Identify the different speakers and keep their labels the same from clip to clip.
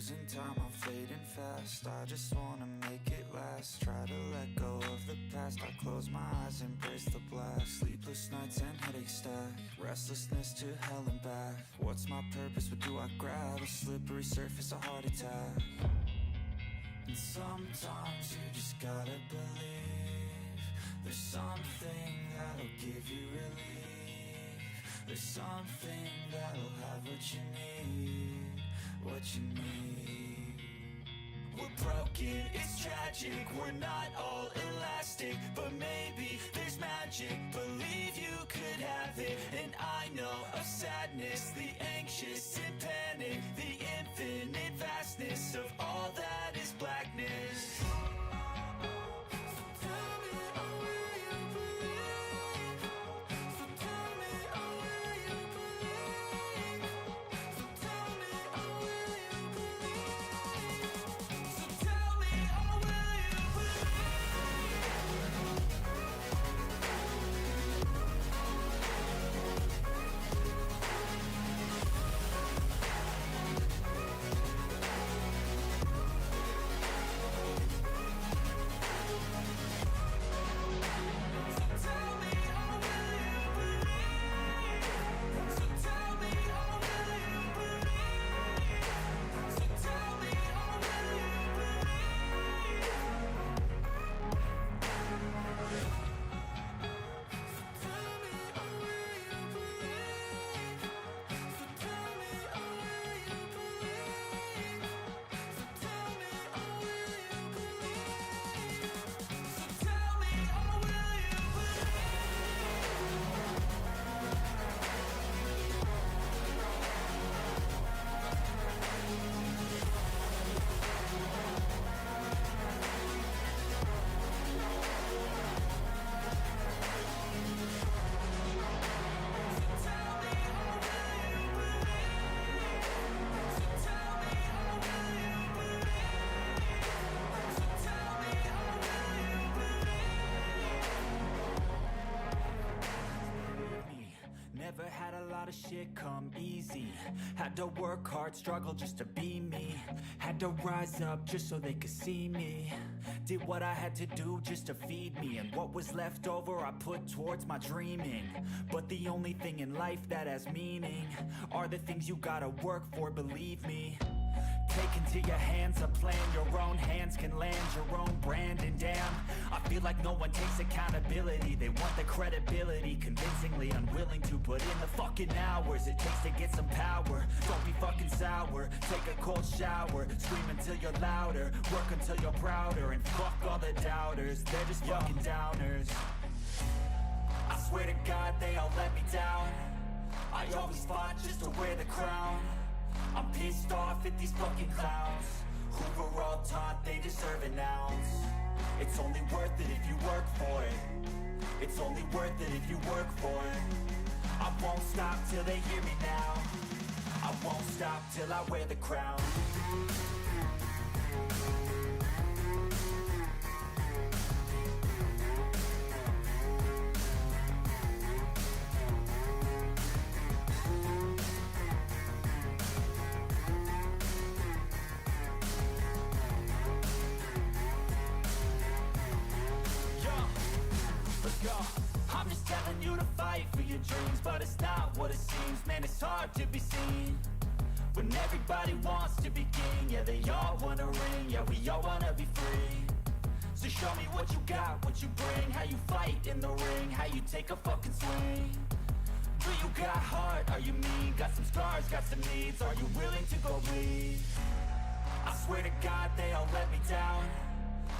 Speaker 1: losing time, I'm fading fast. I just wanna make it last. Try to let go of the past. I close my eyes, embrace the blast. Sleepless nights and headaches stack. Restlessness to hell and back. What's my purpose, what do I grab? A slippery surface, a heart attack. And sometimes you just gotta believe there's something that'll give you relief. There's something that'll have what you need, what you need. We're broken, it's tragic, we're not all elastic, but maybe there's magic. Believe you could have it, and I know of sadness, the anxious and panic, the infinite vastness of all that is blackness. Never had a lot of shit come easy. Had to work hard, struggle just to be me. Had to rise up just so they could see me. Did what I had to do just to feed me, and what was left over I put towards my dreaming. But the only thing in life that has meaning are the things you gotta work for, believe me. Take into your hands a plan, your own hands can land your own brand. And damn, I feel like no one takes accountability. They want the credibility, convincingly unwilling to put in the fucking hours it takes to get some power. Don't be fucking sour, take a cold shower, scream until you're louder, work until you're prouder, and fuck all the doubters, they're just fucking downers. I swear to God they all let me down. I always fought just to wear the crown. I'm pissed off at these fucking clowns who were all taught they deserve an ounce. It's only worth it if you work for it. It's only worth it if you work for it. I won't stop till they hear me now. I won't stop till I wear the crown. I'm just telling you to fight for your dreams, but it's not what it seems. Man, it's hard to be seen when everybody wants to be king. Yeah, they all wanna ring, yeah, we all wanna be free. So show me what you got, what you bring, how you fight in the ring, how you take a fucking swing. Do you got heart, are you mean? Got some scars, got some needs, are you willing to go bleed? I swear to God they all let me down.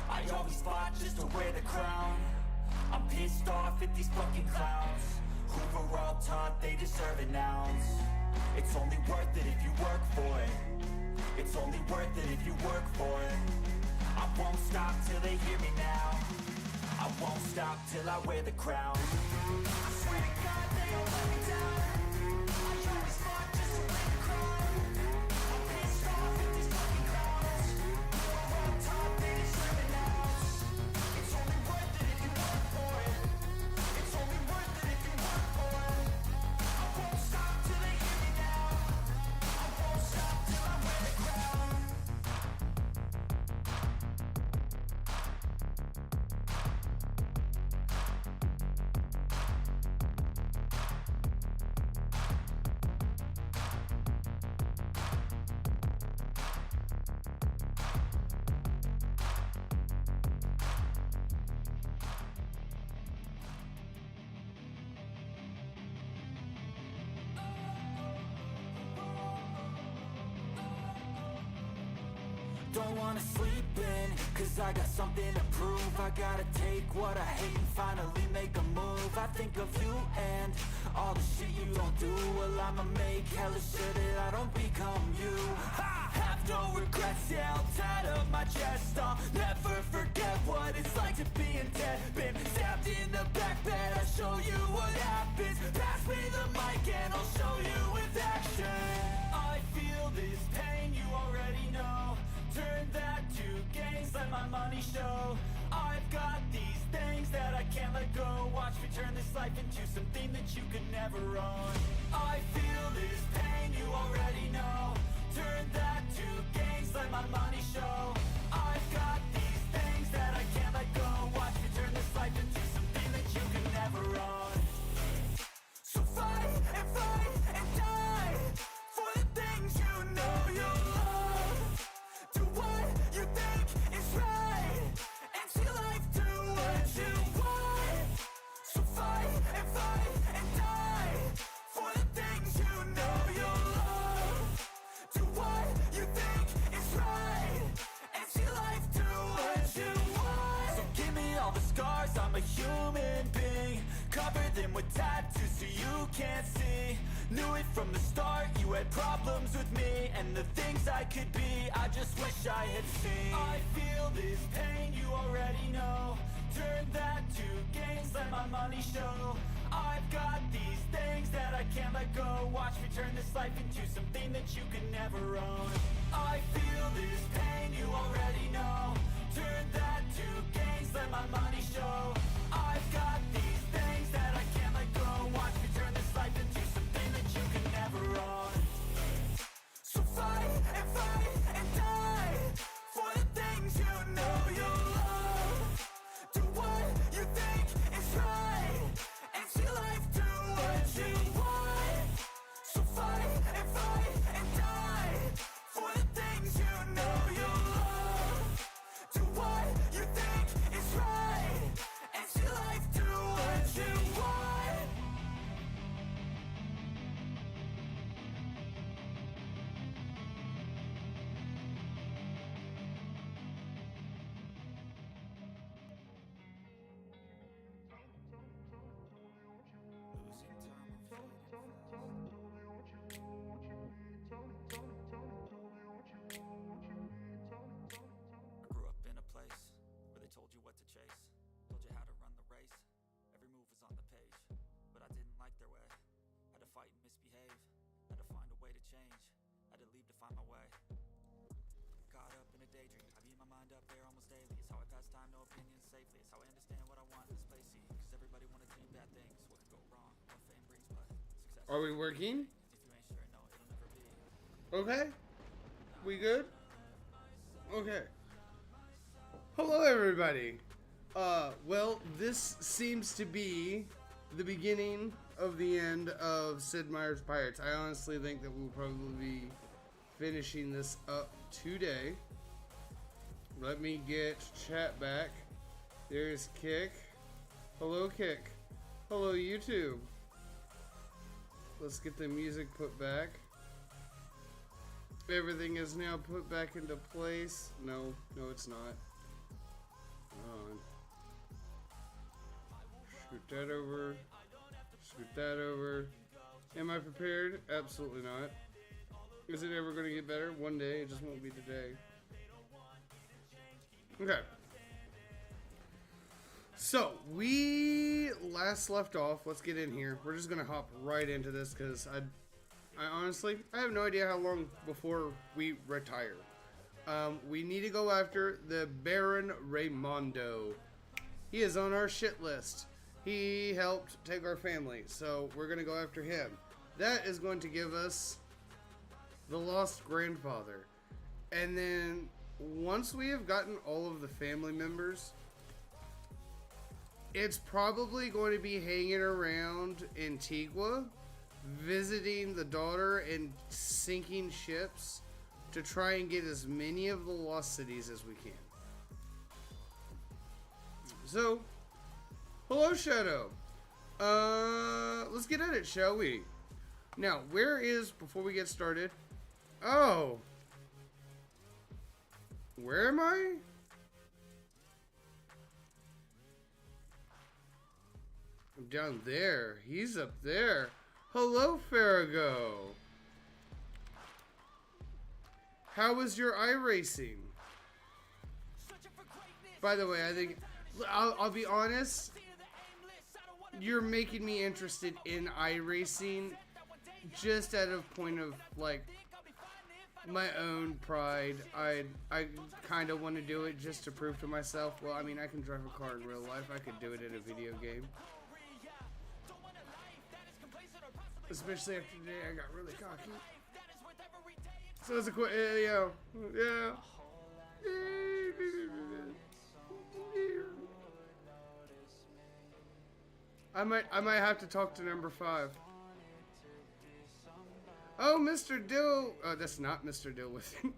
Speaker 1: I always fought just to wear the crown. I'm pissed off at these fucking clowns who were all taught they deserve an ounce. It's only worth it if you work for it. It's only worth it if you work for it. I won't stop till they hear me now. I won't stop till I wear the crown. I swear to God they all let me down. I always fought just to wear the crown. I'm pissed off at these fucking clowns who were all taught they deserve an ounce. It's only worth it if you work for it. It's only worth it if you work for it. I won't stop till they hear me now. I won't stop till I wear the crown. don't wanna sleep in, cause I got something to prove. I gotta take what I hate and finally make a move. I think of you and all the shit you don't do. Well, I'ma make hella sure that I don't become you. I have no regrets, yeah, I'll tie up my chest. I'll never forget what it's like to be in debt. Been stabbed in the back bed, I'll show you what happens. Pass me the mic and I'll show you with action. I feel this pain, you already know. Turn that to gains, let my money show. I've got these things that I can't let go. Watch me turn this life into something that you could never own. I feel this pain, you already know. Turn that to gains, let my money show. I've got these things that I can't let go. Watch me turn this life into something that you could never own. So fight and die for the things you know you love. Do what you think is right and see life do what you want. So fight and die for the things you know you love. Do what you think is right and see life do what you want. So give me all the scars, I'm a human being. Cover them with tattoos so you can't see. Knew it from the start, you had problems with me and the things I could be, I just wish I had seen. I feel this pain, you already know. Turn that to gains, let my money show. I've got these things that I can't let go. Watch me turn this life into something that you can never own. I feel this pain, you already know. Turn that to gains, let my money show. I've got these things that I can't let go. Watch me turn this life into something that you can never own. So fight and die for the things you know you love. Do what you think is right and see life do what you want. So fight and die for the things you know you love. Do what you think is right and see life do what you want. I grew up in a place where they told you what to chase, told you how to run the race. Every move was on the page, but I didn't like their way. Had to fight and misbehave, had to find a way to change, had to leave to find my way. Caught up in a daydream, I beat my mind up there almost daily. It's how I pass time, no opinions safely. It's how I understand what I want in this place. See, cause everybody wanna tell me bad things. What could go wrong, what fame brings, but success.
Speaker 2: Are we working?
Speaker 1: If you ain't sure, no, it'll never be.
Speaker 2: Okay. We good? Okay. Hello, everybody. Well, this seems to be the beginning of the end of Sid Meier's Pirates. I honestly think that we'll probably be finishing this up today. Let me get chat back. There's Kick. Hello, Kick. Hello, YouTube. Let's get the music put back. Everything is now put back into place. No, it's not. Hold on. Scoot that over. Scoot that over. Am I prepared? Absolutely not. Is it ever going to get better? One day. It just won't be today. Okay. So, we last left off. Let's get in here. We're just going to hop right into this because I honestly, I have no idea how long before we retire. We need to go after the Baron Raimondo. He is on our shit list. He helped take our family, so we're going to go after him. That is going to give us the Lost Grandfather. And then, once we have gotten all of the family members, it's probably going to be hanging around Antigua, visiting the daughter and sinking ships to try and get as many of the lost cities as we can. So, hello, Shadow. Let's get at it, shall we? Now, where is, before we get started? Oh. Where am I? I'm down there. He's up there. Hello, Farrago. How was your iRacing? By the way, I think I'll be honest. You're making me interested in iRacing just out of point of like my own pride. I kind of want to do it just to prove to myself. Well, I mean, I can drive a car in real life. I could do it in a video game. Especially after today, I got really cocky. So it's a quick, yeah. I might have to talk to number 5. Oh, Mr. Dill. Oh, that's not Mr. Dill with it.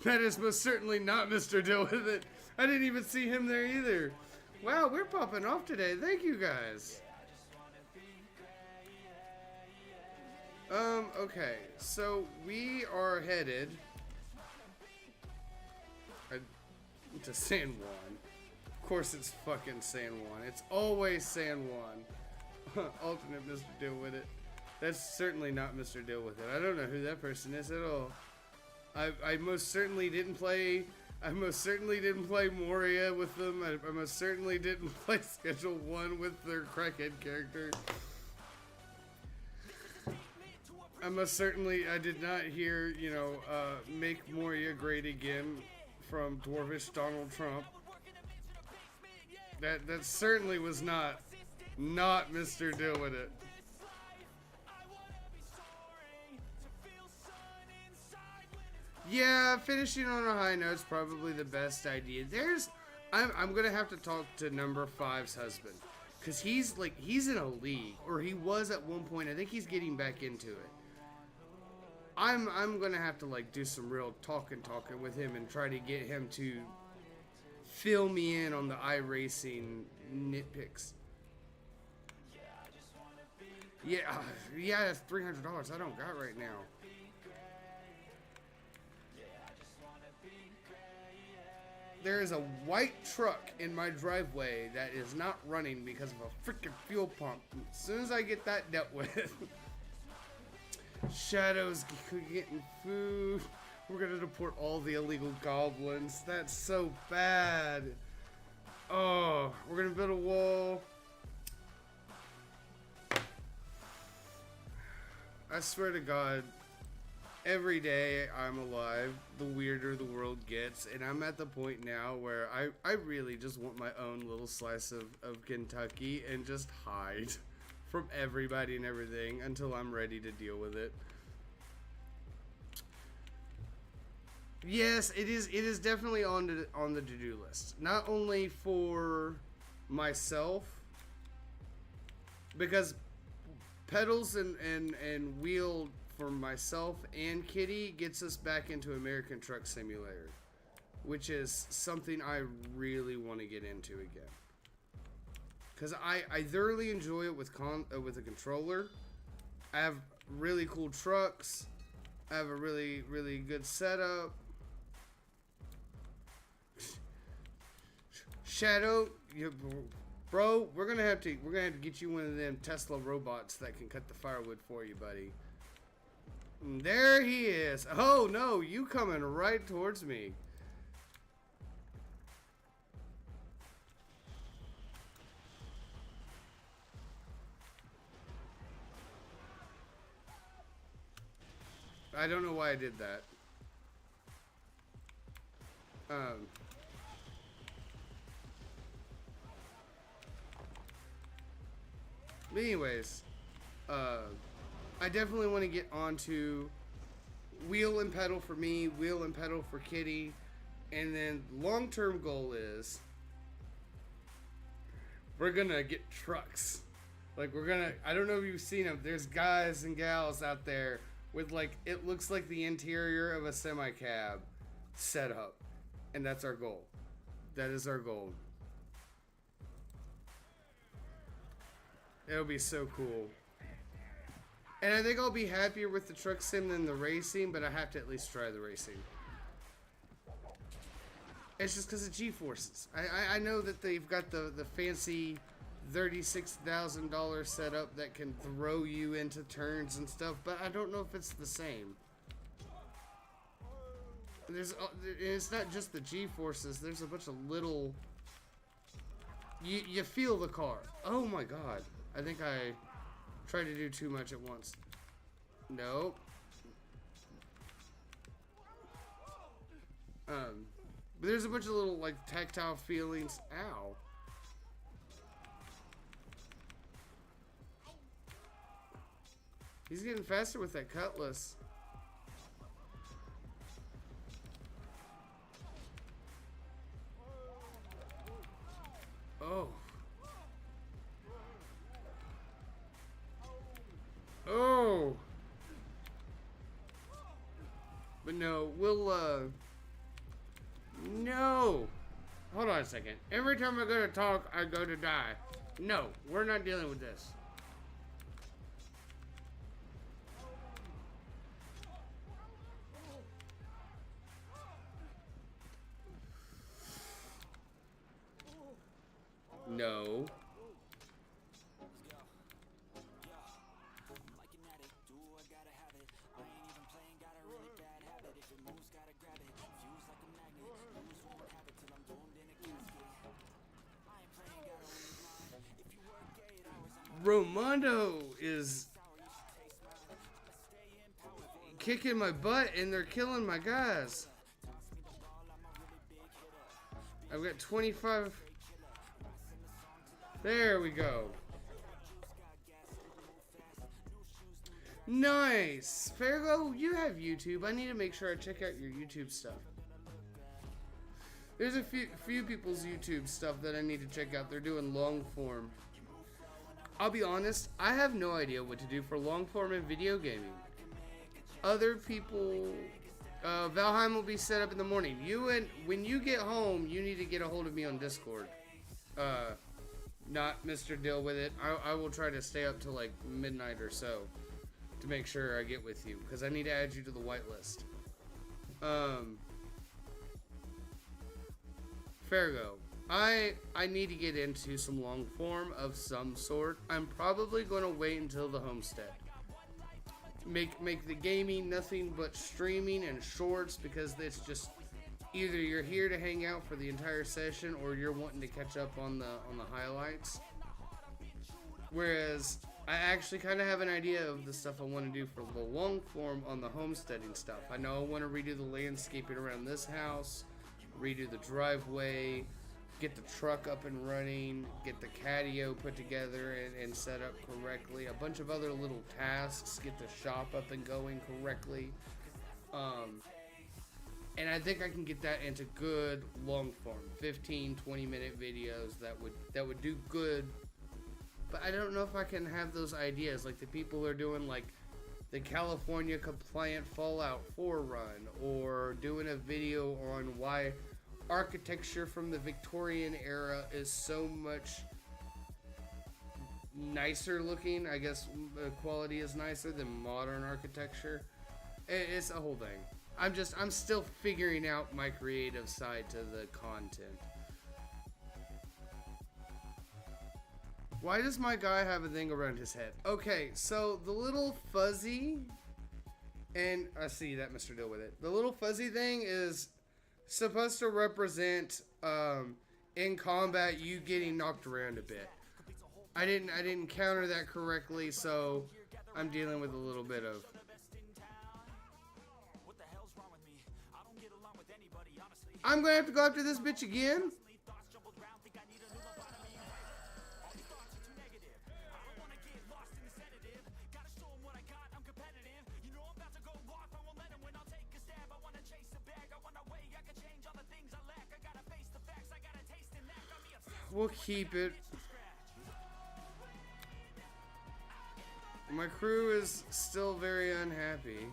Speaker 2: That is most certainly not Mr. Dill with it. I didn't even see him there either. Wow, we're popping off today. Thank you guys. Okay, so we are headed to San Juan. Of course it's fucking San Juan. It's always San Juan. Alternate Mr. Deal with it. That's certainly not Mr. Deal with it. I don't know who that person is at all. I most certainly didn't play. I most certainly didn't play Moria with them. I most certainly didn't play Schedule 1 with their crackhead character. I most certainly, I did not hear, you know, make Moria great again from Dwarvish Donald Trump. That certainly was not Mr. Deal with it. Yeah, finishing on a high note is probably the best idea. I'm gonna have to talk to number 5's husband, cause he's in a league, or he was at one point. I think he's getting back into it. I'm gonna have to like do some real talking with him and try to get him to fill me in on the iRacing nitpicks. Yeah, that's $300 I don't got right now. There is a white truck in my driveway that is not running because of a freaking fuel pump. As soon as I get that dealt with. Shadow's getting food. We're gonna deport all the illegal goblins. That's so bad. Oh, we're gonna build a wall. I swear to God, every day I'm alive, the weirder the world gets, and I'm at the point now where I really just want my own little slice of Kentucky and just hide from everybody and everything until I'm ready to deal with it. Yes, it is definitely on the to-do list. Not only for myself, because pedals and wheel for myself and Kitty gets us back into American Truck Simulator, which is something I really want to get into again. Because I thoroughly enjoy it with a controller. I have really cool trucks. I have a really, really good setup. Shadow, bro, we're gonna have to get you one of them Tesla robots that can cut the firewood for you, buddy. And there he is. Oh no, you coming right towards me. I don't know why I did that. But anyways, I definitely want to get onto wheel and pedal for me, wheel and pedal for Kitty, and then long-term goal is we're gonna get trucks. Like I don't know if you've seen them. There's guys and gals out there with like, it looks like the interior of a semi-cab set up, and that's our goal. That is our goal. It'll be so cool. And I think I'll be happier with the truck sim than the racing, but I have to at least try the racing. It's just because of G-forces. I know that they've got the fancy $36,000 setup that can throw you into turns and stuff, but I don't know if it's the same. It's not just the G-forces. There's a bunch of little. You feel the car. Oh my god! I think I tried to do too much at once. Nope. But there's a bunch of little like tactile feelings. Ow. He's getting faster with that cutlass. Oh. Oh. But no, we'll no. Hold on a second. Every time I go to talk, I go to die. No, we're not dealing with this. No. Romondo is kicking my butt and they're killing my guys. I've got 25. There we go. Nice. Fargo, you have YouTube. I need to make sure I check out your YouTube stuff. There's a few people's YouTube stuff that I need to check out. They're doing long form. I'll be honest, I have no idea what to do for long form in video gaming. Other people, Valheim will be set up in the morning. When you get home, you need to get a hold of me on Discord. Not Mr. Deal with it. I will try to stay up till like midnight or so to make sure I get with you, because I need to add you to the whitelist. Fargo. I need to get into some long form of some sort. I'm probably going to wait until the homestead. Make the gaming nothing but streaming and shorts, because it's just either you're here to hang out for the entire session or you're wanting to catch up on the highlights. Whereas I actually kind of have an idea of the stuff I want to do for the long form on the homesteading stuff. I know I want to redo the landscaping around this house, redo the driveway, get the truck up and running, get the catio put together and set up correctly, a bunch of other little tasks, get the shop up and going correctly. And I think I can get that into good long form, 15, 20-minute videos that would do good. But I don't know if I can have those ideas like the people are doing, like the California compliant Fallout 4 run, or doing a video on why architecture from the Victorian era is so much nicer looking. I guess the quality is nicer than modern architecture. It's a whole thing. I'm still figuring out my creative side to the content. Why does my guy have a thing around his head? Okay, so the little fuzzy, and I see that, Mr. Deal with it. The little fuzzy thing is supposed to represent in combat you getting knocked around a bit. I didn't counter that correctly, so I'm dealing with a little bit of. I'm gonna have to go after this bitch again. We'll keep it. My crew is still very unhappy.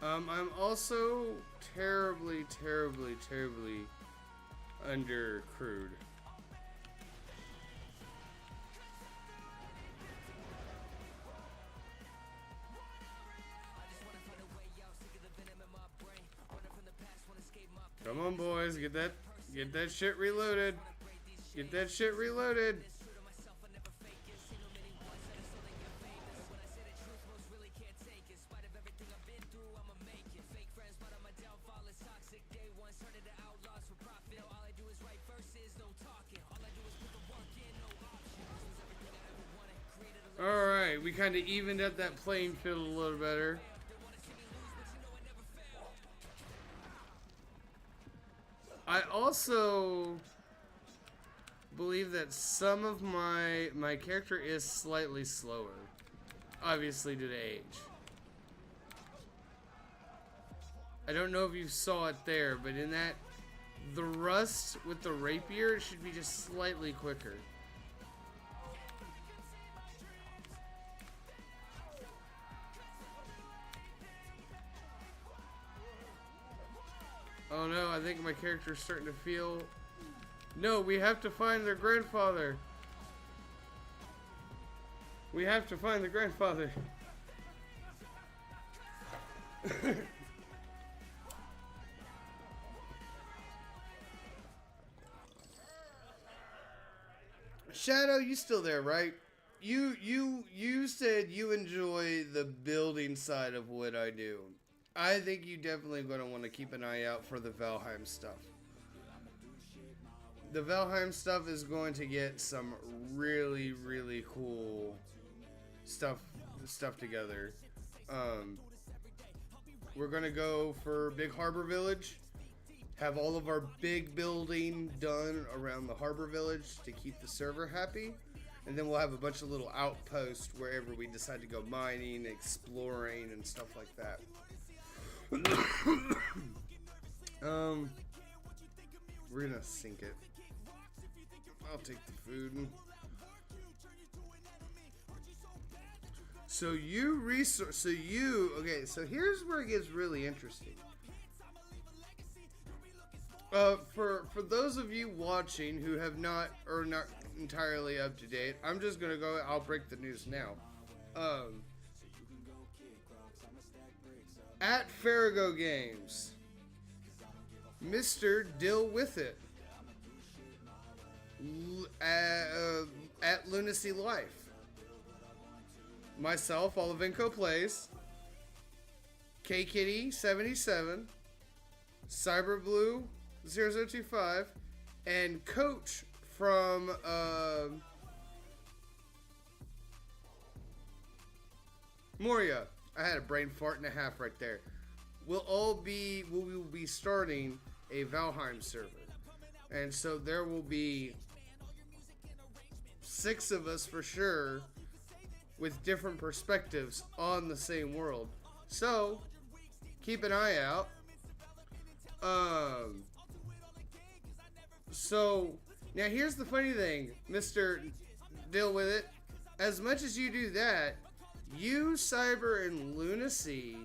Speaker 2: I'm also terribly under crewed. get that shit reloaded. Get that shit reloaded. Alright, we kind of evened up that playing field a little better. I also believe that some of my character is slightly slower. Obviously due to age. I don't know if you saw it there, but in that, the rust with the rapier should be just slightly quicker. Oh no, I think my character's starting to feel... No, we have to find their grandfather. We have to find the grandfather. Shadow, you still there, right? You said you enjoy the building side of what I do. I think you definitely going to want to keep an eye out for the Valheim stuff. The Valheim stuff is going to get some really, really cool stuff together. We're going to go for Big Harbor Village. Have all of our big building done around the Harbor Village to keep the server happy. And then we'll have a bunch of little outposts wherever we decide to go mining, exploring, and stuff like that. We're gonna sink it. I'll take the food. Okay, so here's where it gets really interesting. For those of you watching who have not entirely up to date, I'm just gonna go. I'll break the news now. At Farrago Games, Mr. Dill With It, at Lunacy Life, myself, Olivenko Plays, KKitty77, Cyberblue 0025, and Coach from Moria. I had a brain fart and a half right there. We will be starting a Valheim server. And so there will be 6 of us for sure with different perspectives on the same world. So keep an eye out. So now here's the funny thing, Mr. Deal With It. As much as you do that, you, Cyber, and Lunacy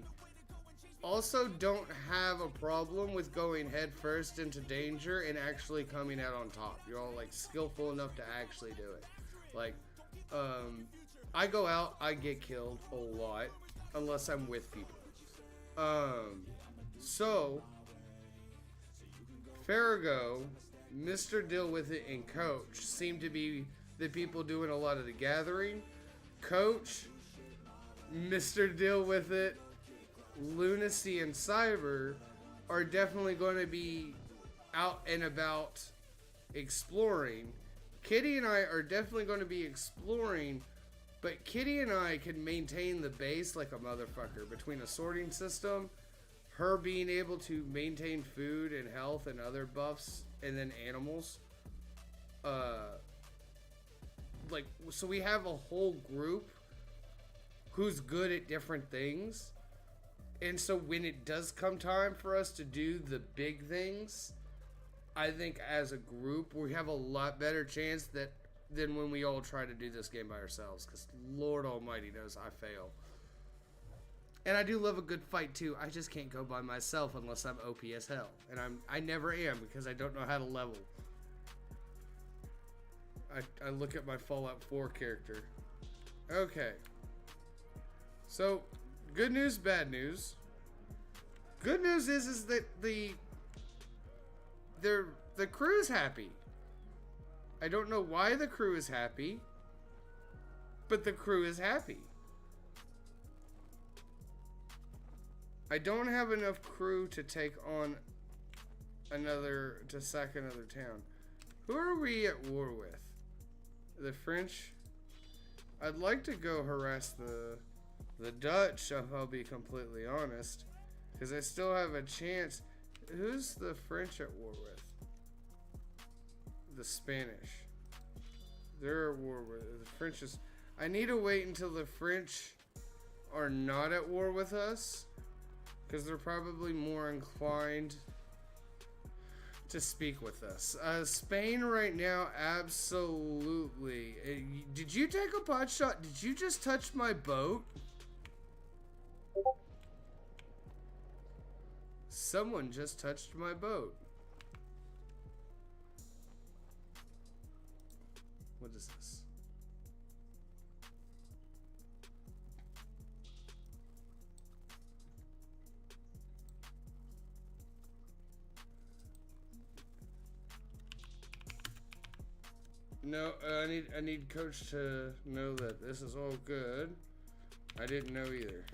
Speaker 2: also don't have a problem with going head first into danger and actually coming out on top. You're all like skillful enough to actually do it. Like, I go out, I get killed a lot unless I'm with people. So Farrago, Mr. Deal With It, and Coach seem to be the people doing a lot of the gathering. Coach, Mr. Deal With It, Lunacy, and Cyber are definitely going to be out and about exploring. Kitty and I are definitely going to be exploring, but Kitty and I can maintain the base like a motherfucker between a sorting system, her being able to maintain food and health and other buffs, and then animals. So we have a whole group who's good at different things. And so when it does come time for us to do the big things, I think as a group we have a lot better chance than when we all try to do this game by ourselves, because Lord Almighty knows I fail. And I do love a good fight too. I just can't go by myself unless I'm OP as hell. And I never am, because I don't know how to level. I look at my Fallout 4 character. Okay. So, good news, bad news. Good news is that the crew is happy. I don't know why the crew is happy, but the crew is happy. I don't have enough crew to take on to sack another town. Who are we at war with? The French? I'd like to go harass the Dutch, if I'll be completely honest, because I still have a chance. Who's the French at war with? The Spanish. They're at war with the French. I need to wait until the French are not at war with us, because they're probably more inclined to speak with us. Spain right now, absolutely. Did you take a pot shot? Did you just touch my boat? Someone just touched my boat. What is this? No, I need Coach to know that this is all good. I didn't know either.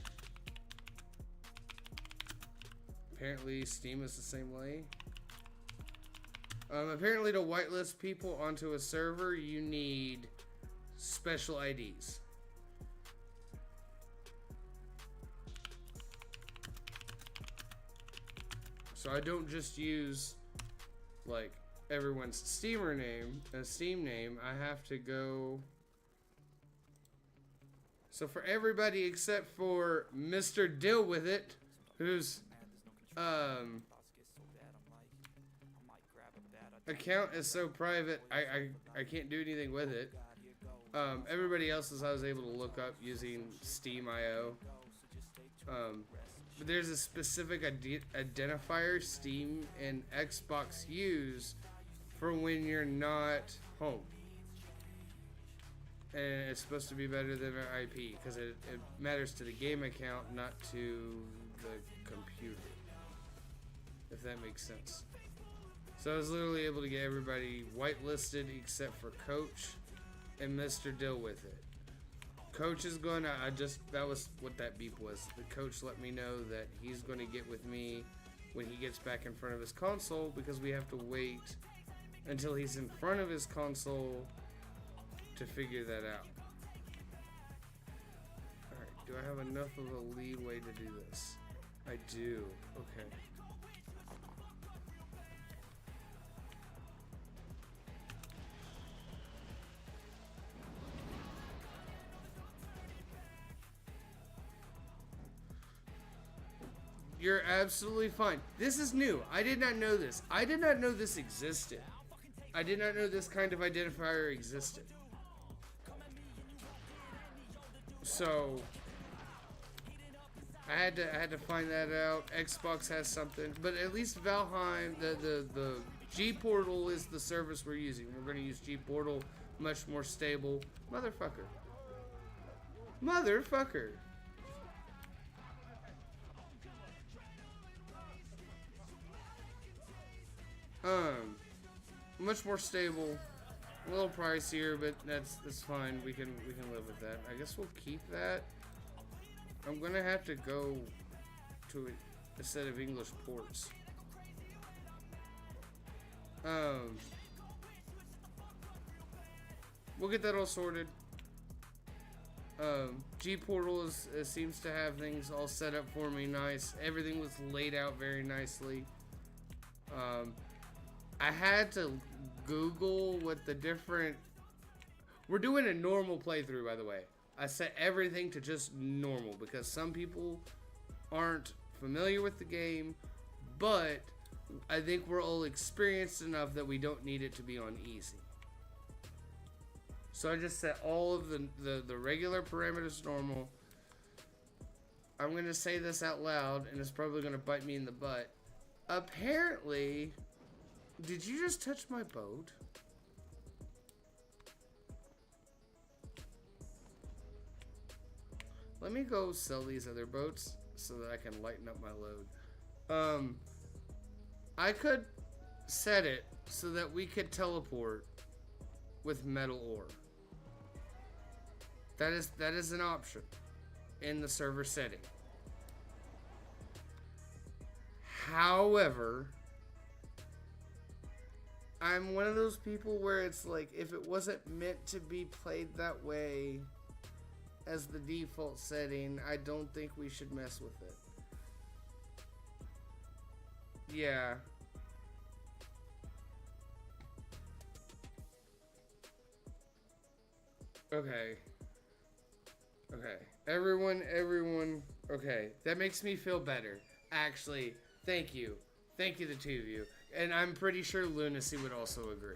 Speaker 2: Apparently Steam is the same way. Apparently to whitelist people onto a server, you need special IDs. So I don't just use like everyone's Steam name. I have to go. So for everybody except for Mr. Deal With It, who's account is so private, I can't do anything with it. Everybody else's I was able to look up using Steam.io. But there's a specific identifier Steam and Xbox use for when you're not home. And it's supposed to be better than an IP because it matters to the game account, not to the computer. If that makes sense. So I was literally able to get everybody whitelisted except for Coach and Mr. Deal With It. Coach is going to, that was what that beep was. The coach let me know that he's going to get with me when he gets back in front of his console, because we have to wait until he's in front of his console to figure that out. Alright, do I have enough of a leeway to do this? I do. Okay. You're absolutely fine. This is new. I did not know this. I did not know this existed. I did not know this kind of identifier existed. So I had to find that out. Xbox has something, but at least Valheim, the G Portal is the service we're using. We're going to use G Portal, much more stable. Motherfucker. Motherfucker. Much more stable, a little pricier, but that's fine. We can live with that. I guess we'll keep that. I'm gonna have to go to a set of English ports. We'll get that all sorted. G Portal seems to have things all set up for me nice. Everything was laid out very nicely. I had to Google what the different... We're doing a normal playthrough, by the way. I set everything to just normal because some people aren't familiar with the game, but I think we're all experienced enough that we don't need it to be on easy. So I just set all of the regular parameters normal. I'm going to say this out loud, and it's probably going to bite me in the butt. Apparently... Did you just touch my boat? Let me go sell these other boats so that I can lighten up my load. I could set it so that we could teleport with metal ore. That is an option in the server setting. However, I'm one of those people where it's like, if it wasn't meant to be played that way as the default setting, I don't think we should mess with it. Yeah. Okay. Okay. Everyone. Okay. That makes me feel better. Actually, thank you. Thank you, the two of you. And I'm pretty sure Lunacy would also agree.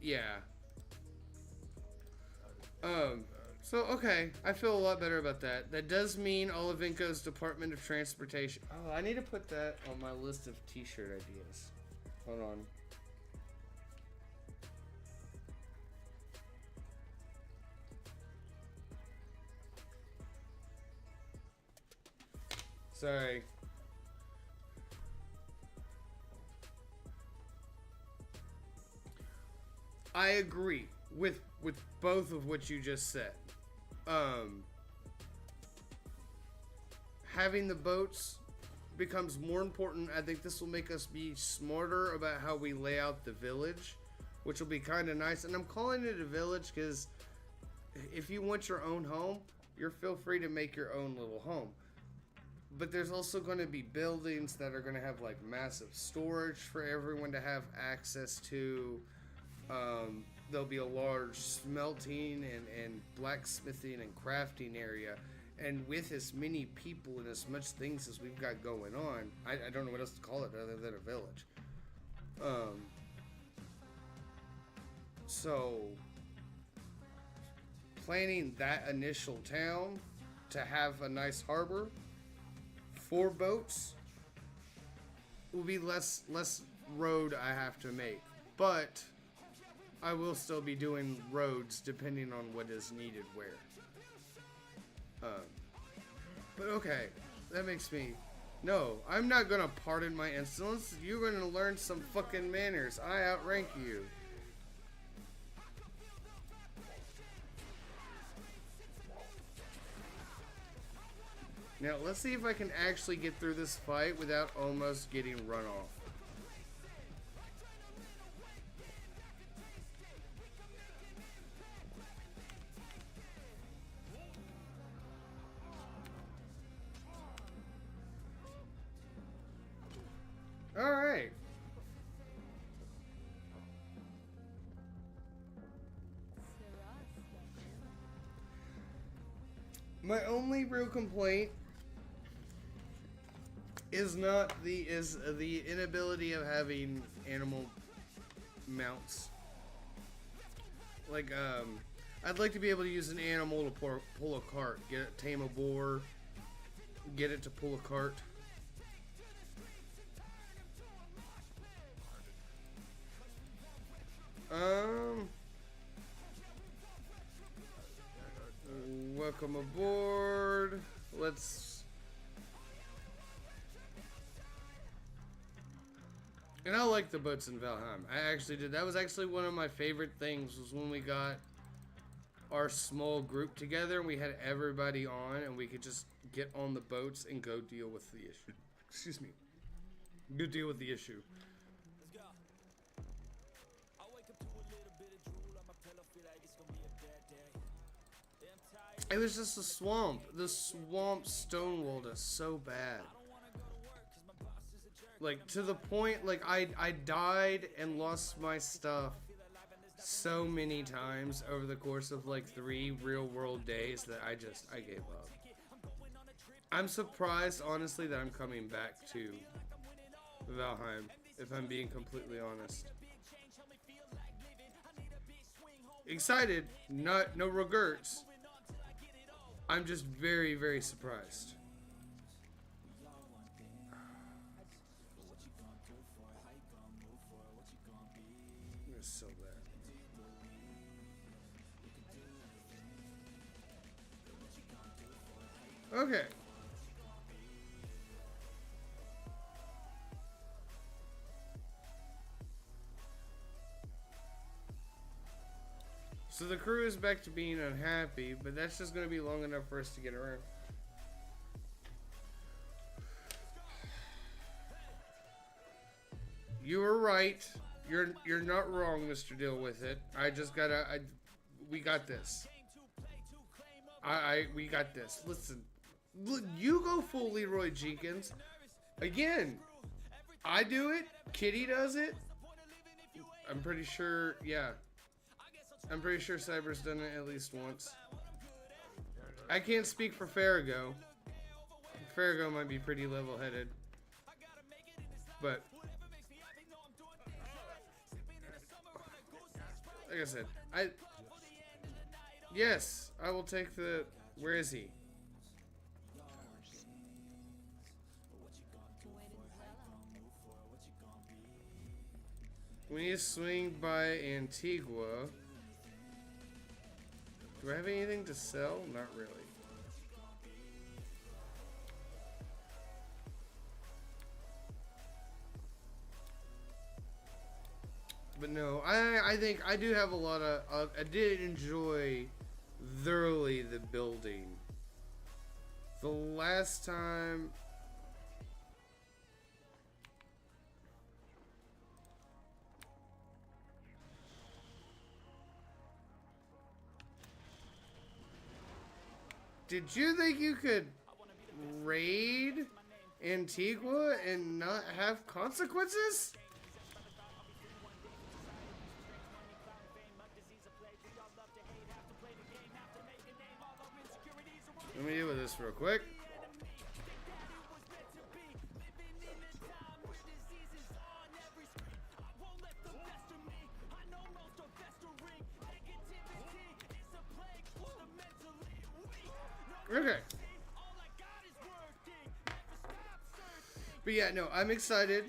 Speaker 2: Yeah. So, okay. I feel a lot better about that. That does mean Olivenko's Department of Transportation. Oh, I need to put that on my list of t-shirt ideas. Hold on. Sorry. I agree with both of what you just said. Having the boats becomes more important. I think this will make us be smarter about how we lay out the village, which will be kind of nice. And I'm calling it a village because if you want your own home, you're feel free to make your own little home. But there's also going to be buildings that are going to have like massive storage for everyone to have access to. There'll be a large smelting and blacksmithing and crafting area. And with as many people and as much things as we've got going on, I don't know what else to call it other than a village. So planning that initial town to have a nice harbor for boats will be less road I have to make, but I will still be doing roads depending on what is needed where. But okay, that makes me... No, I'm not gonna pardon my insolence. You're gonna learn some fucking manners. I outrank you. Now, let's see if I can actually get through this fight without almost getting run off. Alright. My only real complaint is the inability of having animal mounts. Like, I'd like to be able to use an animal to pull a cart. Tame a boar, get it to pull a cart. Welcome aboard. And I like the boats in Valheim. I actually did. That was actually one of my favorite things, was when we got our small group together and we had everybody on and we could just get on the boats and go deal with the issue. Excuse me. Go deal with the issue. It was just a swamp. The swamp stonewalled us so bad. Like, to the point, like, I died and lost my stuff so many times over the course of, like, 3 real-world days that I gave up. I'm surprised, honestly, that I'm coming back to Valheim, if I'm being completely honest. Excited, no regrets. I'm just very, very surprised. It's so bad. Okay. So the crew is back to being unhappy, but that's just going to be long enough for us to get around. You were right. You're not wrong, Mr. Deal with it. I just gotta. We got this. We got this. Listen, look, you go full Leroy Jenkins. Again, I do it. Kitty does it. I'm pretty sure. Yeah. I'm pretty sure Cyber's done it at least once. I can't speak for Farrago. Farrago might be pretty level-headed. But like I said, yes, I will take the. Where is he? We need to swing by Antigua. Do I have anything to sell? Not really. But no, I think I do have a lot of, I did enjoy thoroughly the building. The last time... Did you think you could raid Antigua and not have consequences? Let me deal with this real quick. Okay. But yeah, no, I'm excited.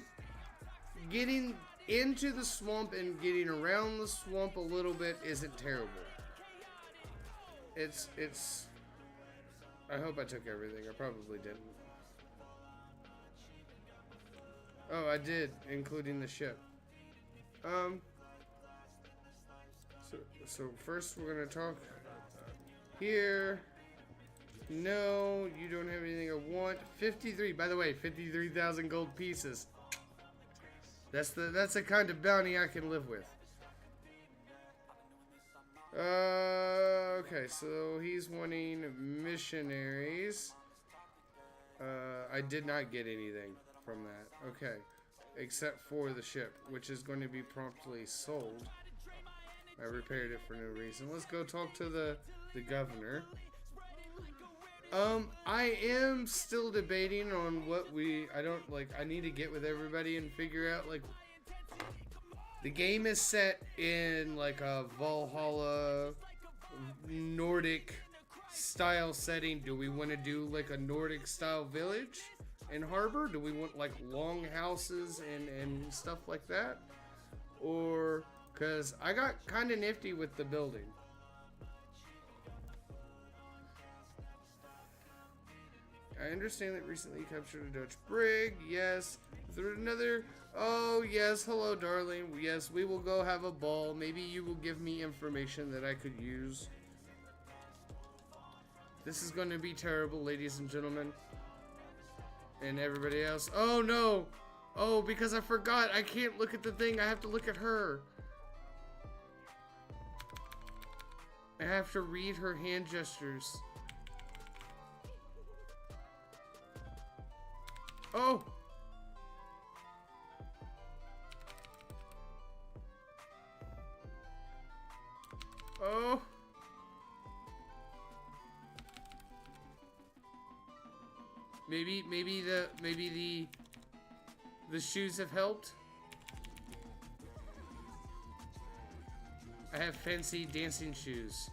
Speaker 2: Getting into the swamp and getting around the swamp a little bit isn't terrible. It's I hope I took everything. I probably didn't. Oh, I did, including the ship. So first we're gonna talk here. No, you don't have anything I want. 53, by the way, 53,000 gold pieces. That's the kind of bounty I can live with. Okay, so he's wanting missionaries. I did not get anything from that. Okay, except for the ship, which is going to be promptly sold. I repaired it for no reason. Let's go talk to the governor. I am still debating on what I need to get with everybody and figure out, like, the game is set in, like, a Valhalla Nordic style setting. Do we want to do, like, a Nordic style village and harbor? Do we want, like, long houses and stuff like that? Or, because I got kind of nifty with the building. I understand that recently you captured a Dutch brig. Yes. Is there another? Oh, yes. Hello, darling. Yes, we will go have a ball. Maybe you will give me information that I could use. This is going to be terrible, ladies and gentlemen. And everybody else. Oh, no. Oh, because I forgot. I can't look at the thing. I have to look at her. I have to read her hand gestures. Oh! Oh! Maybe the shoes have helped. I have fancy dancing shoes.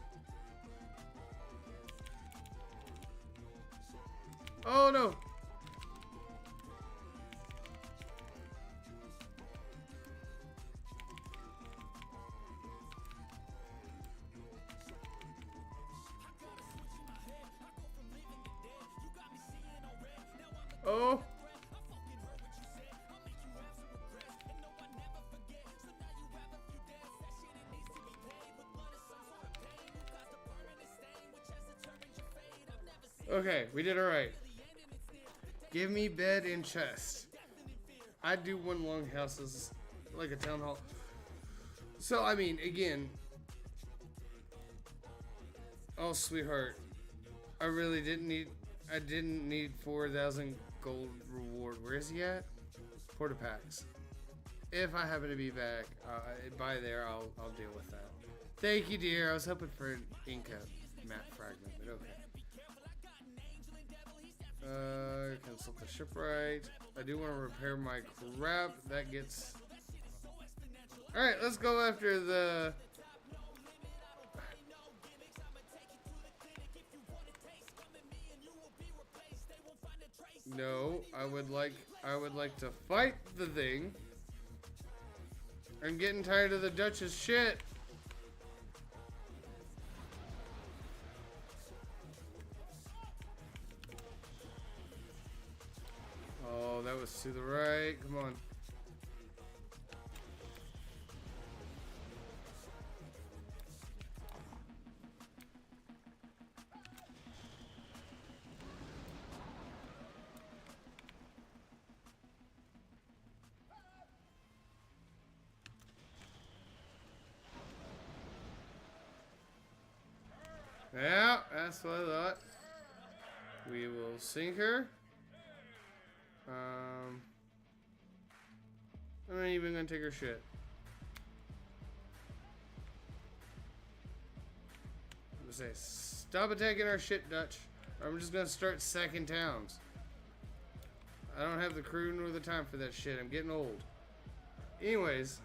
Speaker 2: Oh no! Oh! Okay, we did alright. Give me bed and chest. I'd do one longhouse as like a town hall. So, I mean, again. Oh, sweetheart. I really didn't need. I didn't need 4,000 gold reward. Where is he at? Porta packs. If I happen to be back by there, I'll deal with that. Thank you, dear. I was hoping for an Inca map fragment, but okay. Consult the shipwright. I do want to repair my crap. That gets. All right, let's go after the. No, I would like to fight the thing. I'm getting tired of the Dutch's shit. Oh, that was to the right. Come on. Yeah, that's what I thought. We will sink her. I'm not even gonna take her shit. I'm gonna say, stop attacking our shit, Dutch. I'm just gonna start sacking towns. I don't have the crew nor the time for that shit. I'm getting old. Anyways,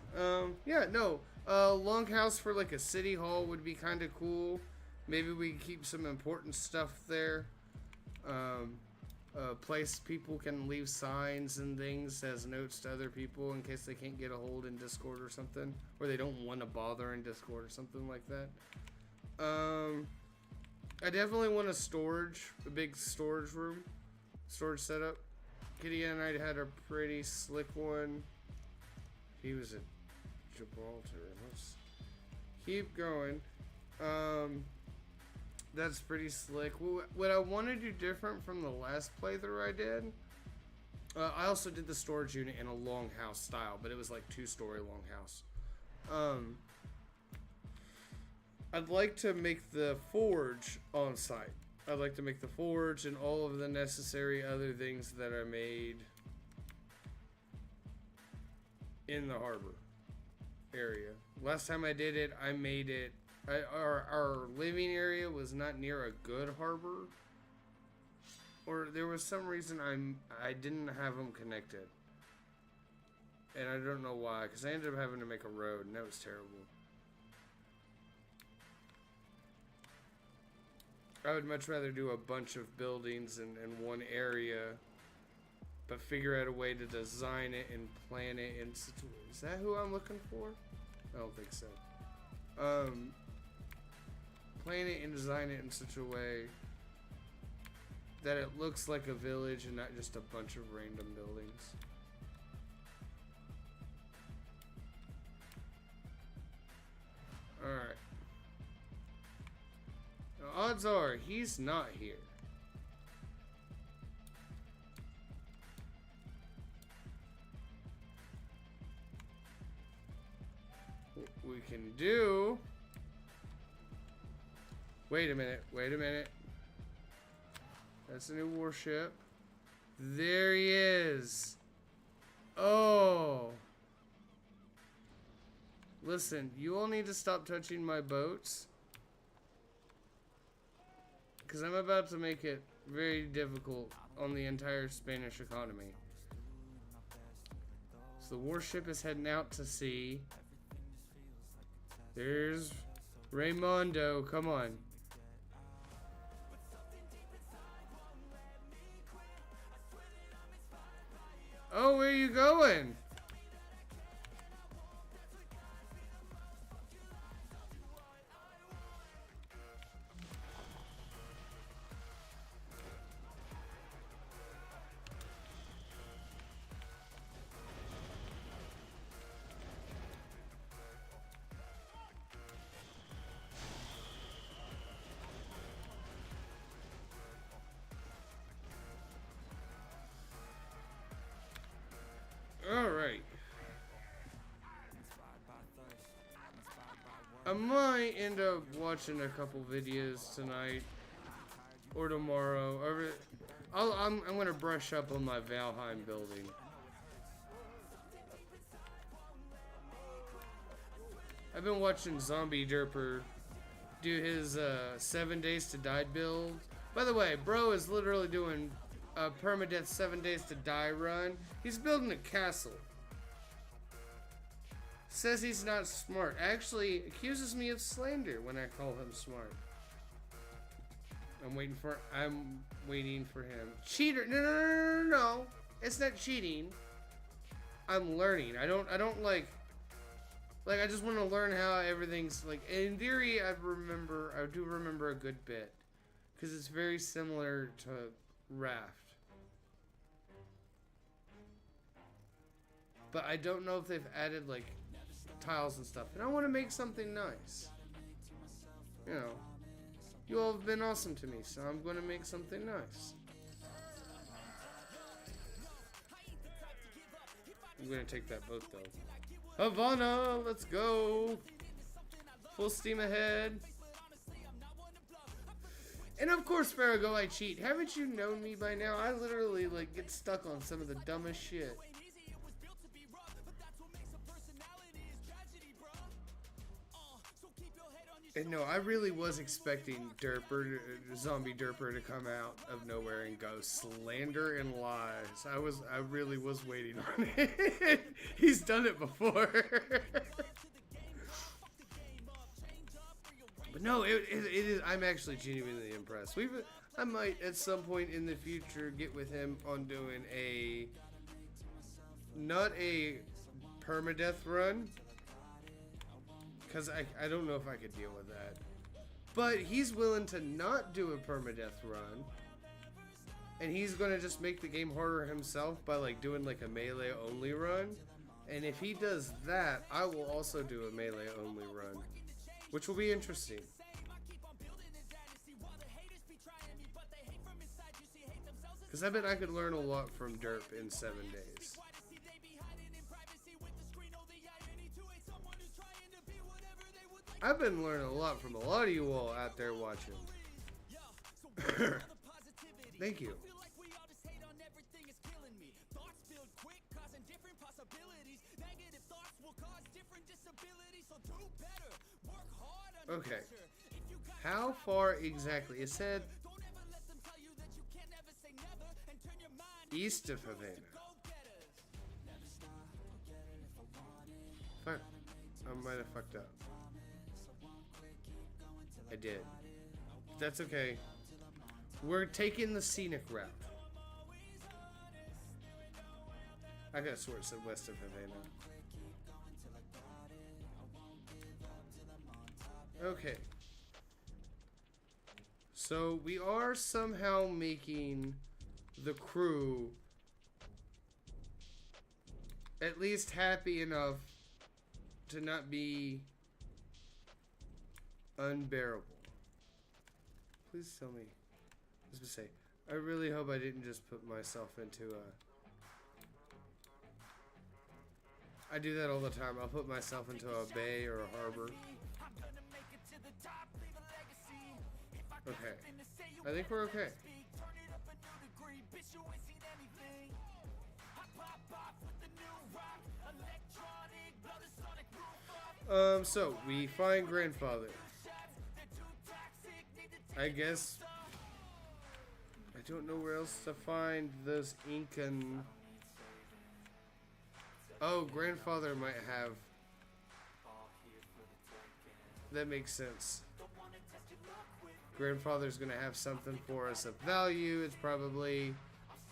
Speaker 2: yeah, no. Longhouse for like a city hall would be kind of cool. Maybe we can keep some important stuff there. Place people can leave signs and things as notes to other people in case they can't get a hold in Discord or something. Or they don't want to bother in Discord or something like that. I definitely want a big storage room. Storage setup. Kitty and I had a pretty slick one. He was at Gibraltar. Let's keep going. That's pretty slick. What I want to do different from the last playthrough I did, I also did the storage unit in a longhouse style, but it was like 2-story longhouse. I'd like to make the forge on site. I'd like to make the forge and all of the necessary other things that are made in the harbor area. Last time I did it, I made it. Our living area was not near a good harbor, or there was some reason I didn't have them connected, and I don't know why. Because I ended up having to make a road, and that was terrible. I would much rather do a bunch of buildings in one area, but figure out a way to design it and plan it. And is that who I'm looking for? I don't think so. Plan it and design it in such a way that it looks like a village and not just a bunch of random buildings. Alright. Now, odds are he's not here. What we can do... Wait a minute, wait a minute. That's a new warship. There he is. Oh. Listen, you all need to stop touching my boats. Because I'm about to make it very difficult on the entire Spanish economy. So the warship is heading out to sea. There's Raymondo, come on. Oh, where are you going? I might end up watching a couple videos tonight or tomorrow. I'm gonna brush up on my Valheim building. I've been watching Zombie Derper do his 7 Days to Die build. By the way, bro is literally doing a permadeath 7 Days to Die run. He's building a castle. Says he's not smart. Actually accuses me of slander when I call him smart. I'm waiting for him. Cheater! No. It's not cheating. I'm learning. I don't like I just want to learn how everything's like. In theory, I do remember a good bit, because it's very similar to Raft. But I don't know if they've added like tiles and stuff, and I want to make something nice. You know, you all have been awesome to me, so I'm going to make something nice. I'm going to take that boat though. Havana, let's go. Full steam ahead. And of course, Farrago, I cheat. Haven't you known me by now? I literally like get stuck on some of the dumbest shit. And no, I really was expecting Zombie Derper to come out of nowhere and go slander and lies. I really was waiting on it. He's done it before. But no, it is. I'm actually genuinely impressed. I might at some point in the future get with him on doing not a permadeath run. Because I don't know if I could deal with that. But he's willing to not do a permadeath run. And he's going to just make the game harder himself by like doing like a melee only run. And if he does that, I will also do a melee only run. Which will be interesting. Because I bet I could learn a lot from Derp in 7 days. I've been learning a lot from a lot of you all out there watching. Thank you. Okay. How far exactly? It said east of Havana. Fuck. I might have fucked up. I did. That's okay. We're taking the scenic route. I got swear it said west of Havana. Okay. So we are somehow making the crew at least happy enough to not be unbearable. Please tell me. I was gonna say, I really hope I didn't just put myself into I do that all the time. I'll put myself into a bay or a harbor. Okay. I think we're okay. So we find grandfather. I guess I don't know where else to find those Incan. Oh, grandfather might have. That makes sense. Grandfather's gonna have something for us of value. It's probably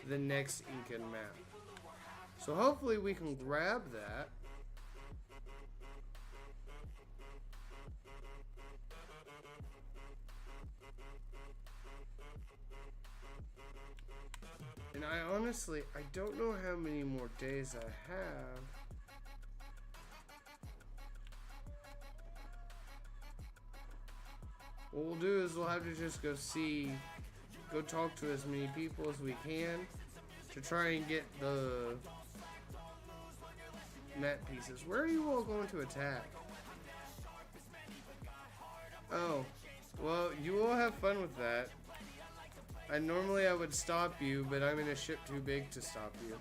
Speaker 2: the next Incan map. So hopefully we can grab that. And I honestly, I don't know how many more days I have. What we'll do is we'll have to just go talk to as many people as we can to try and get the map pieces. Where are you all going to attack? Oh, well, you will have fun with that. Normally I would stop you, but I'm in a ship too big to stop you.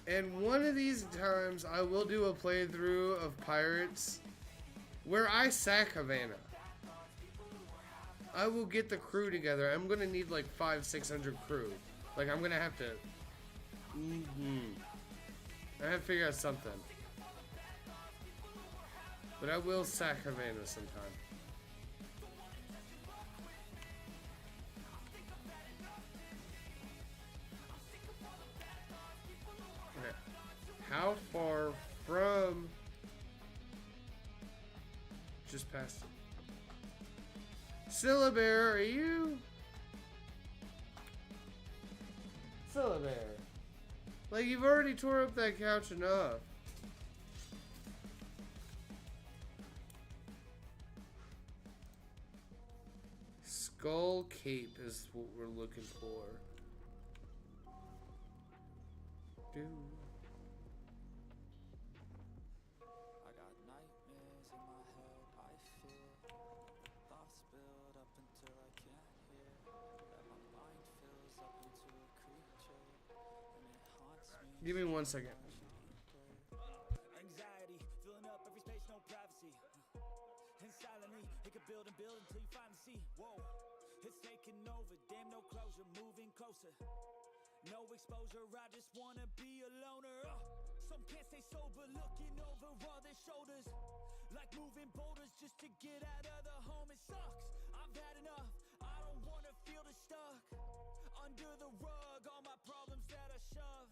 Speaker 2: And one of these times I will do a playthrough of Pirates where I sack Havana. I will get the crew together. I'm gonna need like 500-600 crew. Like I'm gonna have to I have to figure out something. But I will sack Havana sometime. Okay. How far from just past it? Syllabear, are you? Syllabear. Like, you've already tore up that couch enough. Skull Cape is what we're looking for. Dude.
Speaker 1: I got nightmares in my head, I fear. Thoughts build up until I can't hear. That my mind fills up into a creature, and it haunts me.
Speaker 2: Give me 1 second.
Speaker 1: Anxiety, filling up every space, no privacy. And silently, it could build and build until you finally see. Whoa, it's taking over, damn no closure, moving closer. No exposure, I just wanna be a loner. Some can't stay sober, looking over all their shoulders. Like moving boulders just to get out of the home. It sucks, I've had enough, I don't wanna feel the stuck. Under the rug, all my problems that I shove.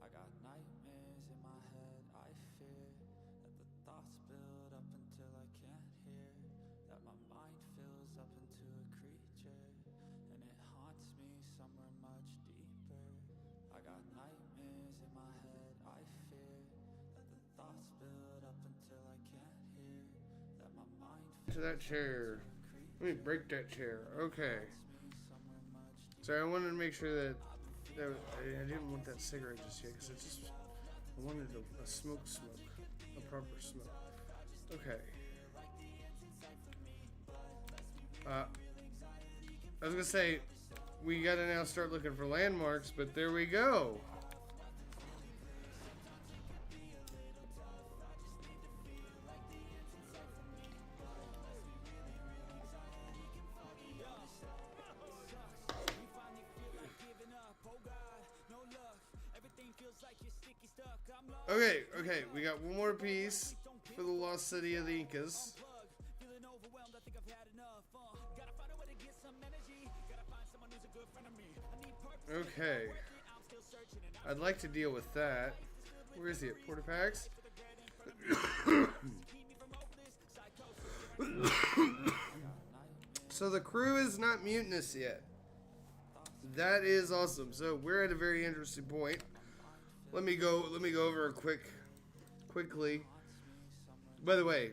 Speaker 1: I got nightmares in my head, I fear. That the thoughts build up until I can't hear. That my mind fills up into a creature, and it haunts me somewhere much deeper. I got nightmares in my head, I fear. That the thoughts build up until I can't hear. That my mind
Speaker 2: To that chair. Let me break that chair. Okay. Sorry, I wanted to make sure that I didn't want that cigarette just yet because I wanted a smoke, a proper smoke. Okay. I was gonna say we gotta now start looking for landmarks, but there we go. Okay, we got one more piece for the lost city of the Incas. Okay. I'd like to deal with that. Where is he at? Porta Packs? So the crew is not mutinous yet. That is awesome. So we're at a very interesting point. Let me go over quickly. By the way,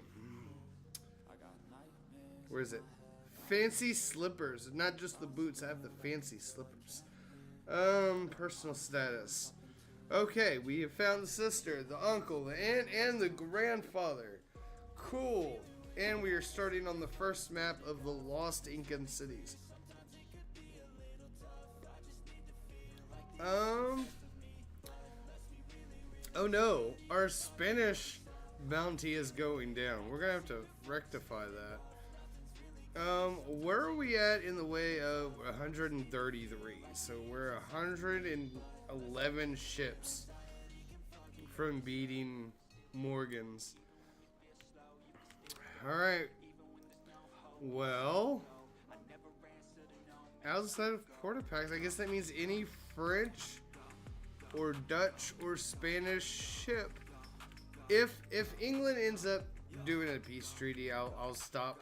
Speaker 2: where is it? Fancy slippers, not just the boots. I have the fancy slippers. Personal status. Okay, we have found the sister, the uncle, the aunt, and the grandfather. Cool. And we are starting on the first map of the lost Incan cities. Oh no, our Spanish bounty is going down. We're gonna have to rectify that. Where are we at in the way of 133? So we're 111 ships from beating Morgan's. Alright. Well, outside of Porta Packs, I guess that means any French or Dutch or Spanish ship. If England ends up doing a peace treaty, I'll stop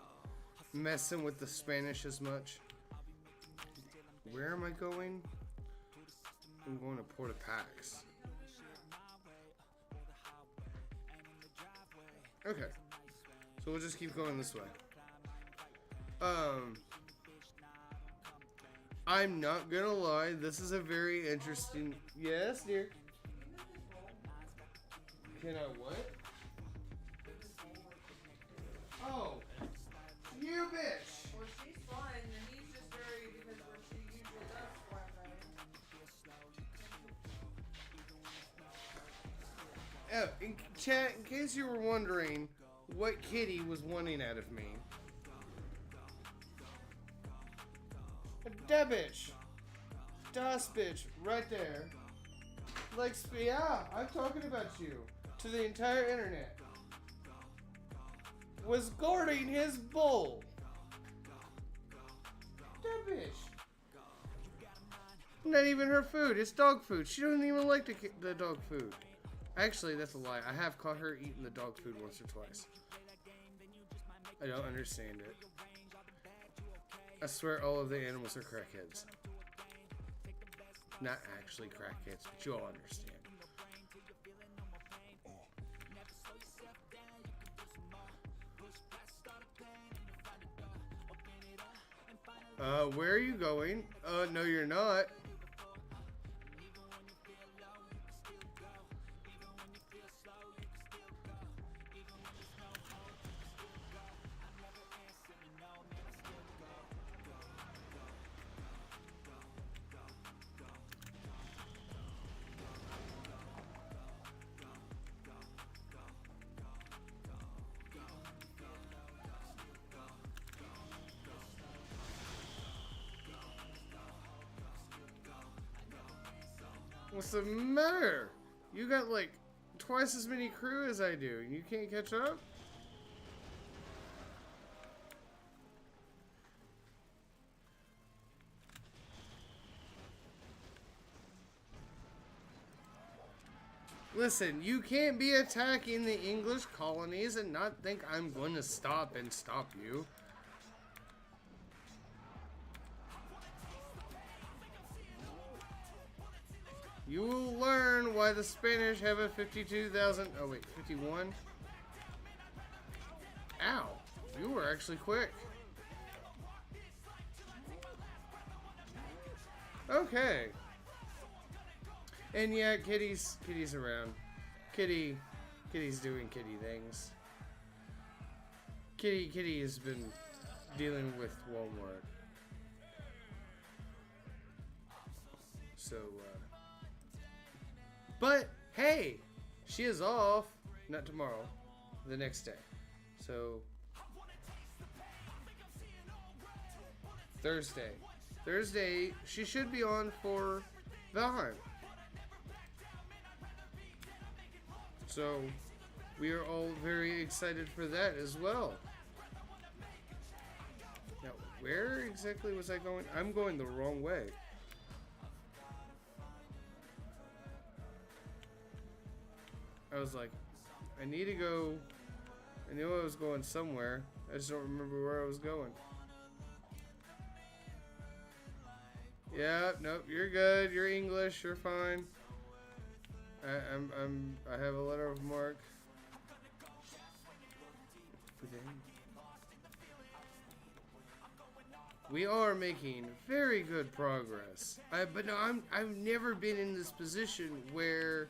Speaker 2: messing with the Spanish as much. Where am I going? I'm going to Porta Packs. Okay. So we'll just keep going this way. I'm not gonna lie, this is a very interesting... Yes, dear? Can I what? Oh! You bitch!
Speaker 3: Well, she's fine, and he's just very, because what she usually does for him.
Speaker 2: In chat, in case you were wondering what Kitty was wanting out of me. That bitch. Das bitch, right there. Like, yeah, I'm talking about you. To the entire internet. Was guarding his bull. That bitch. Not even her food, it's dog food. She doesn't even like the dog food. Actually, that's a lie. I have caught her eating the dog food once or twice. I don't understand it. I swear all of the animals are crackheads. Not actually crackheads, but you all understand. Where are you going? No you're not. What's the matter? You got like twice as many crew as I do, and you can't catch up? Listen, you can't be attacking the English colonies and not think I'm going to stop you. You will learn why the Spanish have a 52,000... Oh, wait, 51? Ow. You were actually quick. Okay. And yeah, Kitty's around. Kitty's doing kitty things. Kitty has been dealing with Walmart. So, but, hey! She is off. Not tomorrow. The next day. So, Thursday, she should be on for Valheim. So, we are all very excited for that as well. Now, where exactly was I going? I'm going the wrong way. I was like, I need to go. I knew I was going somewhere. I just don't remember where I was going. Yeah, nope, you're good. You're English. You're fine. I have a letter of marque. We are making very good progress. But no, I've never been in this position where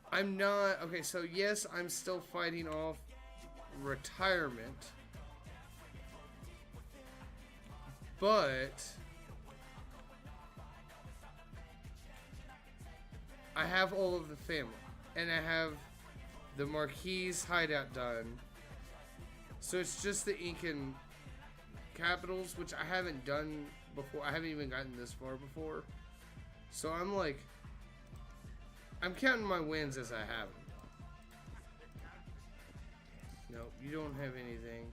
Speaker 2: I'm not... Okay, so yes, I'm still fighting off retirement. But I have all of the family. And I have the Marquis hideout done. So it's just the Incan capitals, which I haven't done before. I haven't even gotten this far before. So I'm like... I'm counting my wins as I have them. Nope, you don't have anything.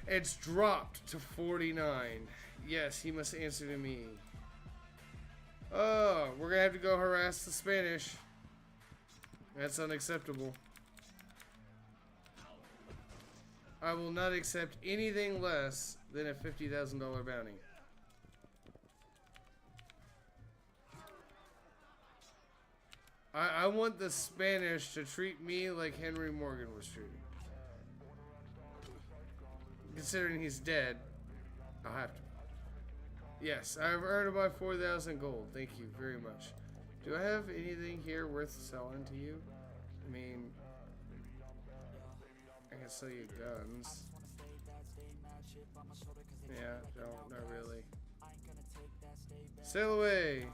Speaker 2: It's dropped to 49. Yes, he must answer to me. Oh, we're gonna have to go harass the Spanish. That's unacceptable. I will not accept anything less than a $50,000 bounty. I want the Spanish to treat me like Henry Morgan was treated. considering he's dead, I'll have to. Yes, I've earned about 4,000 gold. Thank you very much. Do I have anything here worth selling to you? I mean, I can sell you guns. Yeah, no, not really. Sail away!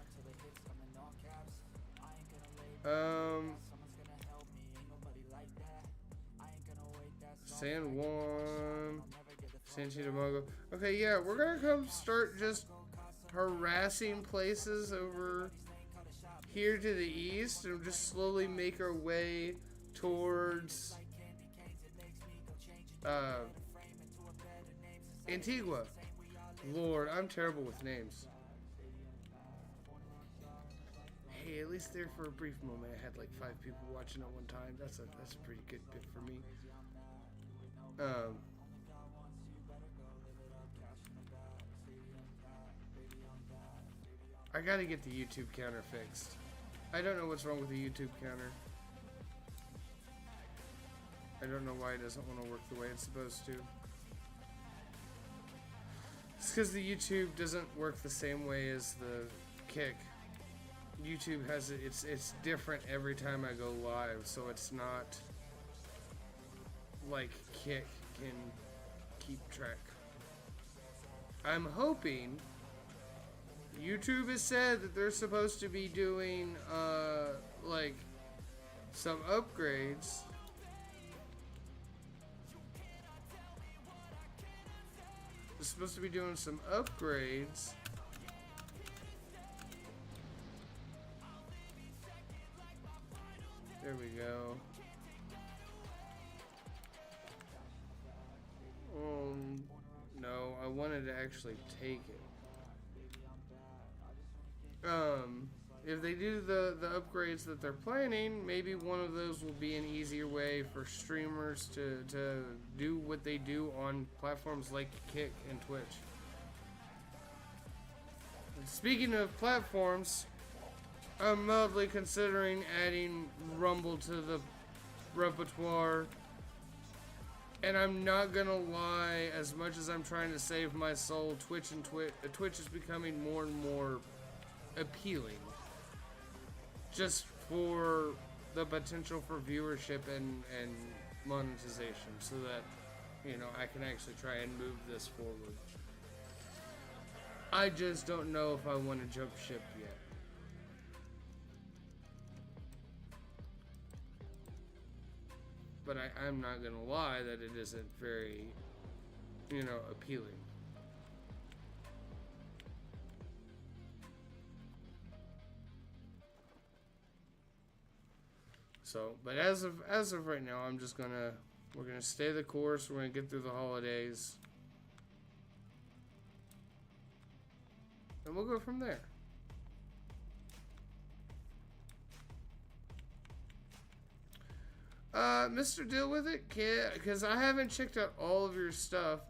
Speaker 2: San Juan, San Chitamogo. Okay, yeah, we're gonna come start just harassing places over here to the east and just slowly make our way towards Antigua. Lord, I'm terrible with names. Hey, at least there for a brief moment I had like 5 people watching at one time. That's a pretty good bit for me. I gotta get the YouTube counter fixed. I don't know what's wrong with the YouTube counter. I don't know why it doesn't want to work the way it's supposed to. It's because the YouTube doesn't work the same way as the Kick. YouTube has it's different every time I go live, so it's not like Kick can keep track. I'm hoping YouTube has said that they're supposed to be doing like some upgrades. They're supposed to be doing some upgrades. There we go. No, I wanted to actually take it. If they do the upgrades that they're planning, maybe one of those will be an easier way for streamers to do what they do on platforms like Kick and Twitch. And speaking of platforms, I'm mildly considering adding Rumble to the repertoire. And I'm not gonna lie, as much as I'm trying to save my soul, Twitch is becoming more and more appealing. Just for the potential for viewership and monetization, so that, you know, I can actually try and move this forward. I just don't know if I want to jump ship yet. But I'm not gonna lie that it isn't very, you know, appealing. So, but as of right now, we're gonna stay the course. We're gonna get through the holidays, and we'll go from there. Mr. Deal with it, kid, because I haven't checked out all of your stuff.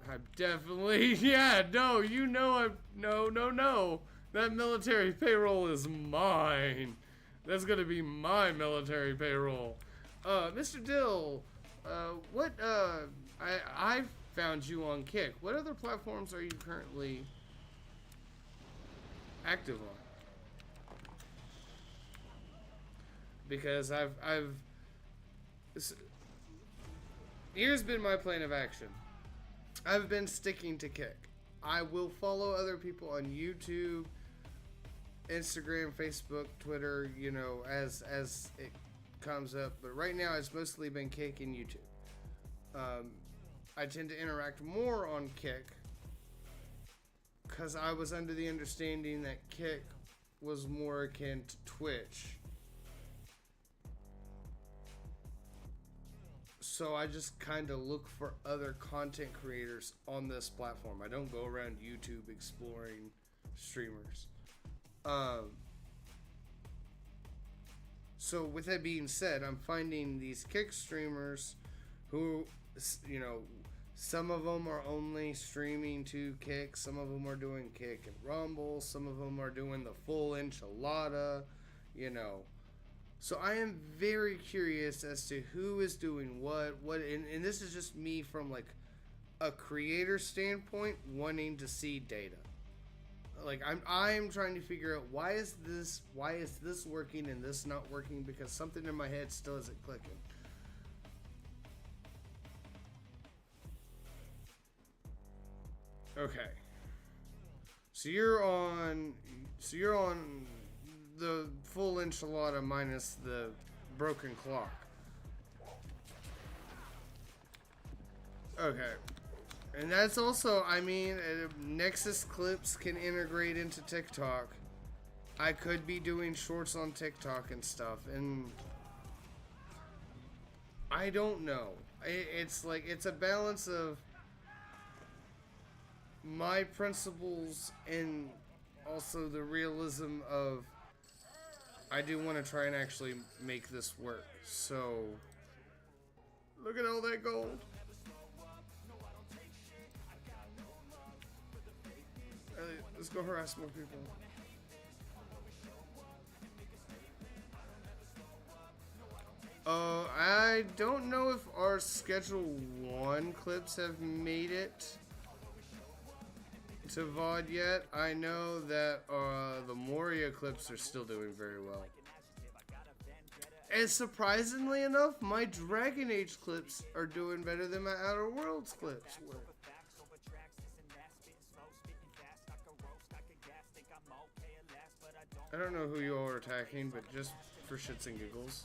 Speaker 2: I definitely, yeah, no, you know, no. That military payroll is mine. That's gonna be my military payroll. Mr. Dill, I found you on Kick. What other platforms are you currently active on? Because here's been my plan of action. I've been sticking to Kick. I will follow other people on YouTube, Instagram, Facebook, Twitter, you know, as it comes up. But right now, it's mostly been Kick and YouTube. I tend to interact more on Kick because I was under the understanding that Kick was more akin to Twitch. So I just kind of look for other content creators on this platform. I don't go around YouTube exploring streamers. So with that being said, I'm finding these Kick streamers who, you know, some of them are only streaming to Kick, some of them are doing Kick and Rumble, some of them are doing the full enchilada, you know. So I am very curious as to who is doing what, and this is just me from like a creator standpoint wanting to see data. Like I'm trying to figure out why is this working and this not working, because something in my head still isn't clicking. Okay. So you're on the full enchilada minus the broken clock. Okay. And that's also, I mean, Nexus clips can integrate into TikTok. I could be doing shorts on TikTok and stuff, and I don't know. It's like, it's a balance of my principles and also the realism of I do want to try and actually make this work. So look at all that gold. Let's go harass more people. I don't know if our Schedule 1 clips have made it to VOD yet. I know that the Moria clips are still doing very well. And surprisingly enough, my Dragon Age clips are doing better than my Outer Worlds clips were. I don't know who you all are attacking, but just for shits and giggles.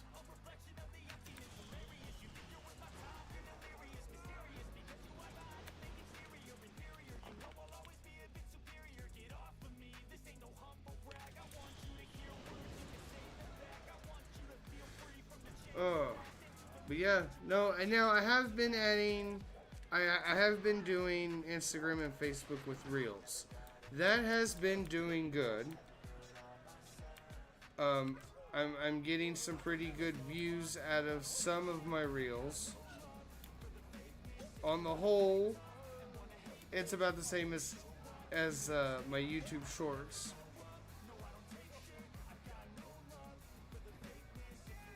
Speaker 2: Oh, but yeah, no, and now I have been adding, I have been doing Instagram and Facebook with Reels. That has been doing good. I'm getting some pretty good views out of some of my Reels. On the whole, it's about the same as my YouTube Shorts.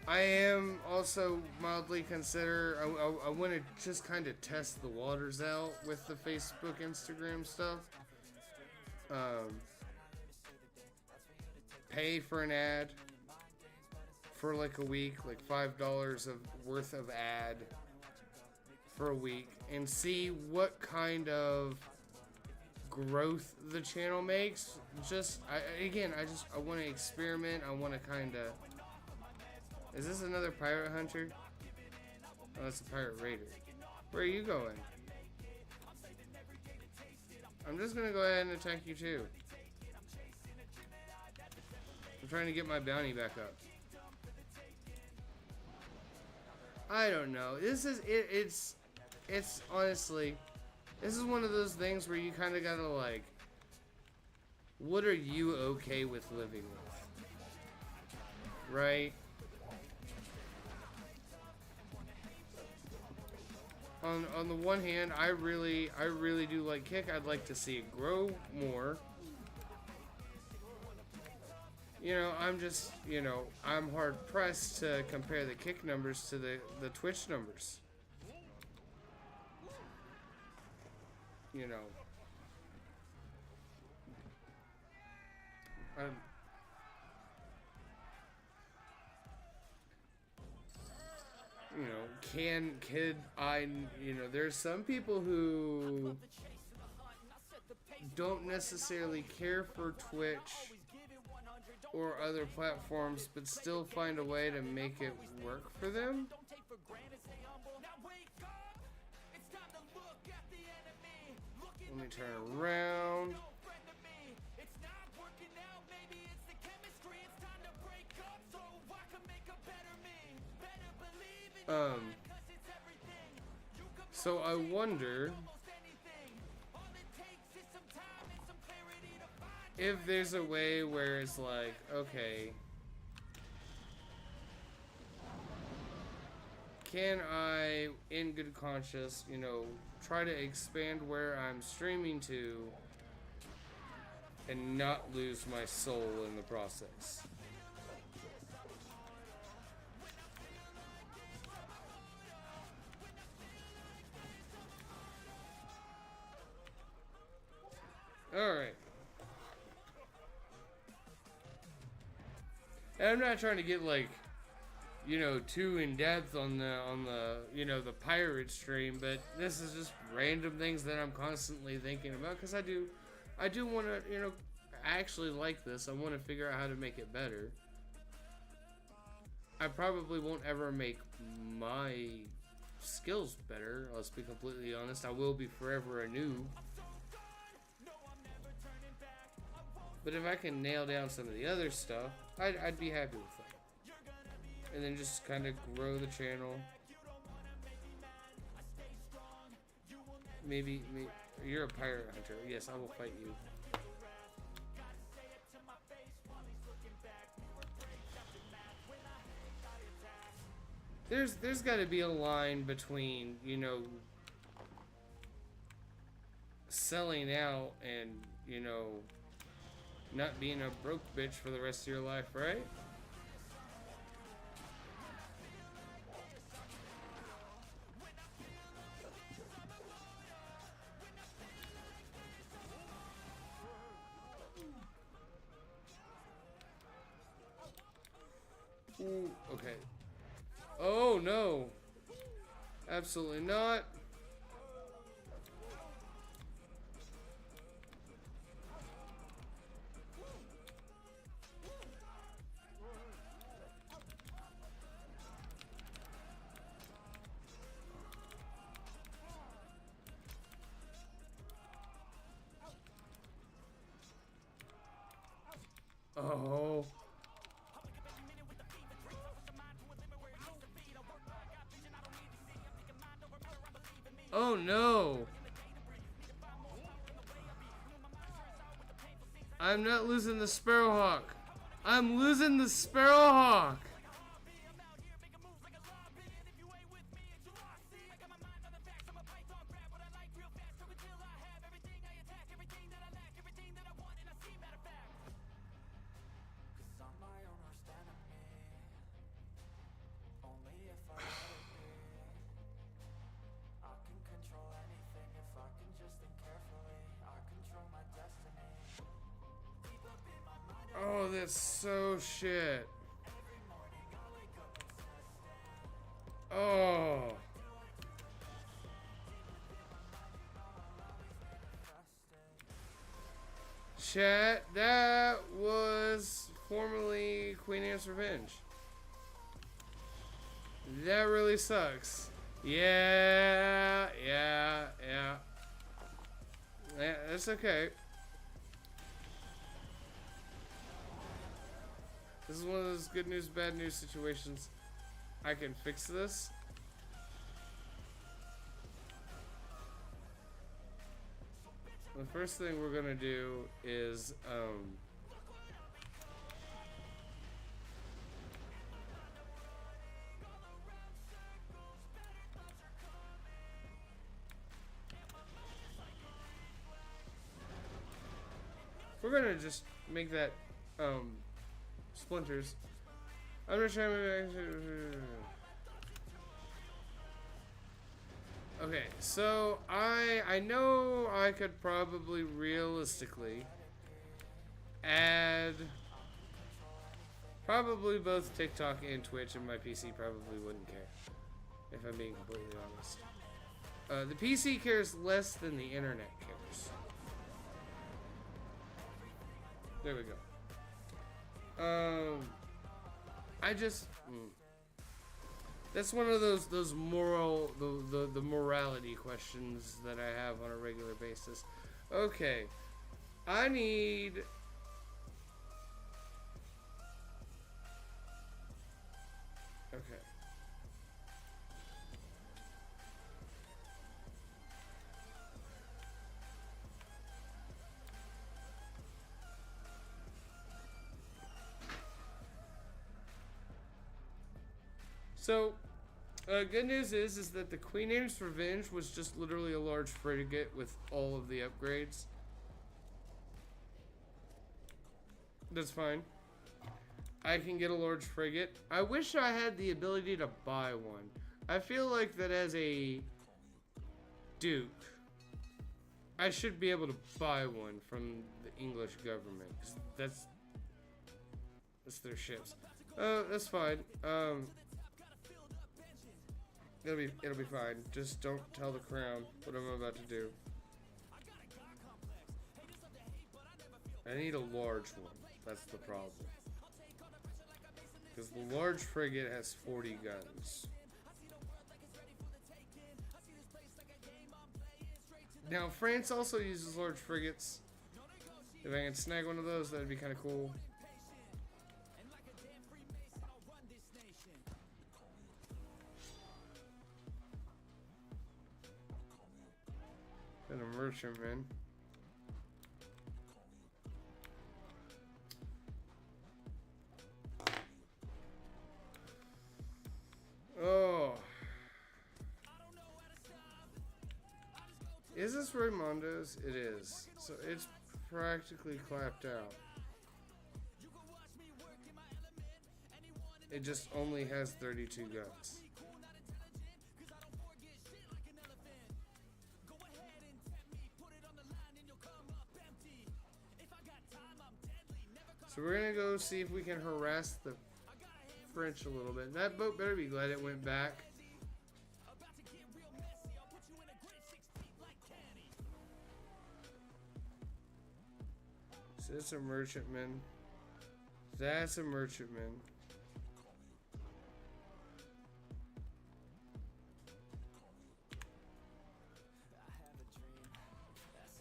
Speaker 2: I am also mildly I want to just kind of test the waters out with the Facebook, Instagram stuff. Pay for an ad for like a week, like $5 worth of ad for a week, and see what kind of growth the channel makes. I want to experiment. I want to kind of. Is this another pirate hunter? Oh, that's a pirate raider. Where are you going? I'm just gonna go ahead and attack you too. I'm trying to get my bounty back up. I don't know. This is it's honestly, this is one of those things where you kind of gotta like, what are you okay with living with? Right? On the one hand, I really do like Kick. I'd like to see it grow more. You know, I'm hard pressed to compare the Kick numbers to the Twitch numbers. You know. You know, there's some people who don't necessarily care for Twitch or other platforms, but still find a way to make it work for them. Let me turn around. So I wonder if there's a way where it's like, okay, can I, in good conscience, you know, try to expand where I'm streaming to and not lose my soul in the process? And I'm not trying to get like, you know, too in depth on the you know, the pirate stream, but this is just random things that I'm constantly thinking about because I do want to, you know, actually like this. I want to figure out how to make it better. I probably won't ever make my skills better. Let's be completely honest. I will be forever a noob. But if I can nail down some of the other stuff, I'd be happy with that. And then just kind of grow the channel. Maybe you're a pirate hunter. Yes, I will fight you. There's got to be a line between, you know, selling out and, you know, not being a broke bitch for the rest of your life, right? Ooh, okay. Oh no! Absolutely not. Oh. Oh no. I'm not losing the Sparrowhawk. I'm losing the Sparrowhawk. Oh, that's so shit. Oh. Chat, that was formerly Queen Anne's Revenge. That really sucks. Yeah, that's okay. This is one of those good news, bad news situations. I can fix this. The first thing we're gonna do is, we're gonna just make that, splinters. I'm gonna try to. Okay, so I know I could probably realistically add probably both TikTok and Twitch, and my PC probably wouldn't care, if I'm being completely honest. The PC cares less than the internet cares. There we go. I just that's one of those moral the morality questions that I have on a regular basis. Okay, I need okay. So, good news is that the Queen Anne's Revenge was just literally a large frigate with all of the upgrades. That's fine. I can get a large frigate. I wish I had the ability to buy one. I feel like that as a Duke, I should be able to buy one from the English government. 'Cause that's their ships. That's fine. It'll be fine. Just don't tell the crown what I'm about to do. I need a large one. That's the problem. Because the large frigate has 40 guns. Now, France also uses large frigates. If I can snag one of those, that'd be kind of cool. And a merchantman. Oh. Is this Raimondo's? It is. So it's practically clapped out. It just only has 32 guns. So we're gonna go see if we can harass the French a little bit. That boat better be glad it went back. So that's a merchantman. That's a merchantman.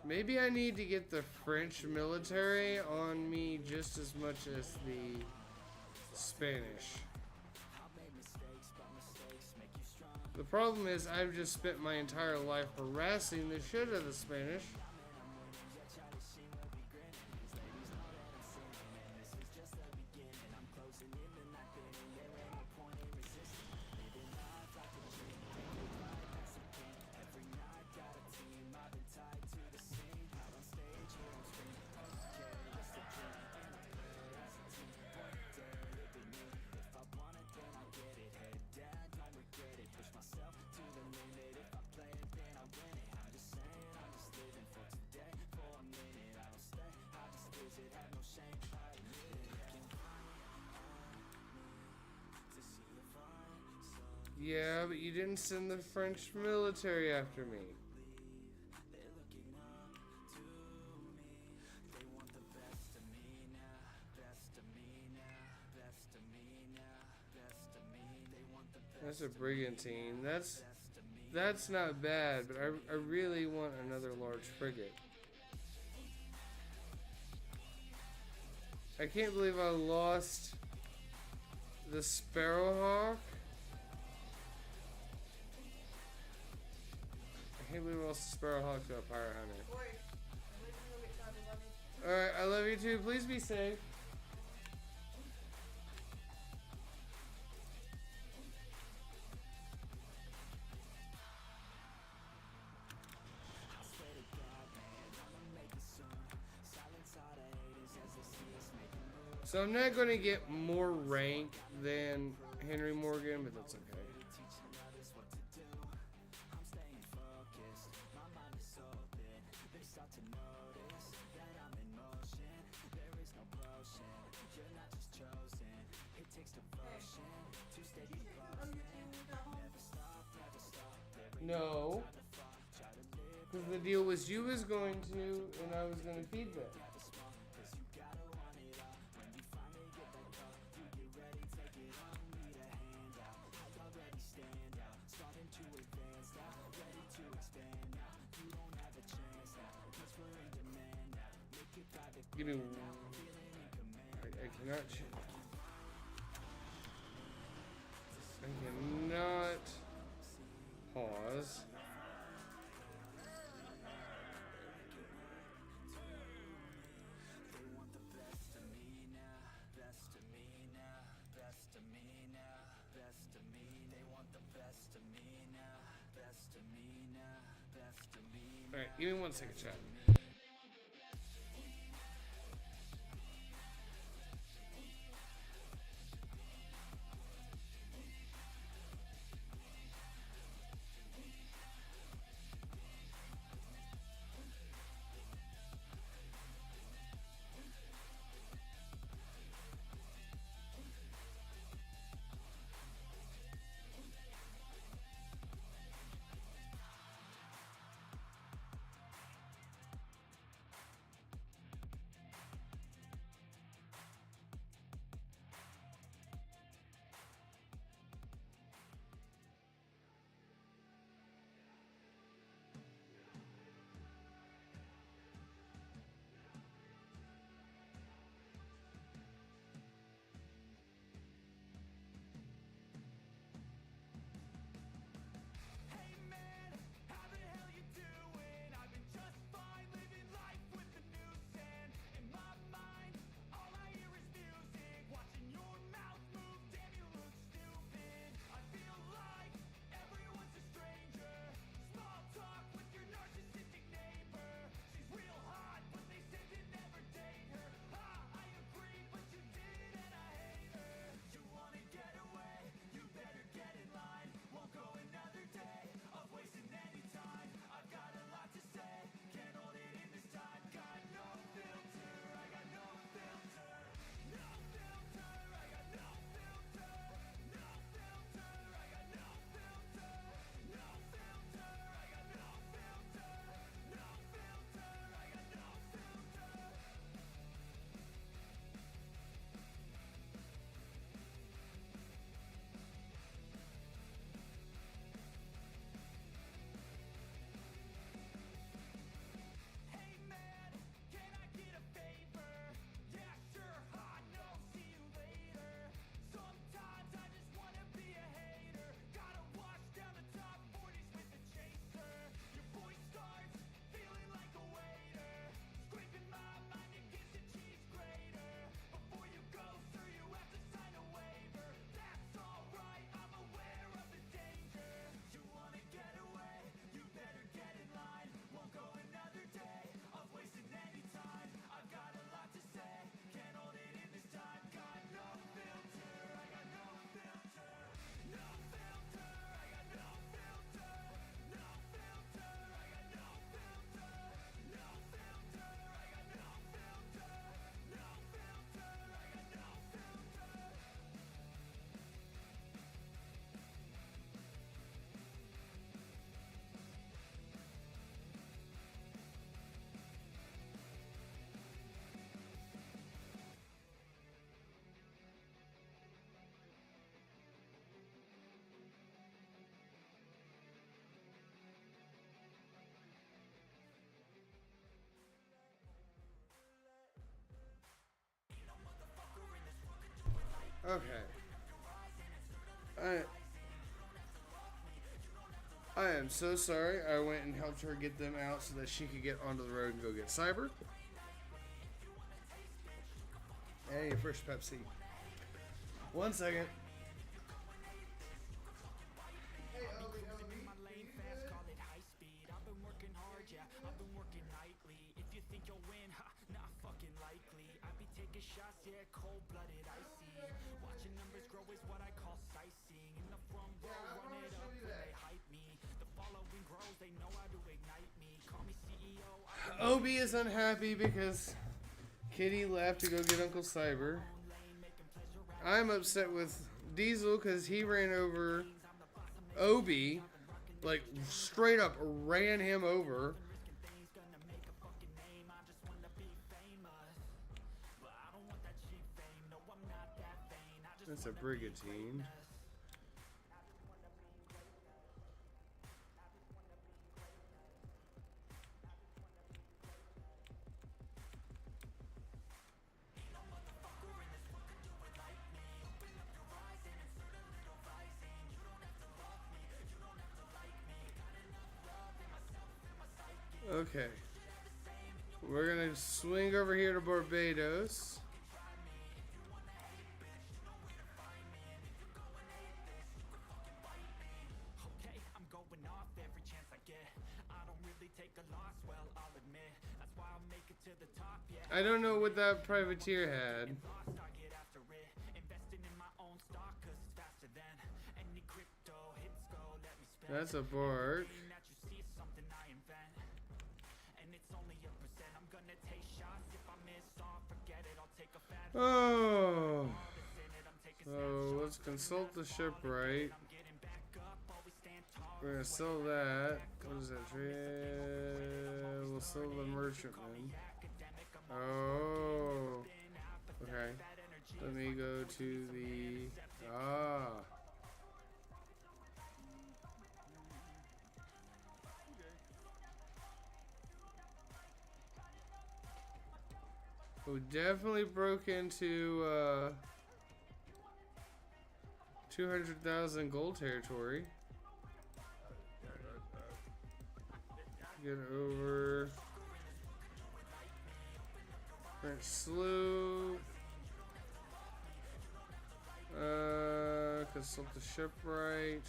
Speaker 2: Maybe I need to get the French military on me just as much as the Spanish. The problem is I've just spent my entire life harassing the shit out of the Spanish. Yeah, but you didn't send the French military after me. That's a brigantine. That's not bad, but I really want another large frigate. I can't believe I lost the Sparrowhawk. I can't believe I lost the Sparrowhawk to a pirate hunter. Alright, I love you too. Please be safe. So I'm not going to get more rank than Henry Morgan, but that's okay. No. Because the deal was you was going to, and I was going to feed them. Give me. I cannot. I cannot pause. All right, give me 1 second, chat. Okay. I am so sorry. I went and helped her get them out so that she could get onto the road and go get cyber. And your first Pepsi. 1 second. Hey, Obi.
Speaker 1: I've been working hard, yeah, I've been working nightly. If you think you'll win, not fucking likely. I be taking shots, yeah, cold-blooded, icy. Watching numbers grow is what I call sightseeing. In the front row, run it up when they hype me. The following grows, they know how to ignite me. Call me CEO.
Speaker 2: Obi is unhappy because Kitty left to go get Uncle Cyber. I'm upset with Diesel because he ran over Obi. Like, straight up ran him over. That's a brigantine. Okay. We're gonna swing over here to Barbados.
Speaker 1: Okay, I'm going off every chance I get. I don't really take a loss, well, I'll admit. That's why I'll make it to the top, yeah.
Speaker 2: I don't know what that privateer had.
Speaker 1: Lost, I get after it. Investing in my own stock, cause it's faster than any crypto hits go. Let me spend.
Speaker 2: That's a bark.
Speaker 1: That you see is something I invent. And it's only a percent. I'm gonna take shots. If I miss, don't forget it. I'll take a fat.
Speaker 2: Oh. So let's consult the shipwright. We're gonna sell that. What is that? We'll sell the merchantman. Oh. Okay. Let me go to the. We definitely broke into 200,000 gold territory. Get over. French sloop. Consult the shipwright.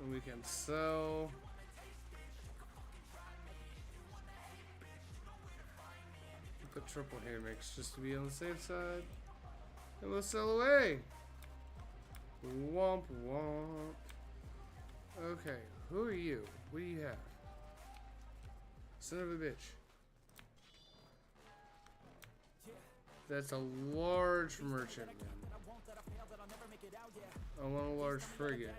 Speaker 2: And we can sell. Put triple hair mix just to be on the safe side. And we'll sell away. Womp womp. Okay, who are you? What do you have? Son of a bitch. That's a large merchantman. I want a large frigate.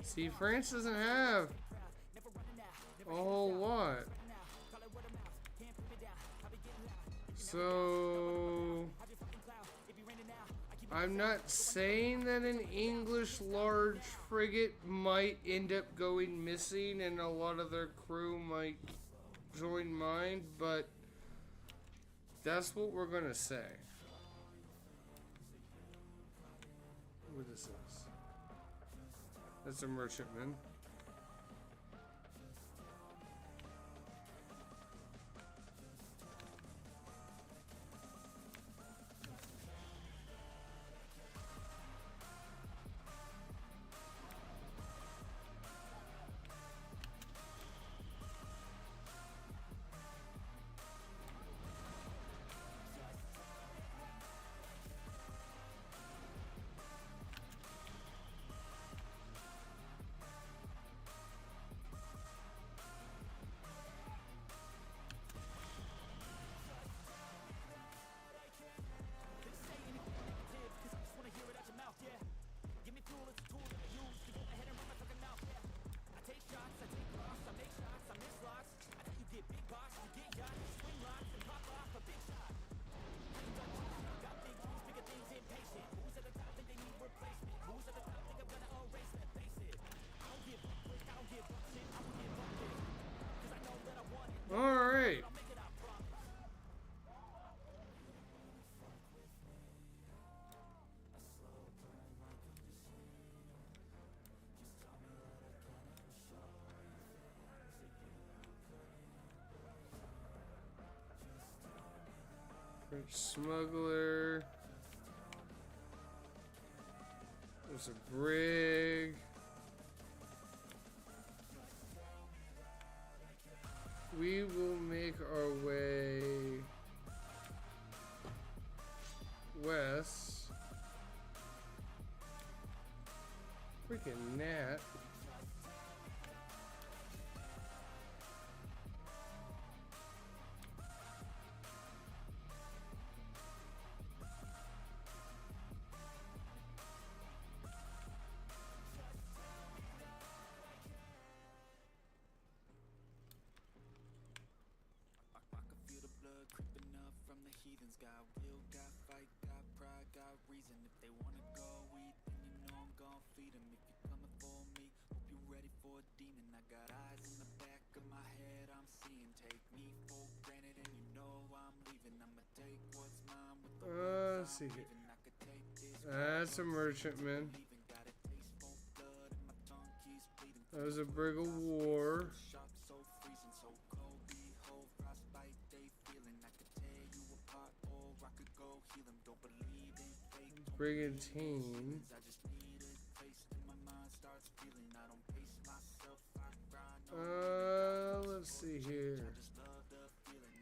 Speaker 2: See, France doesn't have a whole lot. So I'm not saying that an English large frigate might end up going missing and a lot of their crew might join mine, but that's what we're gonna say. What this is? That's a merchantman. French smuggler. There's a brig. We will make our way west. Freaking gnat.
Speaker 1: Got will, got fight, got pride, got reason. If they wanna go eat, then you know I'm gon' feed them. If you're coming for me, hope you're ready for a demon. I got eyes in the back of my head, I'm seeing. Take me for granted and you know I'm leaving. I'ma take what's mine with the
Speaker 2: Let's see here.
Speaker 1: I could take this.
Speaker 2: That's a merchantman.
Speaker 1: Got a taste for blood and my tongue keeps bleeding.
Speaker 2: That was a brig of war.
Speaker 1: Sharp, so freezing, so cold. Behold, frostbite they feeling. I could tear you apart or I could go heal them. Don't believe in fake.
Speaker 2: Brigantine.
Speaker 1: I just need a taste and my mind starts feeling. I don't pace myself, I grind.
Speaker 2: Let's see here.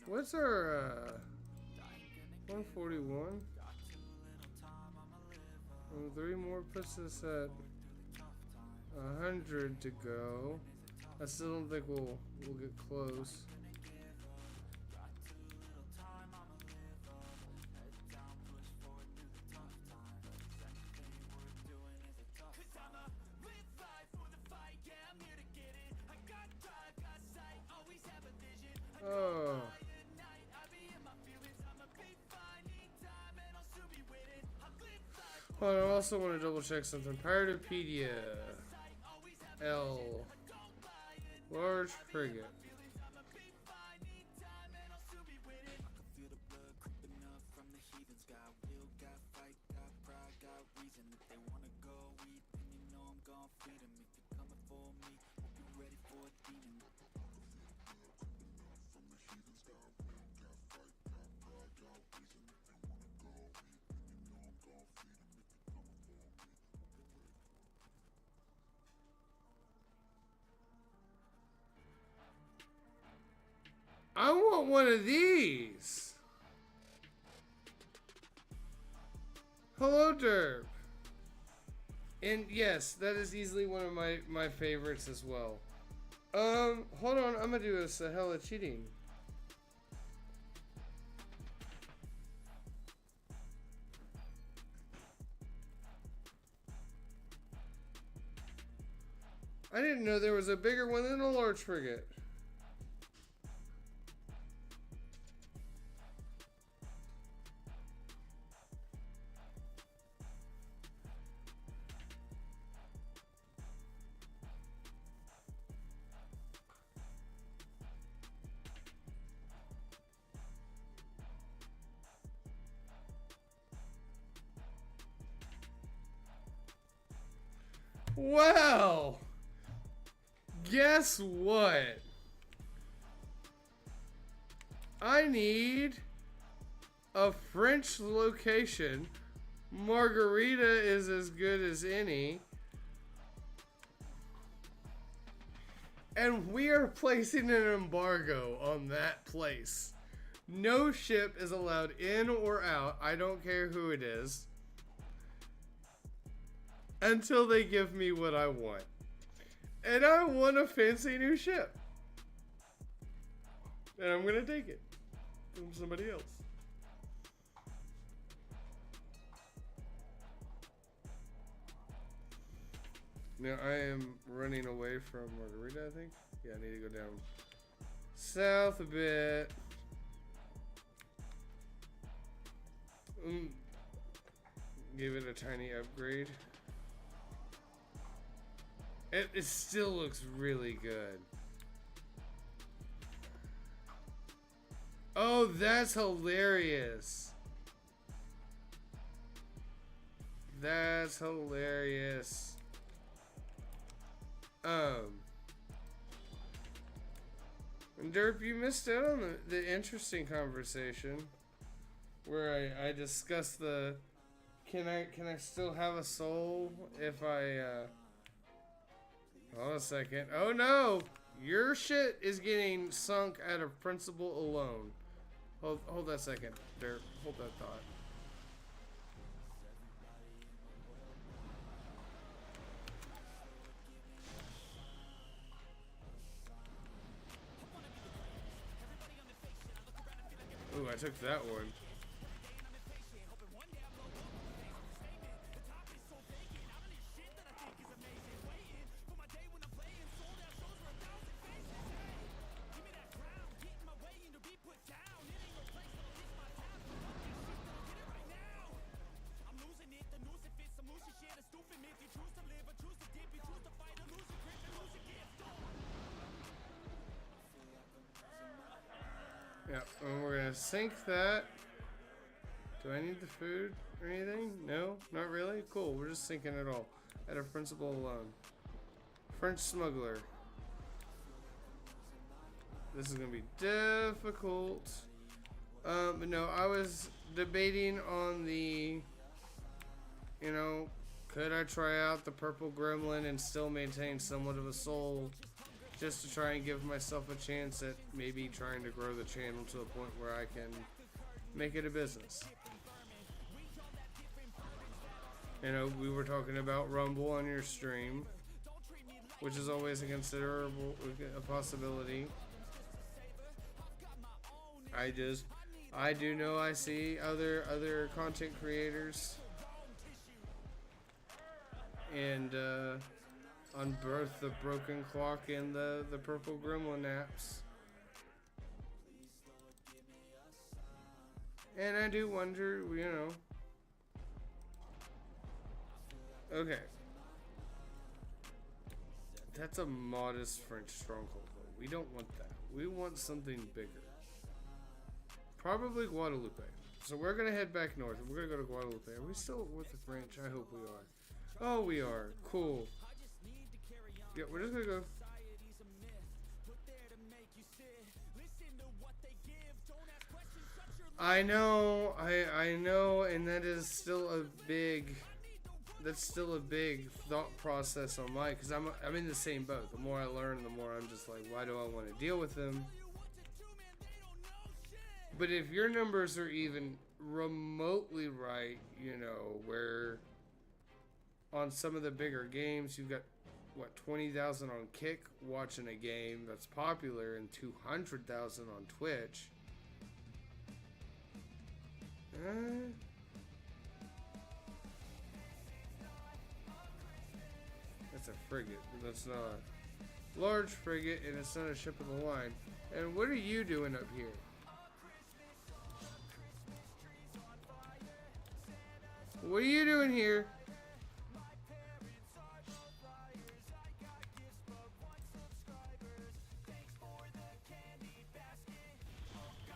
Speaker 2: What's our 141? And 3 more puts us at 100 to go. I still don't think we'll get close. Oh. Hold on, I also want to double check something. Piratepedia. L. Large frigate. I want one of these. Hello, Derp. And yes, that is easily one of my favorites as well. Hold on, I'm gonna do a Sahela cheating. I didn't know there was a bigger one than a large frigate. Well, guess what? I need a French location. Margarita is as good as any. And we are placing an embargo on that place. No ship is allowed in or out. I don't care who it is. Until they give me what I want. And I want a fancy new ship. And I'm going to take it from somebody else. Now I am running away from Margarita, I think. Yeah, I need to go down south a bit. Give it a tiny upgrade. It still looks really good. Oh, that's hilarious. That's hilarious. Derp, you missed out on the interesting conversation. where I discuss the can I still have a soul if I hold on a second. Oh no! Your shit is getting sunk out of principle alone. Hold that second. There, hold that thought. Ooh, I took that one. Yeah, and we're gonna sink that. Do I need the food or anything? No, not really? Cool, we're just sinking it all. Out of principle alone. French smuggler. This is gonna be difficult. But no, I was debating on the, you know, could I try out the purple gremlin and still maintain somewhat of a soul? Just to try and give myself a chance at maybe trying to grow the channel to a point where I can make it a business. You know, we were talking about Rumble on your stream, which is always a considerable possibility. I do know I see other content creators and on both the broken clock and the purple gremlin apps. And I do wonder, you know. Okay. That's a modest French stronghold, though. We don't want that. We want something bigger. Probably Guadalupe. So we're gonna head back north. We're gonna go to Guadalupe. Are we still with the French? I hope we are. Oh, we are. Cool. Yeah, we're just gonna go. I know, I know, and that is still a big. That's still a big thought process on my, because I'm in the same boat. The more I learn, the more I'm just like, why do I want to deal with them? But if your numbers are even remotely right, you know, where on some of the bigger games you've got what 20,000 on Kick watching a game that's popular and 200,000 on Twitch. That's a frigate. That's not a large frigate, and it's not a ship of the line. And what are you doing up here? What are you doing here?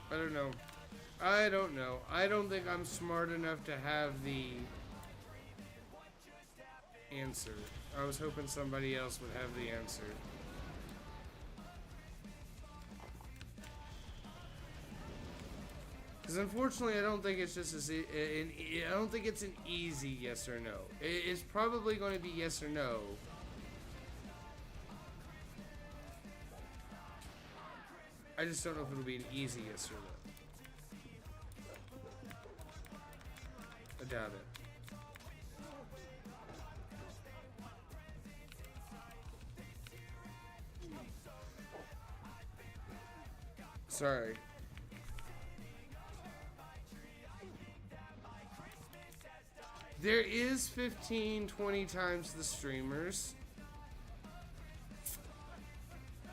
Speaker 2: I don't know. I don't know. I don't think I'm smart enough to have the answer. I was hoping somebody else would have the answer. Because unfortunately, I don't think it's just as I don't think it's an easy yes or no. It's probably going to be yes or no. I just don't know if it'll be an easy yes or no. I doubt it. Sorry. There is 15, 20 times the streamers.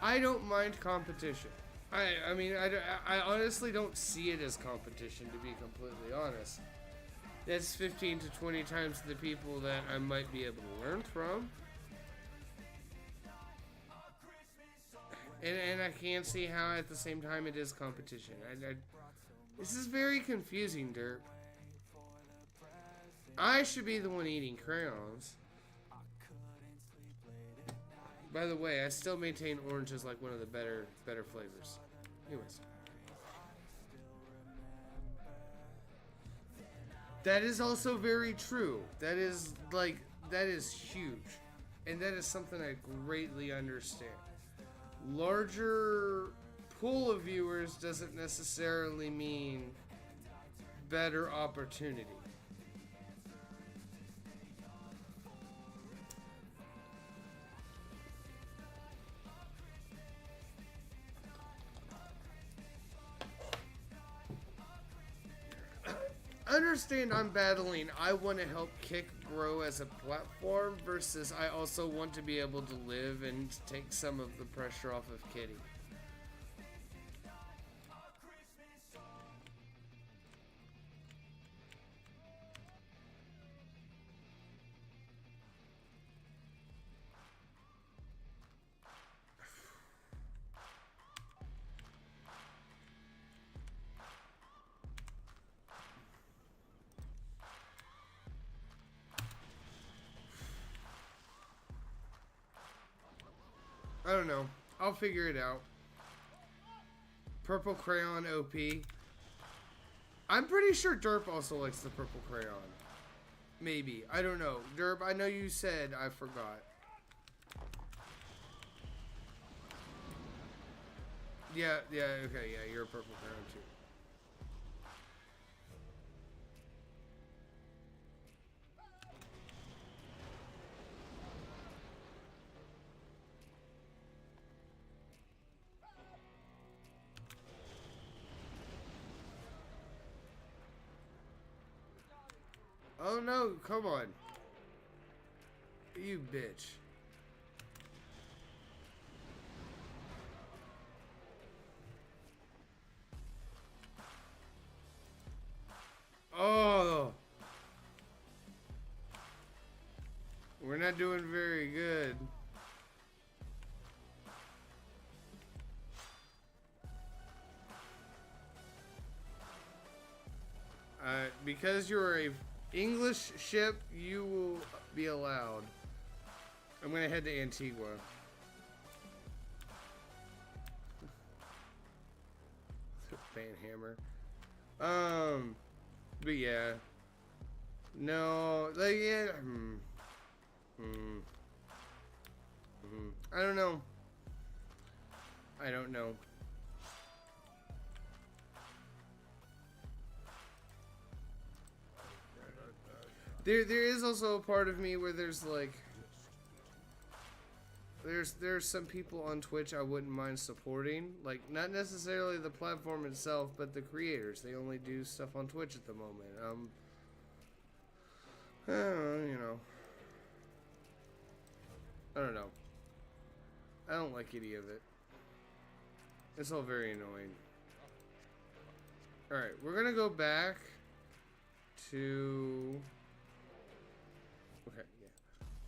Speaker 2: I don't mind competition. I mean, I honestly don't see it as competition, to be completely honest. That's 15 to 20 times the people that I might be able to learn from. And I can't see how at the same time it is competition. This is very confusing, Derp. I should be the one eating crayons. By the way, I still maintain orange as like one of the better flavors. Anyways. That is also very true. That is huge. And that is something I greatly understand. Larger pool of viewers doesn't necessarily mean better opportunity. Understand I'm battling. I want to help Kick grow as a platform versus I also want to be able to live and take some of the pressure off of Kitty. I don't know. I'll figure it out. Purple crayon OP. I'm pretty sure Derp also likes the purple crayon. Maybe. I don't know. Derp, I know you said. I forgot. Yeah, okay, yeah, you're a purple crayon too. Oh no, come on. You bitch. Oh. We're not doing very good. Because you're a English ship, you will be allowed. I'm gonna head to Antigua. Banhammer. But yeah. No, like, yeah. I don't know. I don't know. There is also a part of me where there's like, there's some people on Twitch I wouldn't mind supporting, like not necessarily the platform itself, but the creators. They only do stuff on Twitch at the moment. You know, I don't know. I don't like any of it. It's all very annoying. All right, we're gonna go back to. Okay, yeah.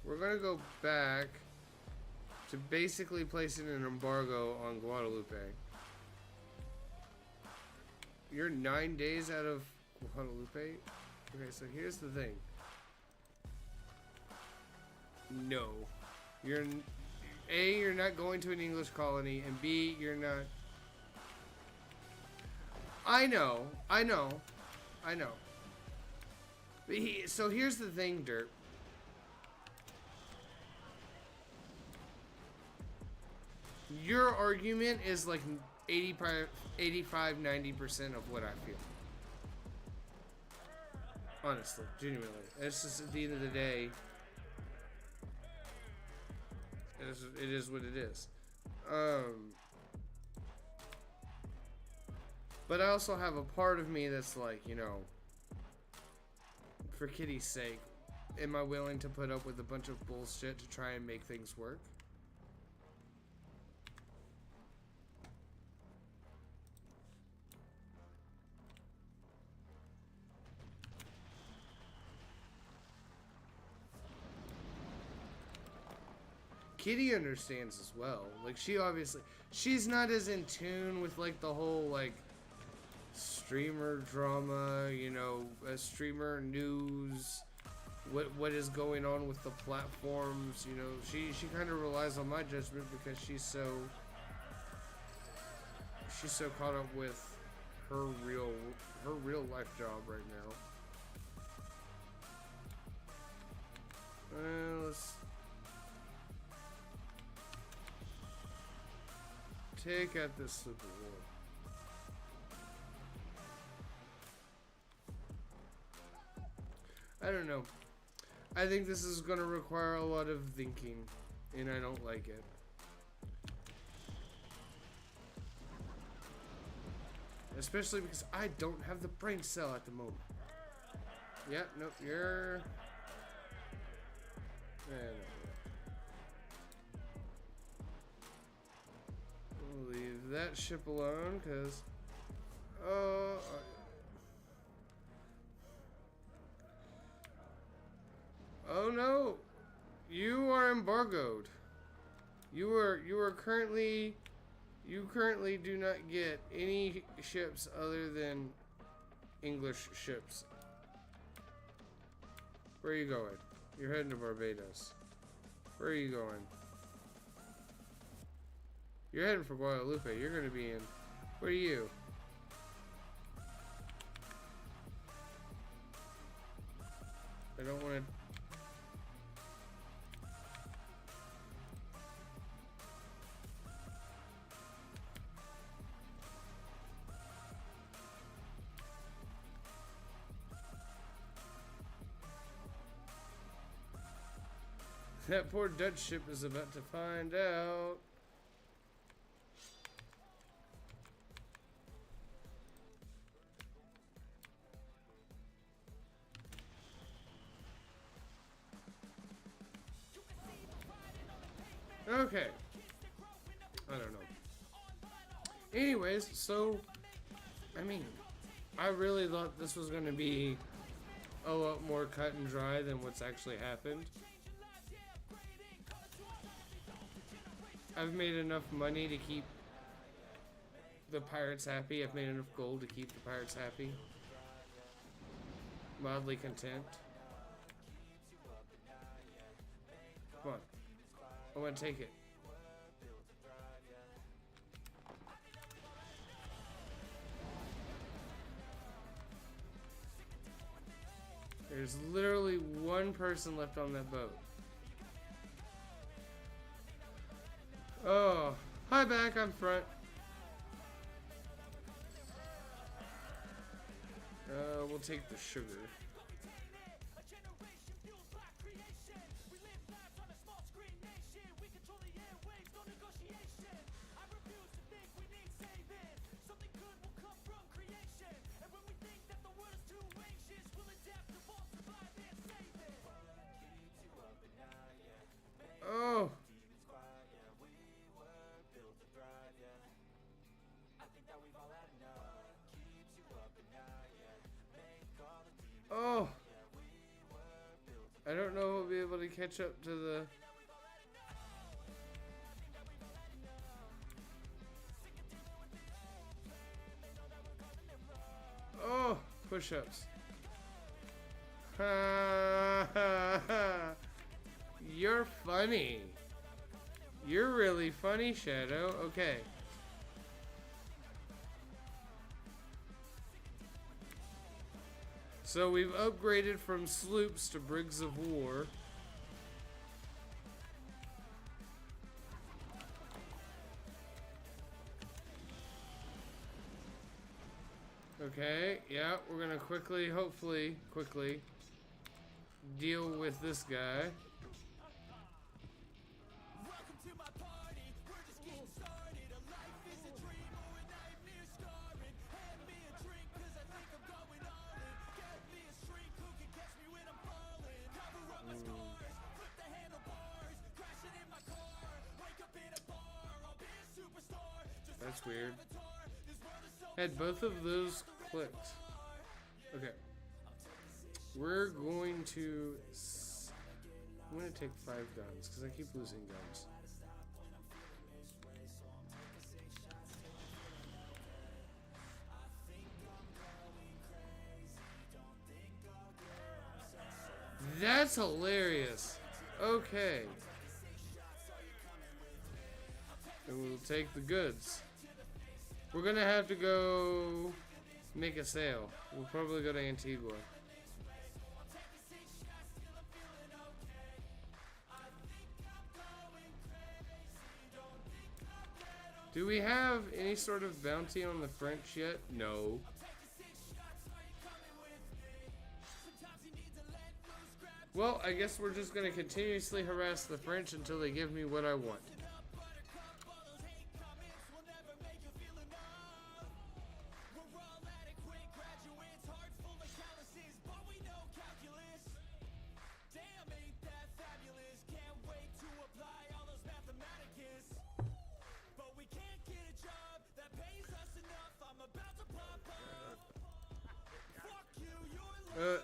Speaker 2: We're gonna go back to basically placing an embargo on Guadalupe. You're 9 days out of Guadalupe? Okay, so here's the thing. No. You're not going to an English colony, and B, you're not... I know. But so here's the thing, Dirt. Your argument is like 85, 90% of what I feel. Honestly, genuinely. It's just at the end of the day, it is what it is. But I also have a part of me that's like, you know, for Kitty's sake, am I willing to put up with a bunch of bullshit to try and make things work? Kitty understands as well. Like, she's not as in tune with like the whole like streamer drama, you know, streamer news, what is going on with the platforms, you know. She kind of relies on my judgment because she's so caught up with her real life job right now. Let's take out this slip of wool. I don't know. I think this is going to require a lot of thinking, and I don't like it. Especially because I don't have the brain cell at the moment. Yeah, nope, you're... We'll leave that ship alone, because... Oh no! You are embargoed. You are currently... You currently do not get any ships other than English ships. Where are you going? You're heading to Barbados. Where are you going? You're heading for Guadalupe. You're going to be in... Where are you? I don't want to... That poor Dutch ship is about to find out. Okay. I don't know. Anyways, so, I mean, I really thought this was going to be a lot more cut and dry than what's actually happened. I've made enough money to keep the pirates happy. I've made enough gold to keep the pirates happy. Mildly content. Come on. I want to take it. There's literally one person left on that boat. Oh, hi back, I'm front. We'll take the sugar. Oh. Oh. I don't know if we'll be able to catch up to the... Oh, push-ups. Ha ha ha. You're funny. You're really funny, Shadow. Okay. So we've upgraded from sloops to brigs of war. Okay, yeah, we're gonna quickly, hopefully, quickly deal with this guy. That's weird. Had both of those clicked. Okay. We're going to... I'm going to take 5 guns, because I keep losing guns. That's hilarious. Okay. And we'll take the goods. We're gonna have to go make a sale. We'll probably go to Antigua. Do we have any sort of bounty on the French yet? No. Well, I guess we're just going to continuously harass the French until they give me what I want.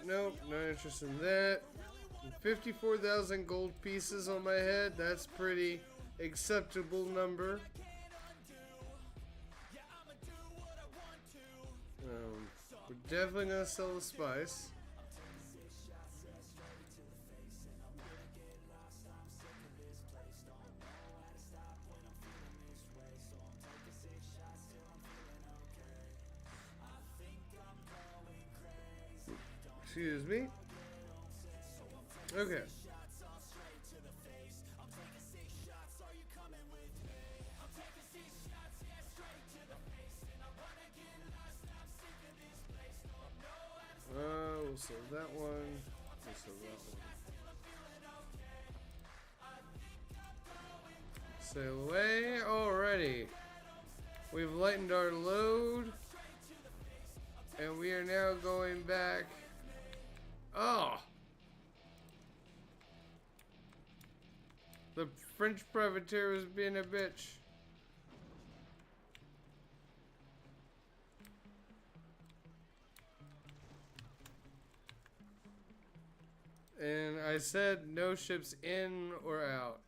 Speaker 2: Nope, not interested in that. 54,000 gold pieces on my head, that's pretty acceptable number. We're definitely gonna sell the spice. Excuse me. Okay. We'll sell that one. We'll sell that one. Sail away. Alrighty. We've lightened our load. And we are now going back. Oh! The French privateer was being a bitch. And I said no ships in or out.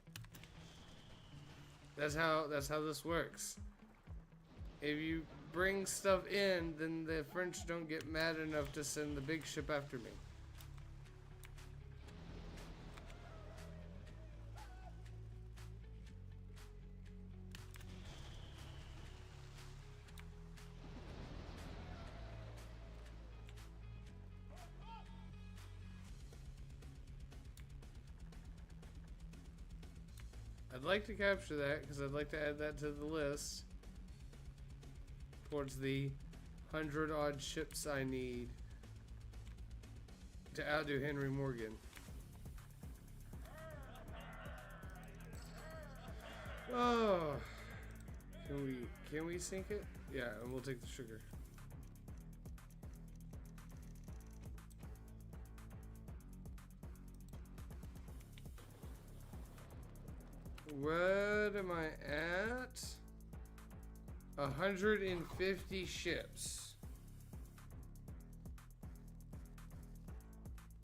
Speaker 2: That's how this works. If you bring stuff in, then the French don't get mad enough to send the big ship after me. I'd like to capture that because I'd like to add that to the list towards the 100 odd ships I need to outdo Henry Morgan. Oh, can we sink it? Yeah, and we'll take the sugar. What am I at? 150 ships.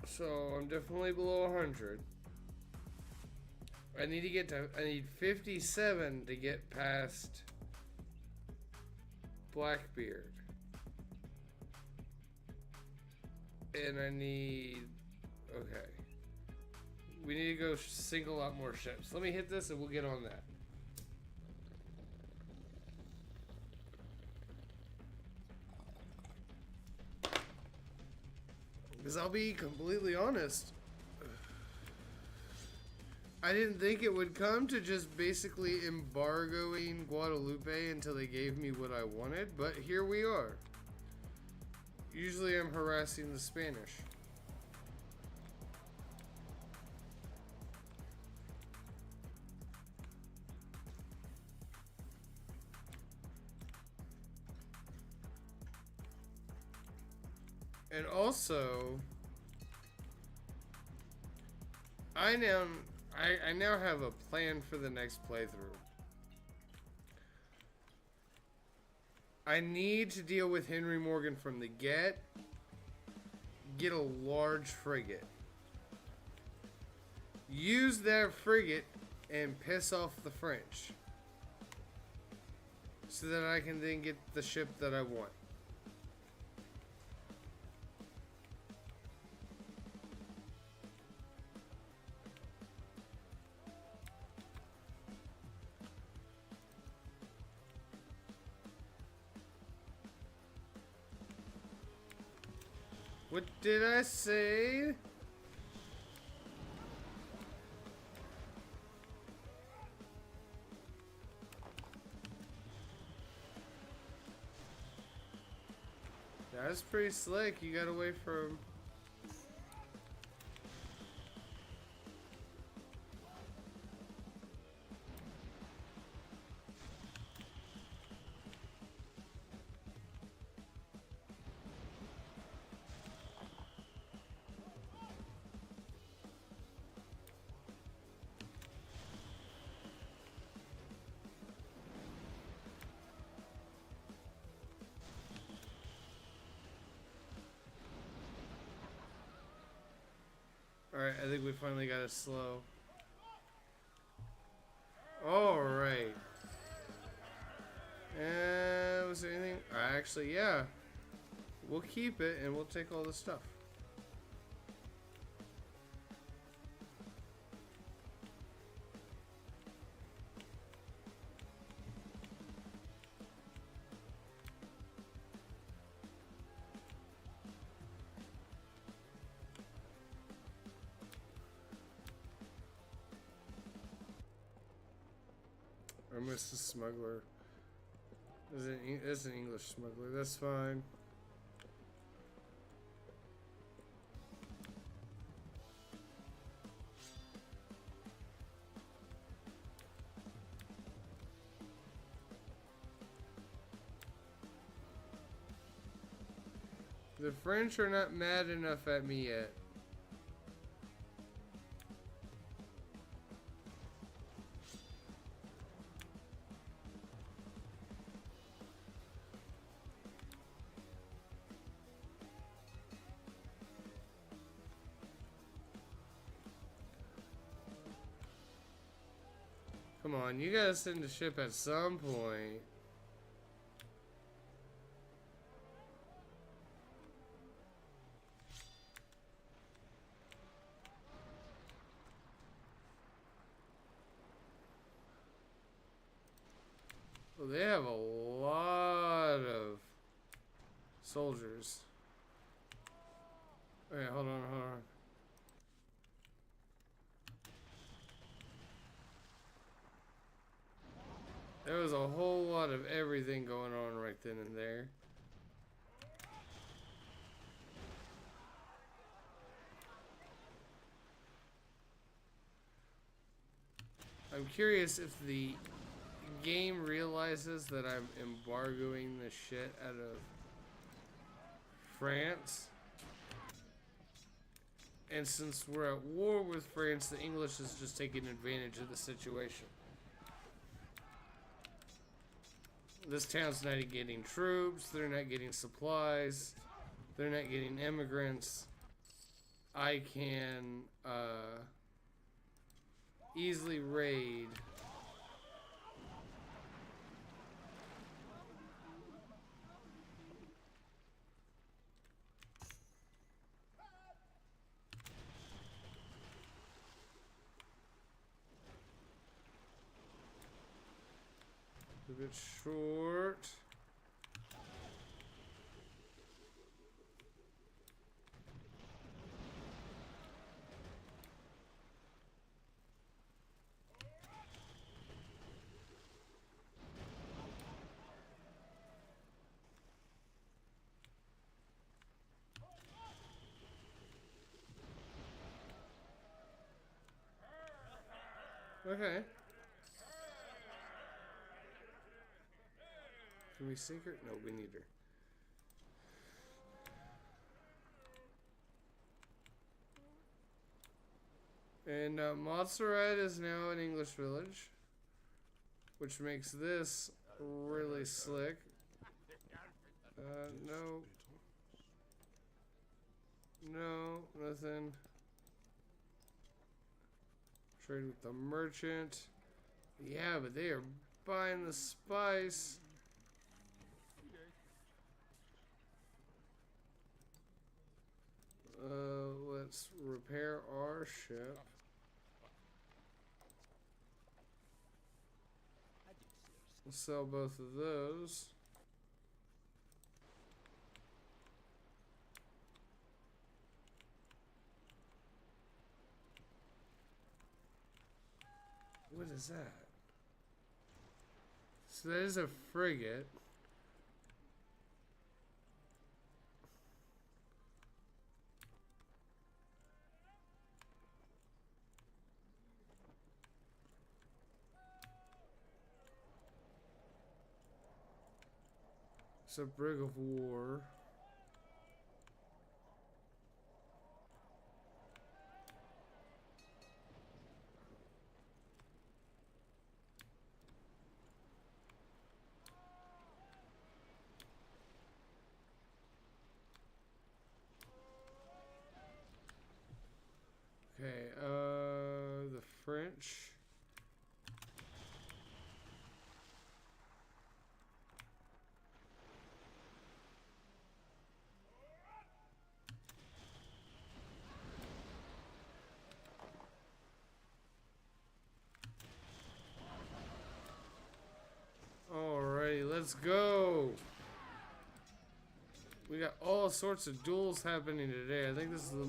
Speaker 2: So I'm definitely below 100. I need 57 to get past Blackbeard. And I need, okay. We need to go sink a lot more ships. Let me hit this and we'll get on that. Because I'll be completely honest, I didn't think it would come to just basically embargoing Guadalupe until they gave me what I wanted, but here we are. Usually I'm harassing the Spanish. And also, I now have a plan for the next playthrough. I need to deal with Henry Morgan from the get a large frigate. Use that frigate and piss off the French. So that I can then get the ship that I want. What did I say? That's pretty slick. You got away from... Alright, I think we finally got it slow. Alright. And was there anything? Actually, yeah. We'll keep it and we'll take all the stuff. I missed the smuggler. It's an English smuggler. That's fine. The French are not mad enough at me yet. Come on, you gotta send the ship at some point. Well, they have a lot of soldiers. Okay, hold on, hold on. There was a whole lot of everything going on right then and there. I'm curious if the game realizes that I'm embargoing the shit out of France. And since we're at war with France, the English is just taking advantage of the situation. This town's not getting troops, they're not getting supplies, they're not getting immigrants. I can easily raid. A bit short. Okay. Can we sink her? No, we need her. And Montserrat is now an English village, which makes this really slick. No. No, nothing. Trade with the merchant. Yeah, but they are buying the spice. Let's repair our ship. We'll sell both of those. What is that? So that is a frigate. It's a brig of war. Okay, the French. Alrighty, let's go. We got all sorts of duels happening today. I think this is the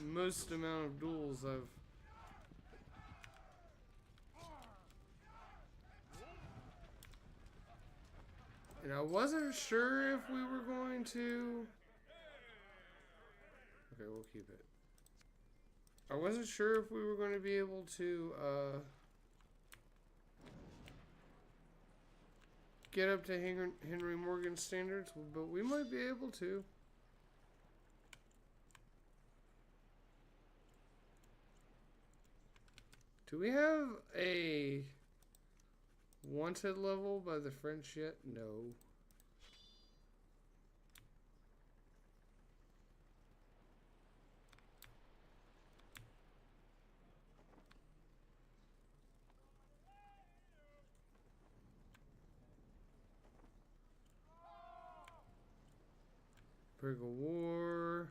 Speaker 2: most amount of duels I've... And I wasn't sure if we were going to... Okay, we'll keep it. I wasn't sure if we were going to be able to, get up to Henry Morgan standards, but we might be able to. Do we have a wanted level by the French yet? No. Brig of war.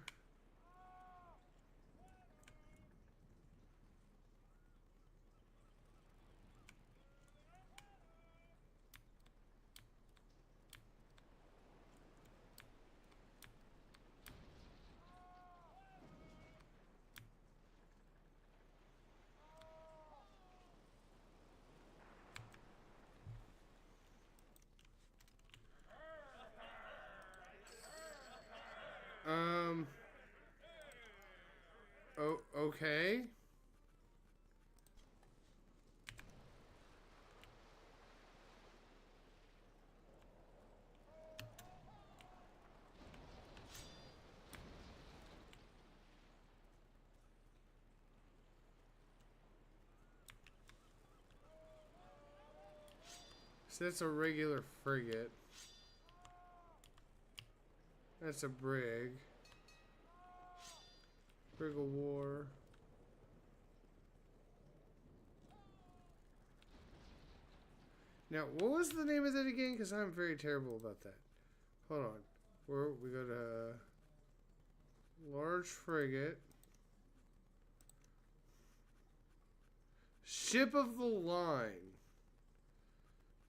Speaker 2: Oh, okay. So that's a regular frigate. That's a brig. Brig of war. Now, what was the name of that again? Because I'm very terrible about that. Hold on. We go to large frigate. Ship of the line.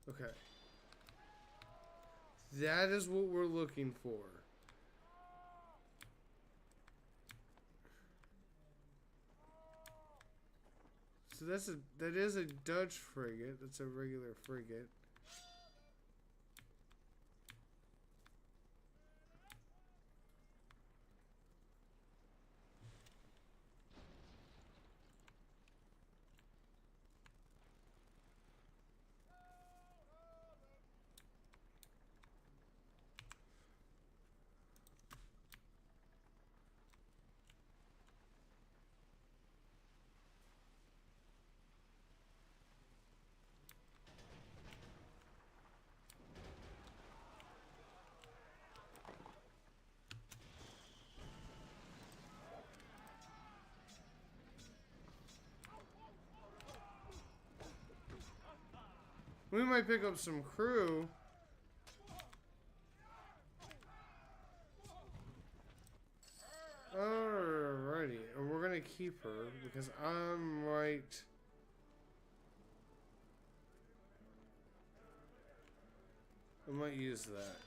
Speaker 2: Okay. That is what we're looking for. So that is a Dutch frigate. That's a regular frigate. We might pick up some crew. Alrighty, and we're gonna keep her because I'm right. I might use that.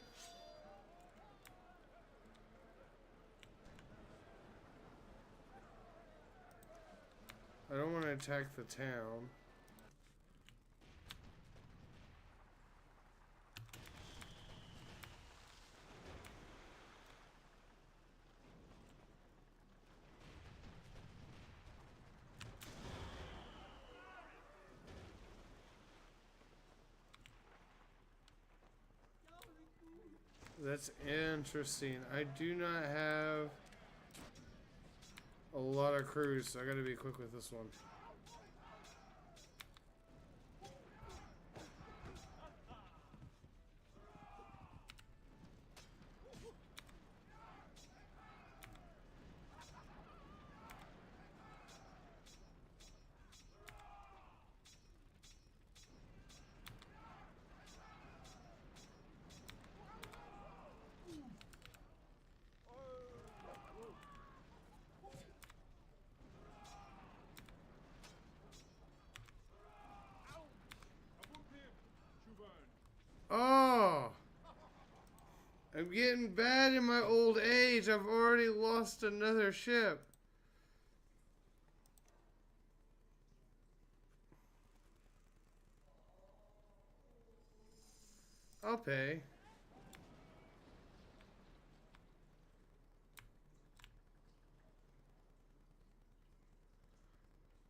Speaker 2: I don't want to attack the town. That's interesting. I do not have a lot of crews, so I gotta be quick with this one. Oh! I'm getting bad in my old age. I've already lost another ship. I'll pay.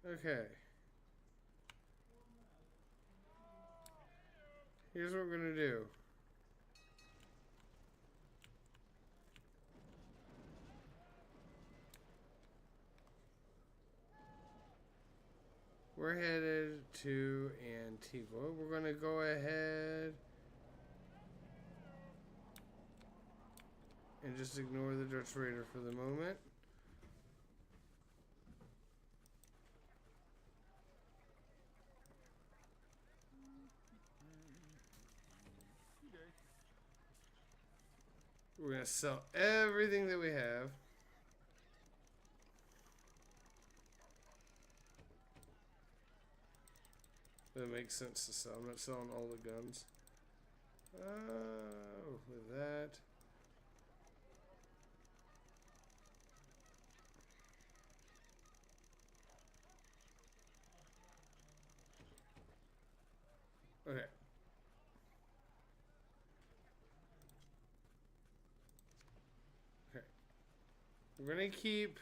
Speaker 2: Okay. Here's what we're gonna do. We're headed to Antigua. We're gonna go ahead and just ignore the Dutch Raider for the moment. We're gonna sell everything that we have. That makes sense to sell. I'm not selling all the guns. With that. Okay. Okay. We're gonna keep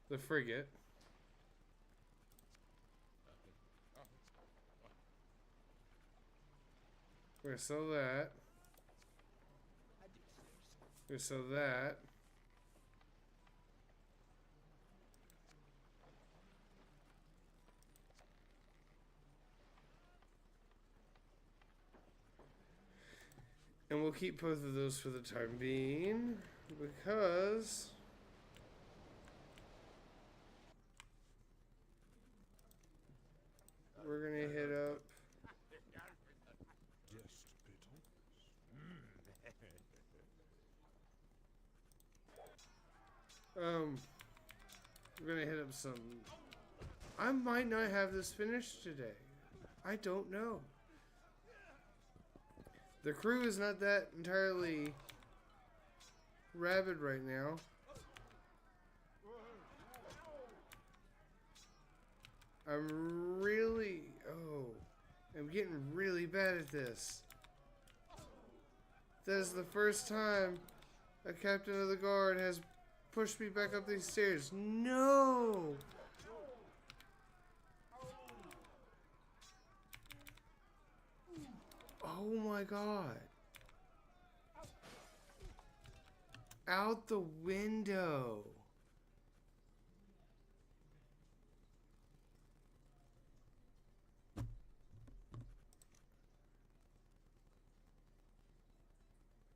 Speaker 2: the frigate. We're gonna sell that. We're gonna sell that. And we'll keep both of those for the time being, because we're gonna hit up we're gonna hit up some. I might not have this finished today. I don't know. The crew is not that entirely rabid right now. I'm getting really bad at this. That is the first time a captain of the guard has pushed me back up these stairs. No! Oh my god. Out the window.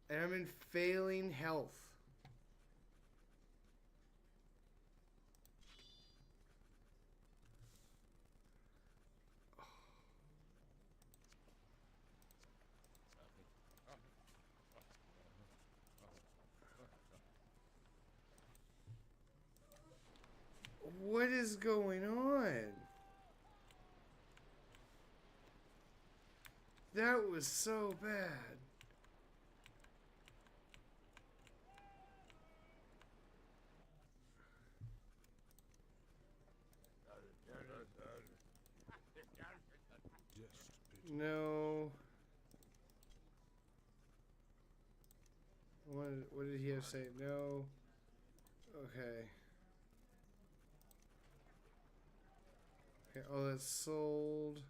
Speaker 2: And I'm in failing health. What is going on? That was so bad. No. What did he have to say? No. Okay. Okay, all that's sold.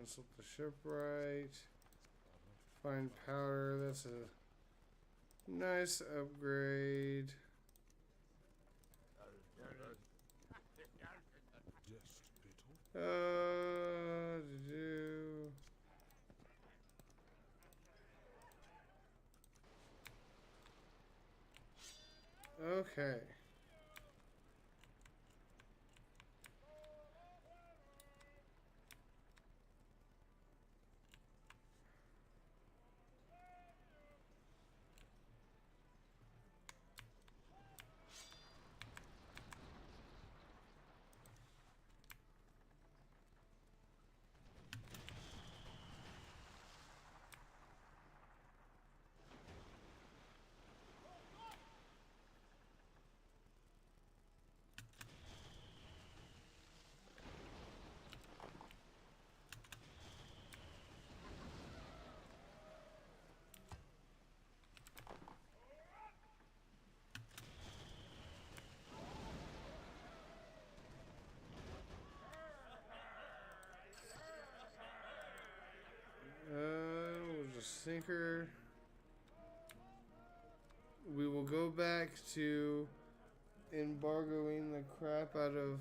Speaker 2: Consult the shipwright. Find powder. That's a nice upgrade. Do. Okay. We'll just sinker. We will go back to embargoing the crap out of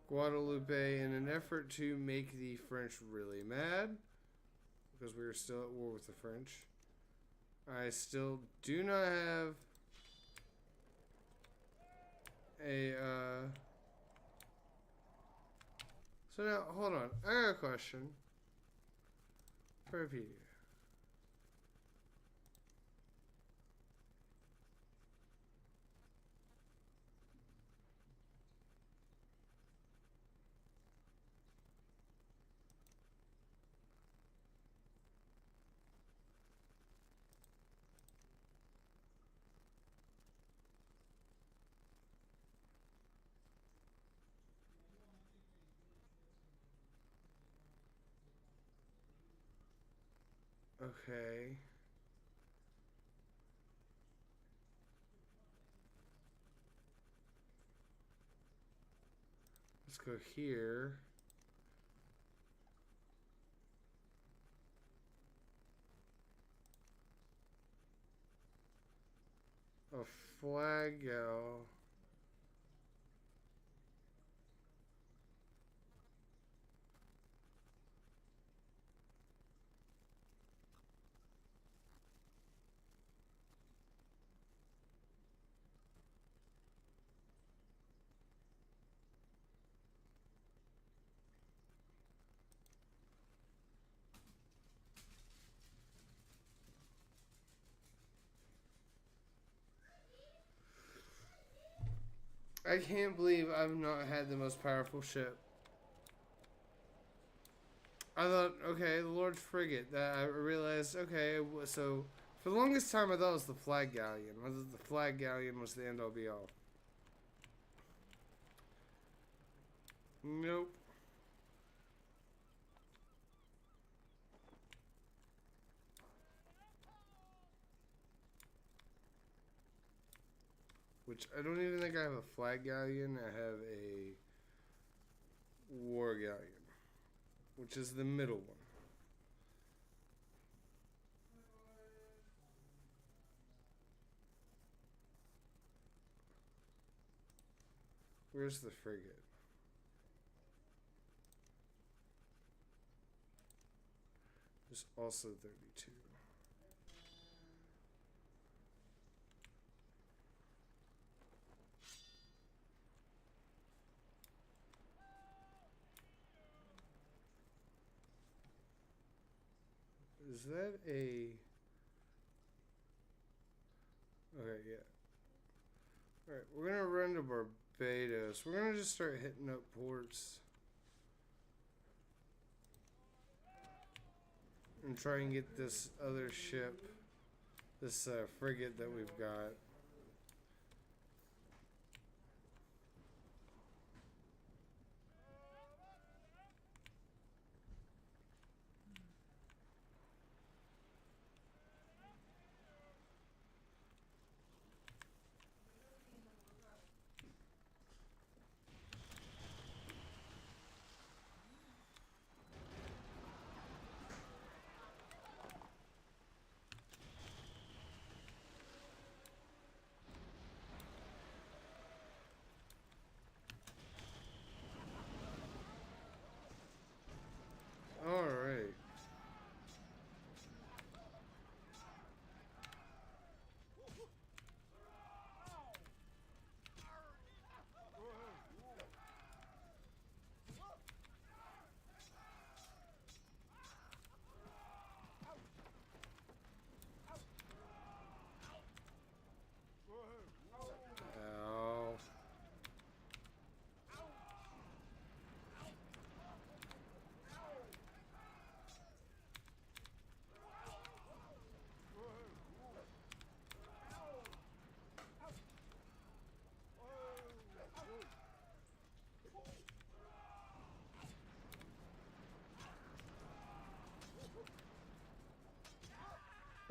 Speaker 2: Guadalupe in an effort to make the French really mad, because we are still at war with the French. I still do not have a so now hold on, I got a question for Peter. Okay. Let's go here. A flag gal. I can't believe I've not had the most powerful ship. I thought, okay, the Lord's Frigate. That I realized, okay, so for the longest time I thought it was the Flag Galleon. Whether the Flag Galleon was the end all be all. Nope. Which I don't even think I have a Flag Galleon. I have a War Galleon, which is the middle one. Where's the frigate? There's also 32. Is that a... Okay, yeah. Alright, we're gonna run to Barbados. We're gonna just start hitting up ports. And try and get this other ship. This frigate that we've got.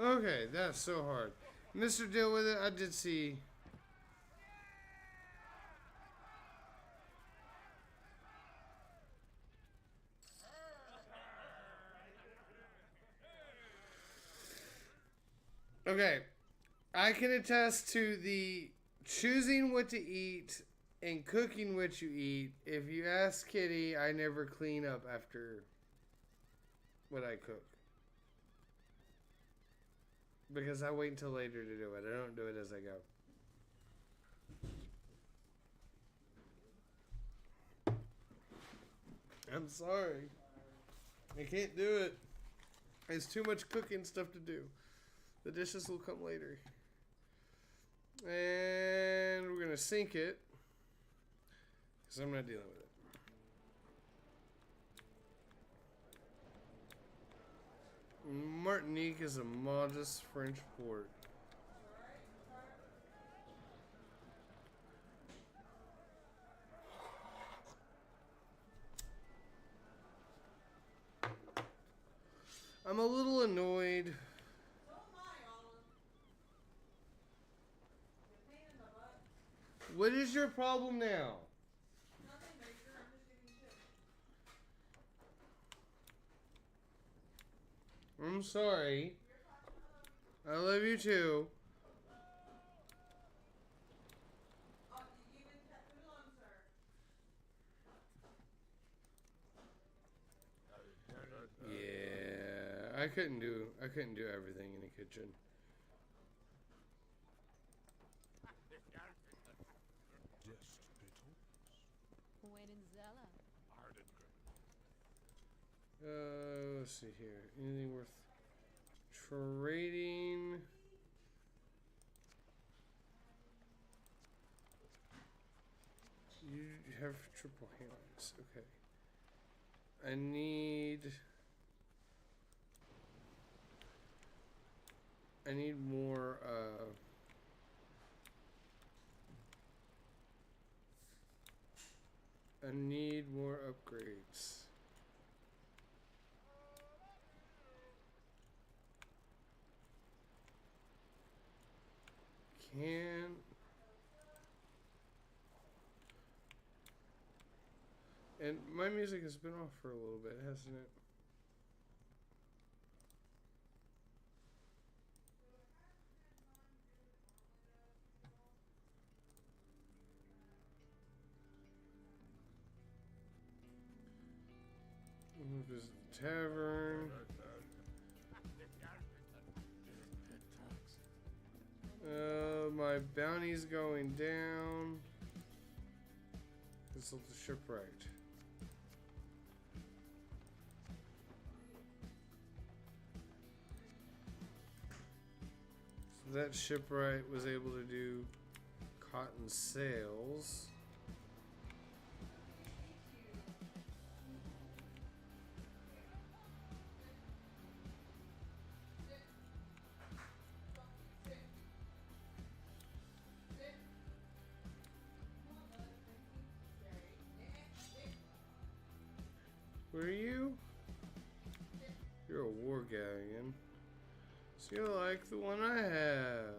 Speaker 2: Okay, that's so hard. Mr. Deal with it, I did see. Okay, I can attest to the choosing what to eat and cooking what you eat. If you ask Kitty, I never clean up after what I cook. Because I wait until later to do it. I don't do it as I go. I'm sorry. I can't do it. There's too much cooking stuff to do. The dishes will come later. And we're going to sink it. Because I'm not dealing with it. Martinique is a modest French port. I'm a little annoyed. What is your problem now? I'm sorry. I love you too. Yeah, I couldn't do everything in the kitchen. Let's see here. Anything worth trading? You have triple hands. Okay. I need more, I need more upgrades. And my music has been off for a little bit, hasn't it? Visit the tavern. My bounty's going down. Consult the shipwright. So that shipwright was able to do cotton sails. Where are you? You're a war galleon. So you're like the one I have.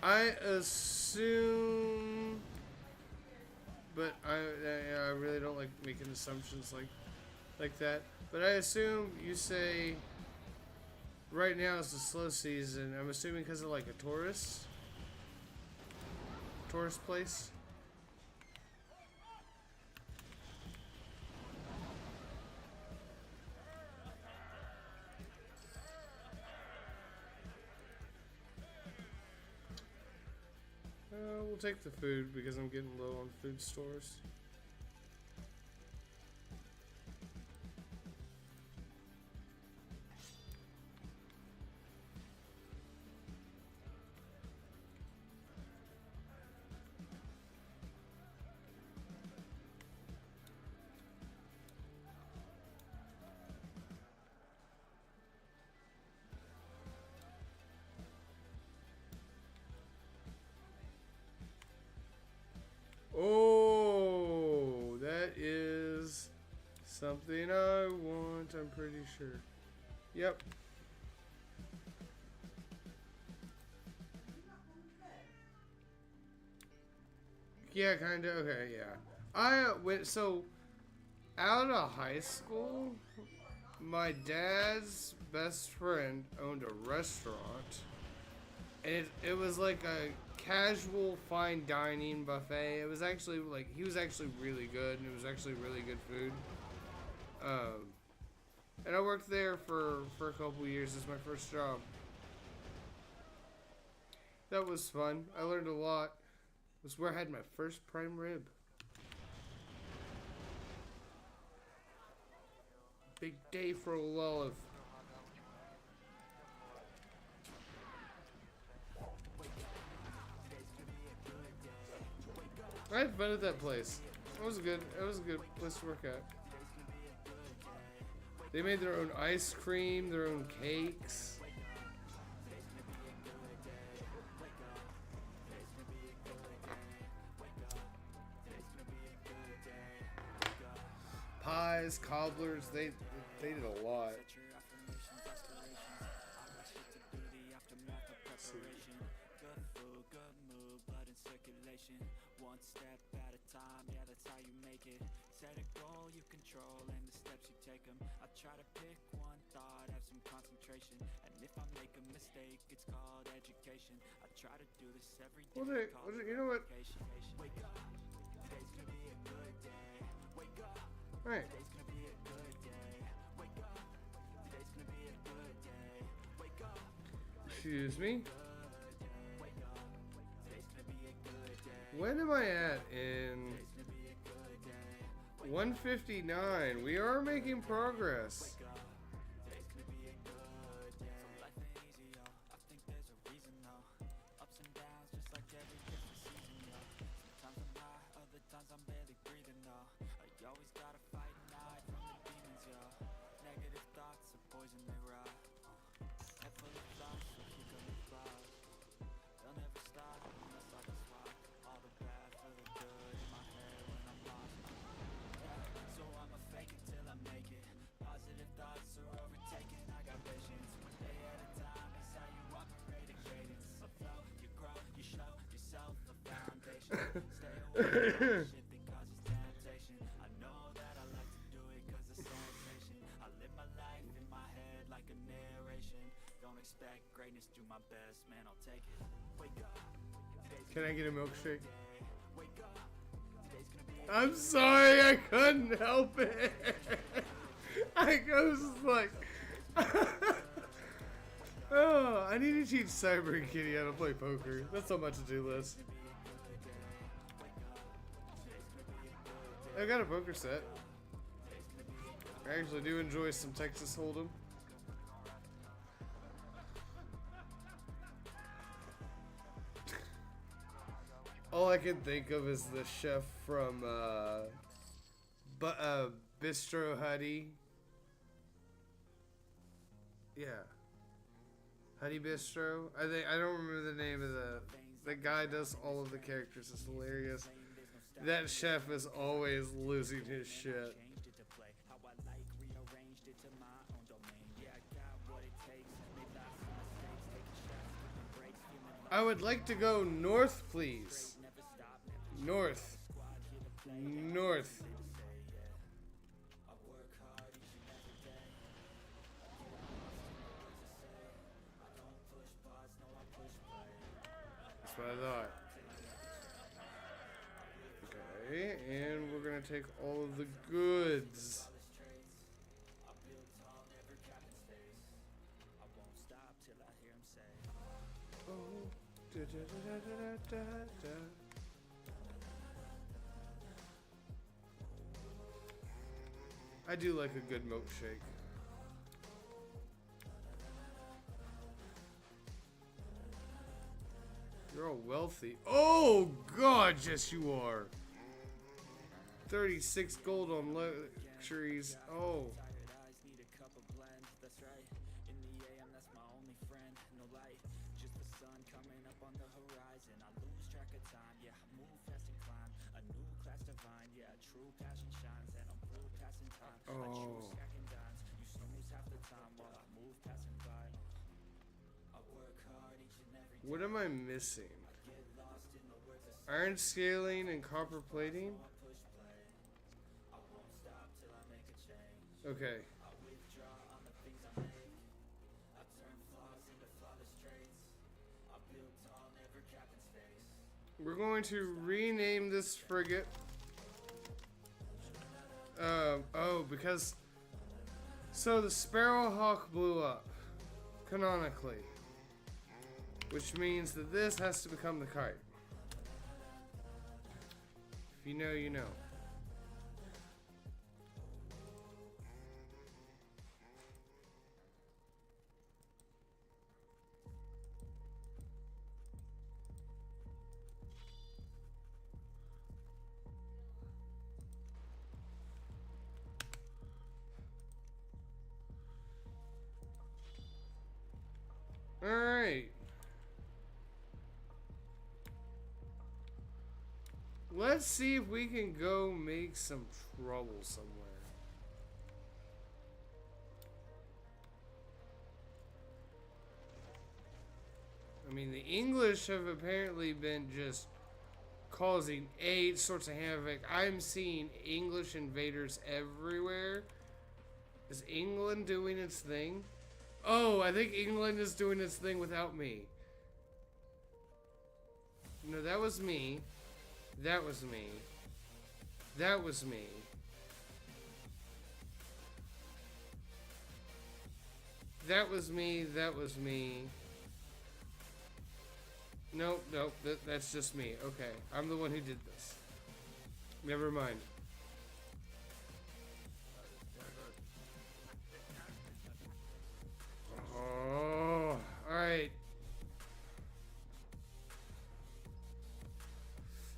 Speaker 2: I assume, but I really don't like making assumptions like that. But I assume you say right now is the slow season. I'm assuming because of like a tourist place. We'll take the food because I'm getting low on food stores. something I want, I'm pretty sure. Yep. Yeah, kinda. Okay, yeah. I went, so, out of high school, my dad's best friend owned a restaurant. And it was like a casual fine dining buffet. It was actually like, he was actually really good, and it was actually really good food. And I worked there for a couple years as my first job. That was fun. I learned a lot. It was where I had my first prime rib. Big day for Lilith. I had fun at that place. It was good. It was a good place to work at. They made their own ice cream, their own cakes. Pies, cobblers, they did a lot.
Speaker 1: One step at a time, yeah, that's how you make it. Set a goal you control and the steps you take them. I try to pick one thought, have some concentration, and if I make a mistake, it's called education. I try to do this every day.
Speaker 2: You know what?
Speaker 1: Wake up, today's gonna be a good day. Wake up,
Speaker 2: Right.
Speaker 1: today's gonna be a good day. Wake up, today's gonna be a good day. Wake up.
Speaker 2: Excuse me.
Speaker 1: Wake up, today's gonna be a good day.
Speaker 2: When am I at? In 159. We are making progress. Can I get a milkshake? I'm sorry, I couldn't help it. I was just like, oh, I need to teach Cyber and Kitty how to play poker. That's on my to-do list. I got a poker set. I actually do enjoy some Texas Hold'em. All I can think of is the chef from Bistro Huddy. Yeah, Huddy Bistro. I don't remember the name of the guy does all of the characters. It's hilarious. That chef is always losing his shit. I would like to go north, please. North. North. That's what I thought. Okay, and we're gonna take all of the goods. Oh, da, da, da, da, da, da. I do like a good milkshake. You're all wealthy. Oh, God, yes you are. 36 gold on luxuries. Oh. Oh. What am I missing? Iron scaling and copper plating? Okay. We're going to rename this frigate. Oh, because... So the Sparrowhawk blew up. Canonically. Which means that this has to become the kite. If you know, you know. Alright. Let's see if we can go make some trouble somewhere. I mean, the English have apparently been just causing all sorts of havoc. I'm seeing English invaders everywhere. Is England doing its thing? Oh, I think England is doing its thing without me. No, that was me. That was me. That was me. That was me. That was me. Nope, nope. That's just me. Okay, I'm the one who did this. Never mind. Oh, alright.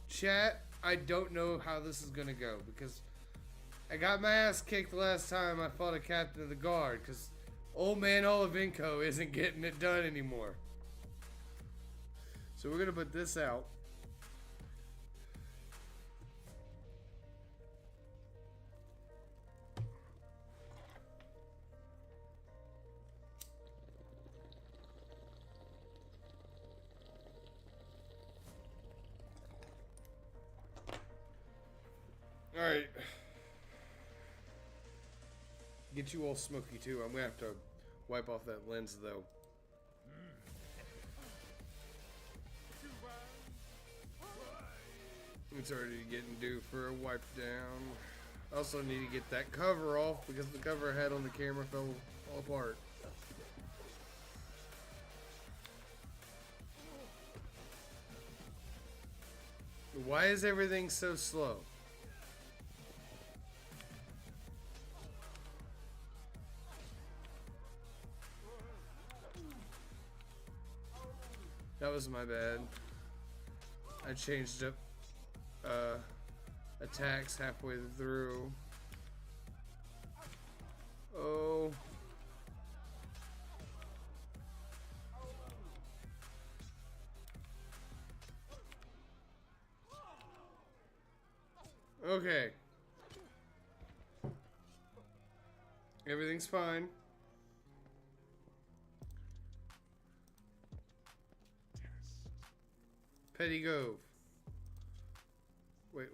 Speaker 2: Chat, I don't know how this is gonna go because I got my ass kicked last time I fought a captain of the guard because old man Olivenko isn't getting it done anymore. So we're gonna put this out. Alright. Get you all smoky too. I'm gonna have to wipe off that lens though. It's already getting due for a wipe down. I also need to get that cover off because the cover I had on the camera fell all apart. Why is everything so slow? That was my bad. I changed up attacks halfway through. Oh. Okay. Everything's fine. Petty Gove. Wait.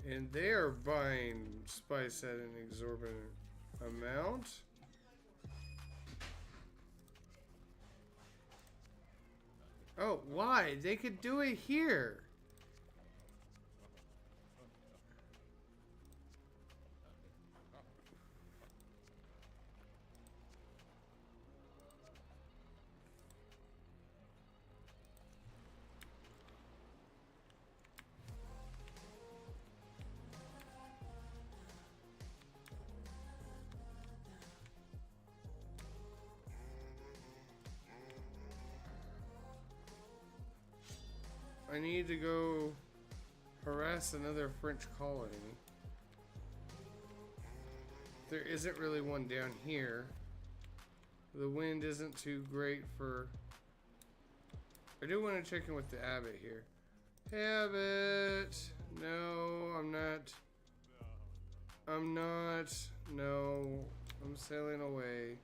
Speaker 2: And they are buying spice at an exorbitant amount. Oh, why? They could do it here. I need to go harass another French colony. There isn't really one down here. The wind isn't too great for I do want to check in with the abbot here. Hey, abbot. No, I'm not. I'm not. No, I'm sailing away.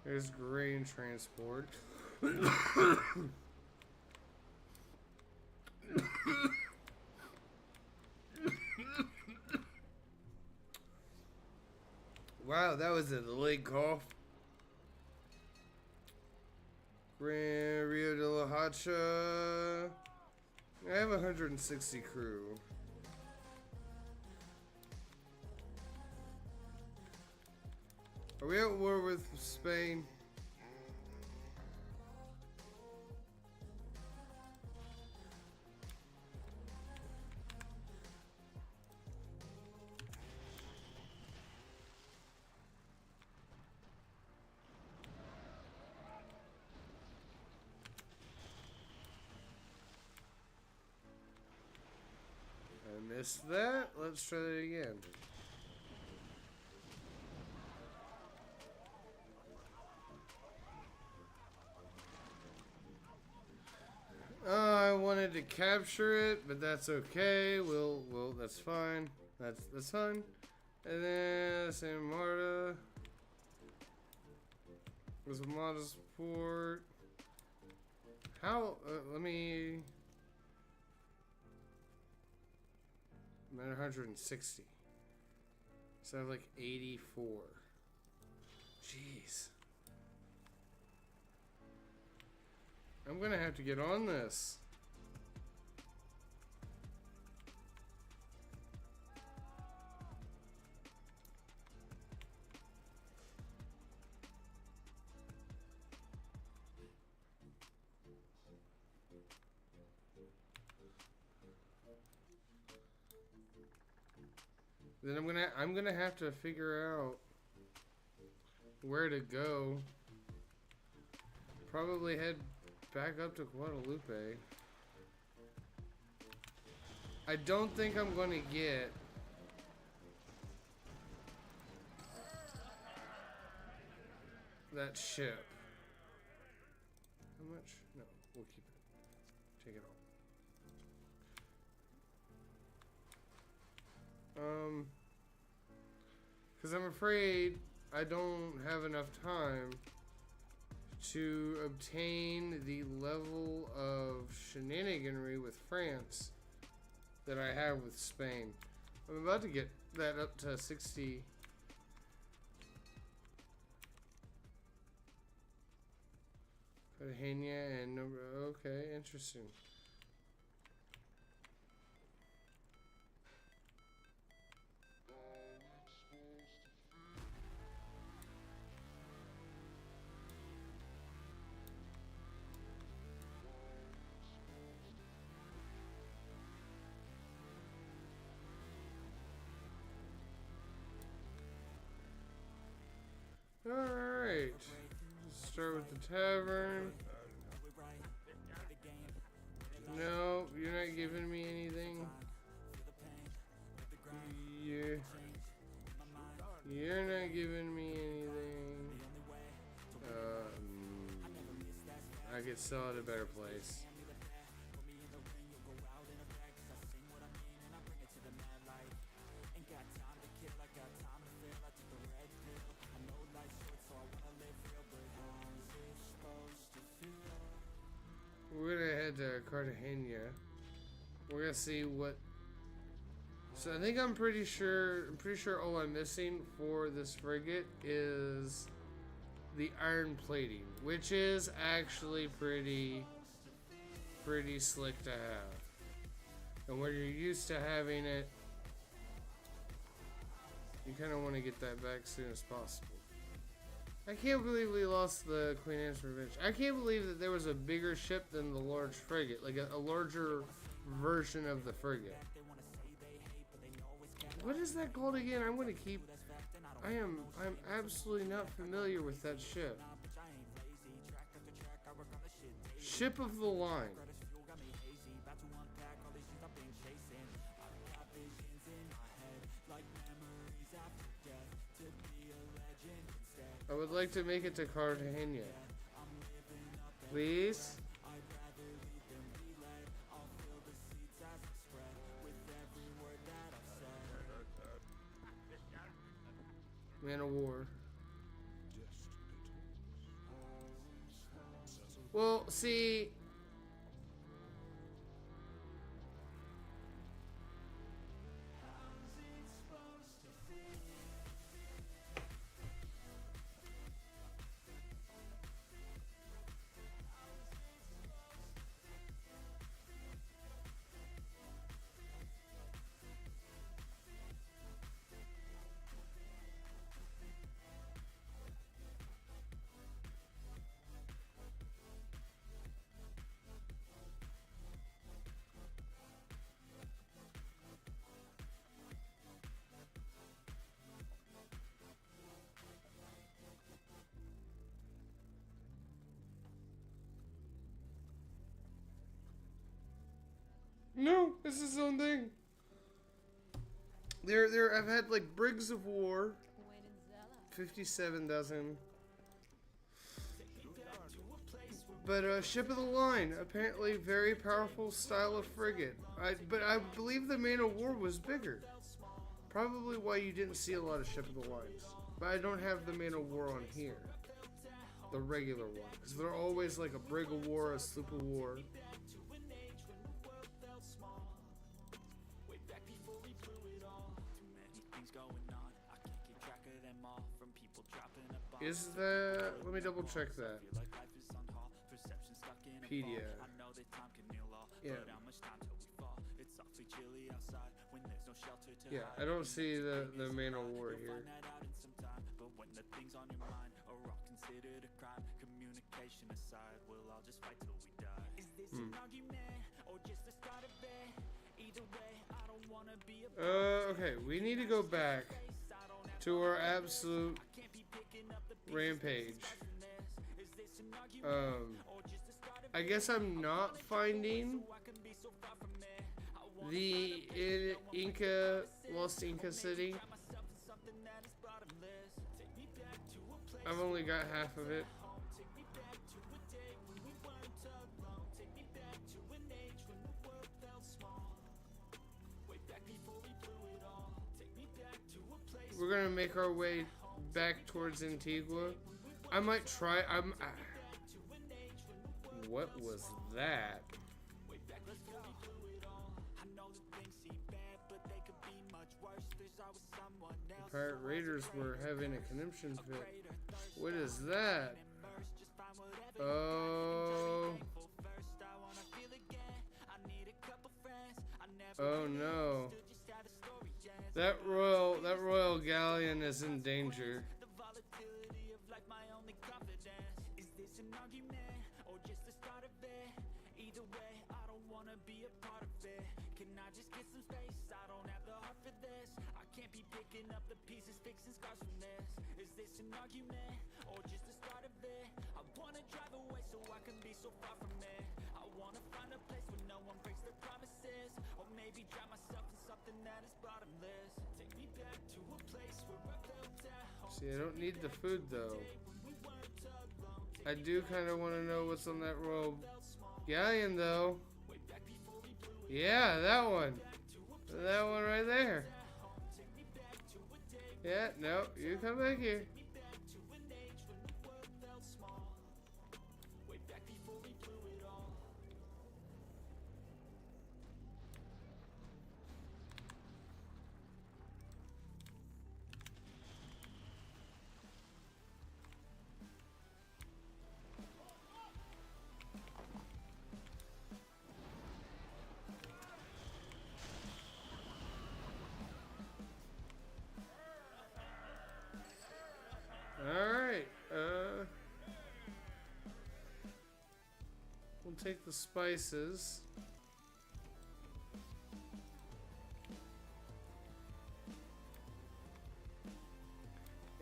Speaker 2: There's grain transport. Wow, that was a delayed cough. Rio de la Hacha. I have 160 crew. Are we at war with Spain? I missed that. Let's try that again. I wanted to capture it, but that's okay. We'll that's fine. That's fine. And then Santa Marta. There's a modest port. How? Let me. I'm at 160. So I have like 84. Jeez. I'm gonna have to get on this. Then I'm gonna have to figure out where to go. Probably head back up to Guadalupe. I don't think I'm gonna get that ship. How much? No, we'll keep it. Take it all. Because I'm afraid I don't have enough time to obtain the level of shenaniganry with France that I have with Spain. I'm about to get that up to 60. Cartagena and number. Okay, interesting. Alright, let's start with the tavern. No, you're not giving me anything. You're not giving me anything. I could sell at a better place. We're gonna head to Cartagena. We're gonna see what. So I think I'm pretty sure all I'm missing for this frigate is the iron plating, which is actually pretty slick to have. And when you're used to having it, you kind of want to get that back as soon as possible. I can't believe we lost the Queen Anne's Revenge. I can't believe that there was a bigger ship than the large frigate, like a larger version of the frigate. What is that called again? I'm gonna keep. I'm absolutely not familiar with that ship. Ship of the line. I would like to make it to Cartagena. Please? Man of War. Well, see... No, it's his own thing. I've had like Brigs of War, 57 dozen. But Ship of the Line, apparently very powerful style of frigate. But I believe the Man of War was bigger. Probably why you didn't see a lot of Ship of the Lines. But I don't have the Man of War on here. The regular one. Because they're always like a Brig of War, a Sloop of War. Is that... Let me double check that. Pedia. Yeah. Yeah, I don't see the Man of War here. Okay, we need to go back to our absolute rampage. I guess I'm not finding the Lost Inca City. I've only got half of it. We're gonna make our way back towards Antigua. I might try. What was that? The Pirate Raiders were having a conniption fit. What is that? Oh. Oh no. That royal galleon is in danger. See, I don't need the food though. I do kind of want to know what's on that royal galleon though. Yeah, that one. That one right there. Yeah, no, you come back here. Alright, we'll take the spices.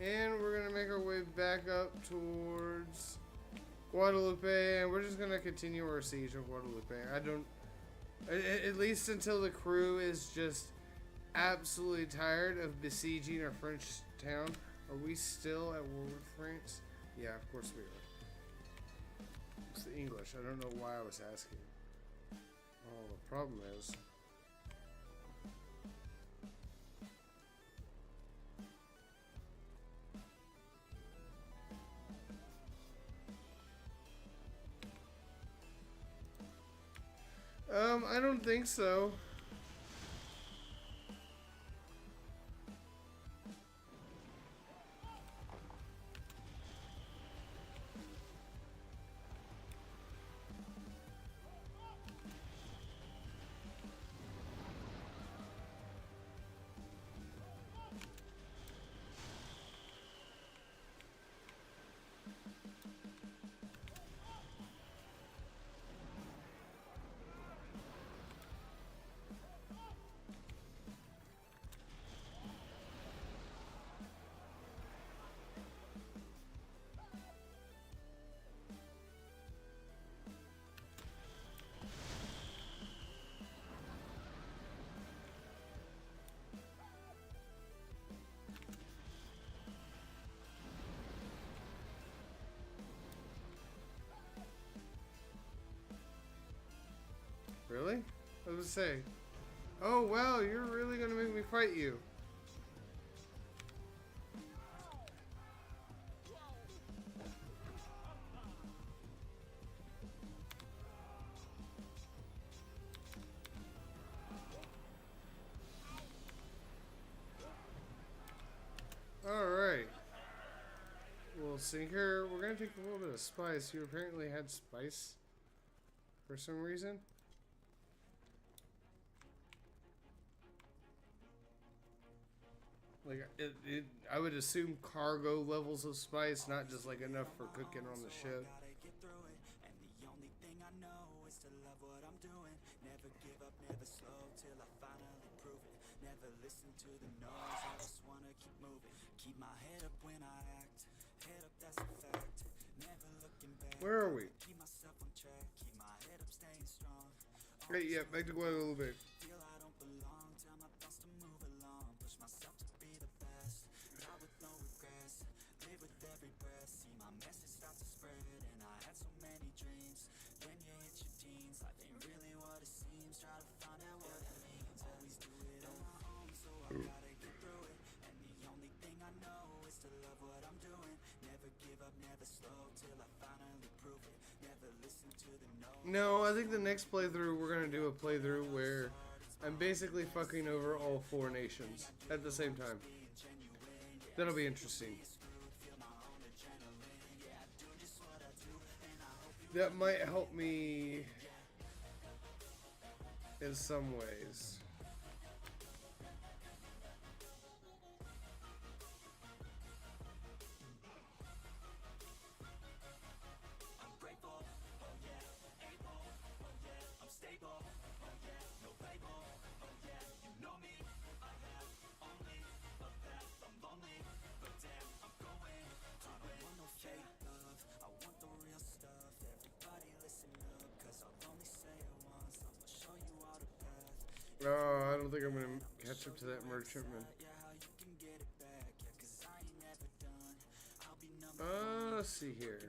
Speaker 2: And we're gonna make our way back up towards Guadalupe, and we're just gonna continue our siege of Guadalupe. At least until the crew is just absolutely tired of besieging our French town Are we still at war with France? Yeah, of course we are. It's the English. I don't know why I was asking. Oh, the problem is... I don't think so. Really? I was gonna say. Oh wow, you're really gonna make me fight you. Alright. We'll see here. We're gonna take a little bit of spice. You apparently had spice for some reason. Like, I would assume cargo levels of spice, not just like enough for cooking on the ship. Where are we? Hey, yeah, back to Guadalupe. No, I think the next playthrough we're gonna do a playthrough where I'm basically fucking over all 4 nations at the same time. That'll be interesting. That might help me in some ways. Oh, I don't think I'm gonna catch up to that merchantman. Let's see here.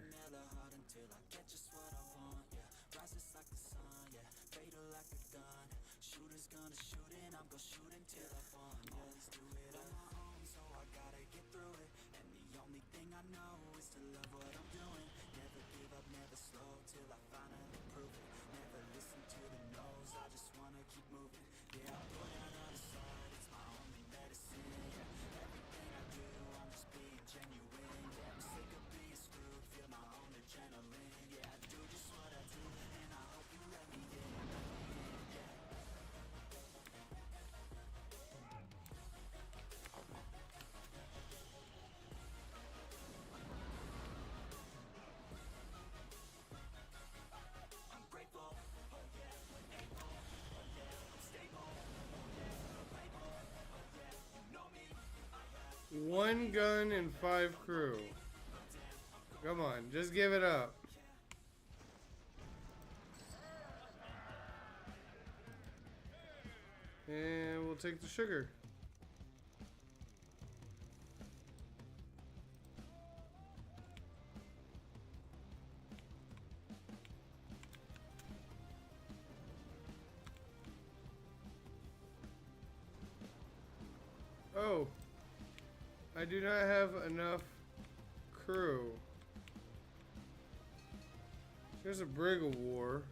Speaker 2: One gun and 5 crew. Come on, just give it up. And we'll take the sugar. Oh. I do not have enough crew. There's a brig of war.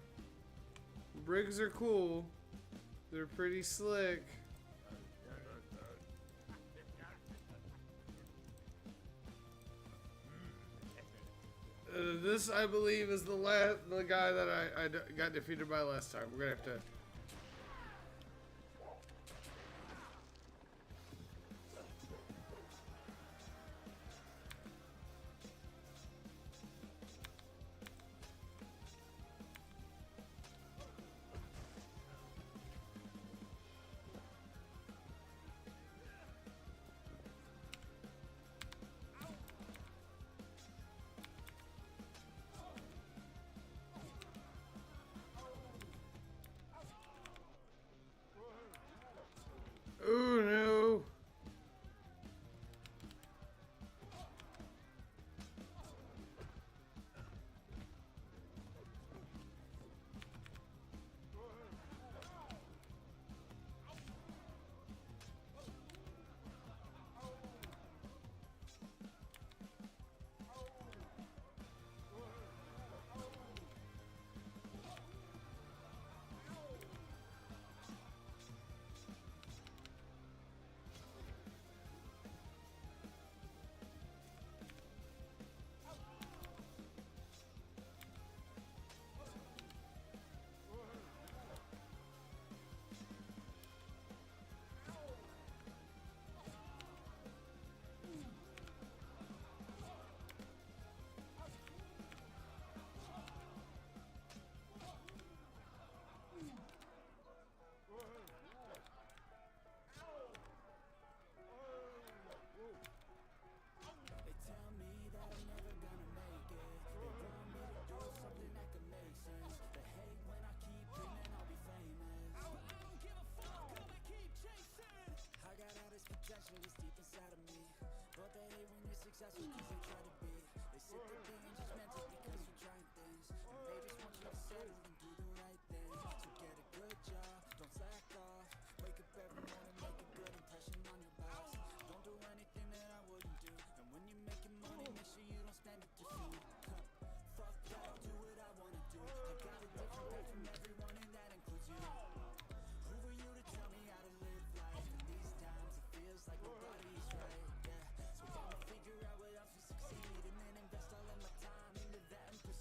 Speaker 2: Brigs are cool. They're pretty slick. This, I believe, is the guy that I got defeated by last time. We're gonna have to. Oh no!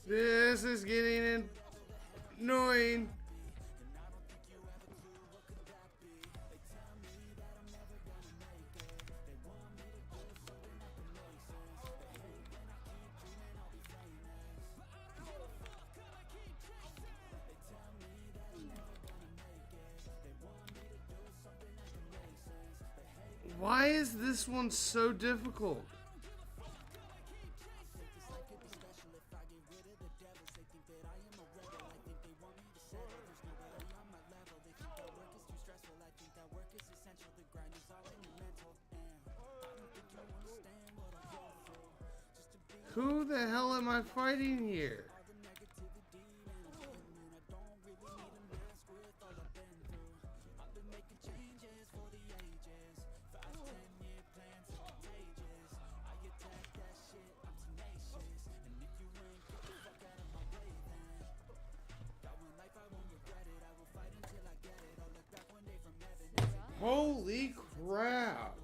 Speaker 2: This is getting annoying. Why is this one so difficult? Who the hell am I fighting here? Holy crap!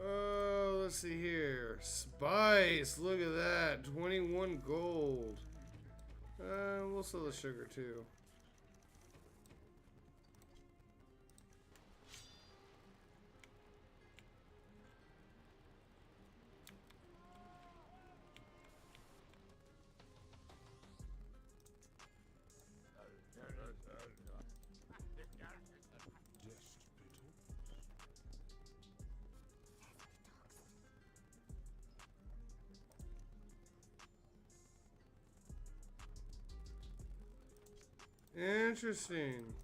Speaker 2: Oh, let's see here. Spice, look at that. 21 gold. We'll sell the sugar too. Interesting.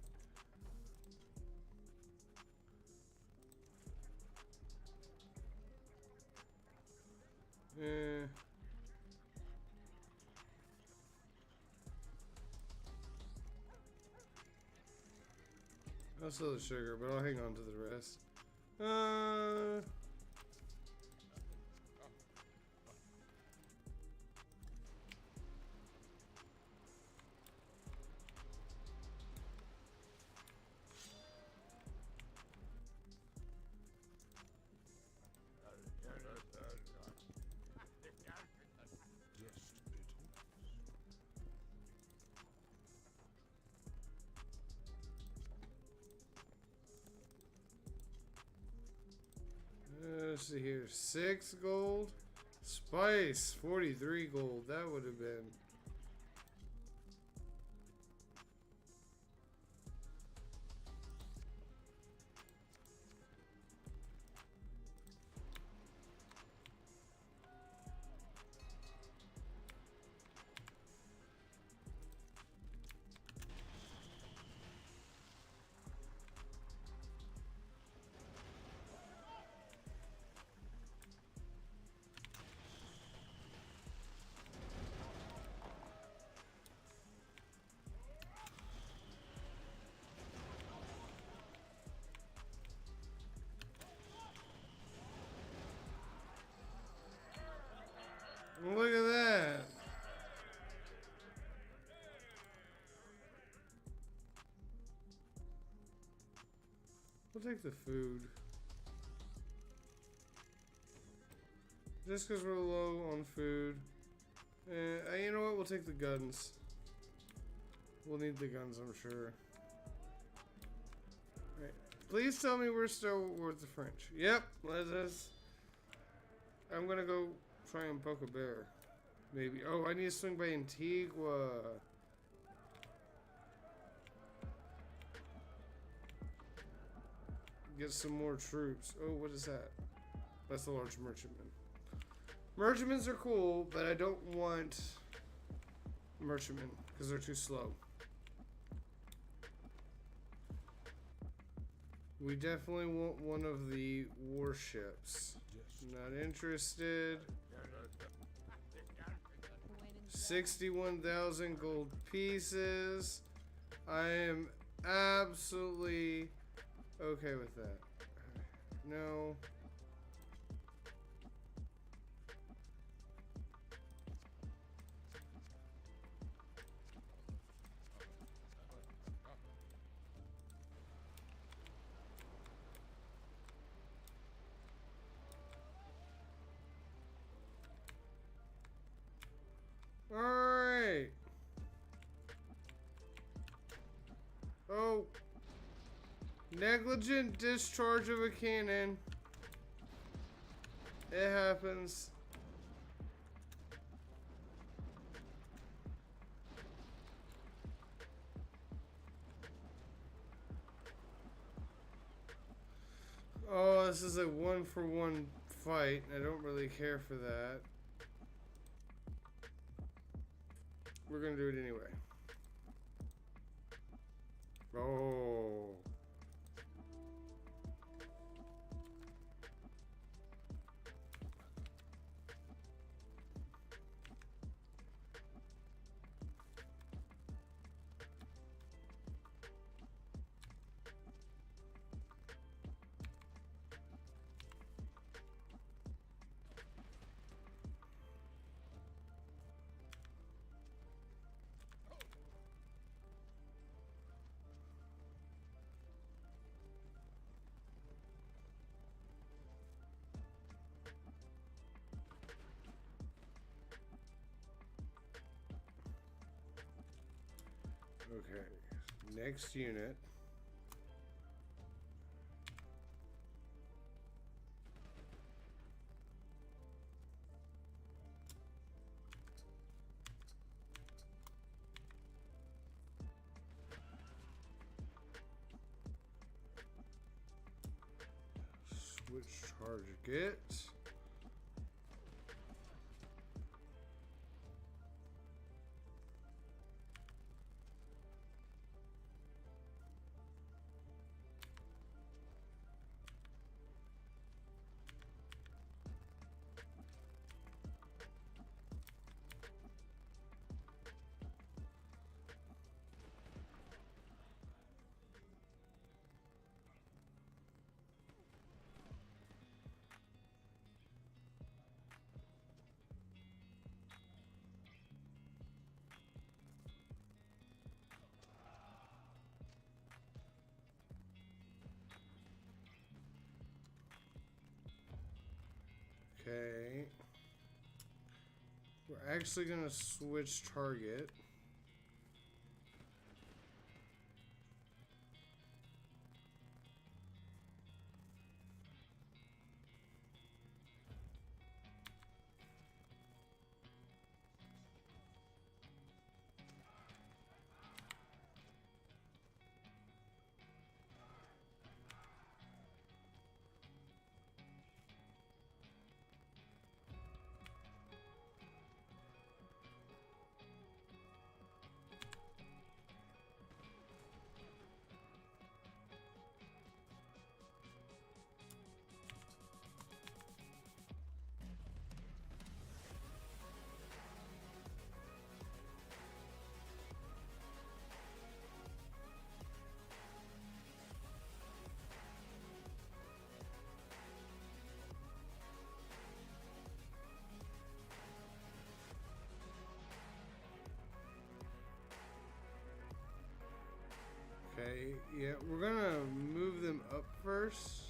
Speaker 2: I'll sell the sugar, but I'll hang on to the rest. Let's see here. 6 gold. Spice. 43 gold. That would have been. Look at that. We'll take the food. Just because we're low on food. You know what? We'll take the guns. We'll need the guns, I'm sure. Right. Please tell me we're still with the French. Yep, let us. I'm gonna go try and poke a bear. Maybe. Oh, I need to swing by Antigua. Get some more troops. Oh, what is that? That's a large merchantman. Merchantmans are cool, but I don't want merchantmen because they're too slow. We definitely want one of the warships. Not interested. 61,000 gold pieces. I am absolutely okay with that. No. Alright. Oh. Negligent discharge of a cannon. It happens. Oh, this is a 1-for-1 fight. I don't really care for that. We're gonna do it anyway. Oh. Okay, next unit. Switch target. Okay. We're actually gonna switch target. Okay, yeah, we're gonna move them up first.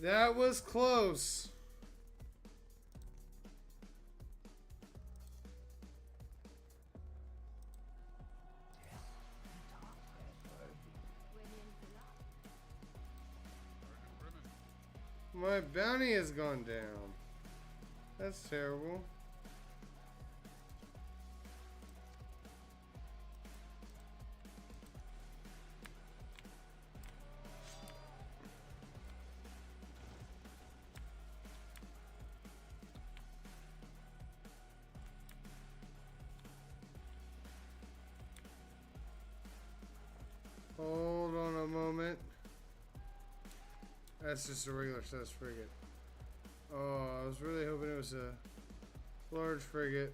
Speaker 2: That was close. My bounty has gone down. That's terrible. Hold on a moment. That's just a regular size frigate. Oh, I was really hoping it was a large frigate.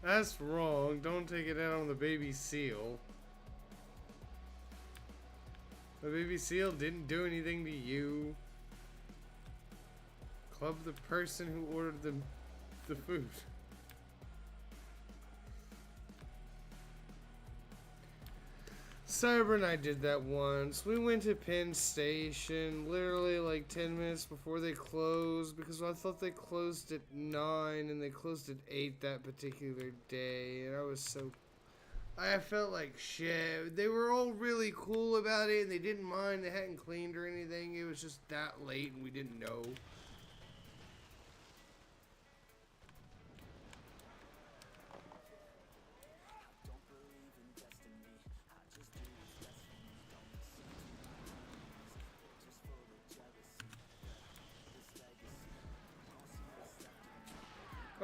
Speaker 2: That's wrong. Don't take it out on the baby seal. The baby seal didn't do anything to you. Club the person who ordered the food. Cyber and I did that once. We went to Penn Station literally like 10 minutes before they closed because I thought they closed at 9 and they closed at 8 that particular day. And I felt like shit. They were all really cool about it and they didn't mind. They hadn't cleaned or anything. It was just that late and we didn't know.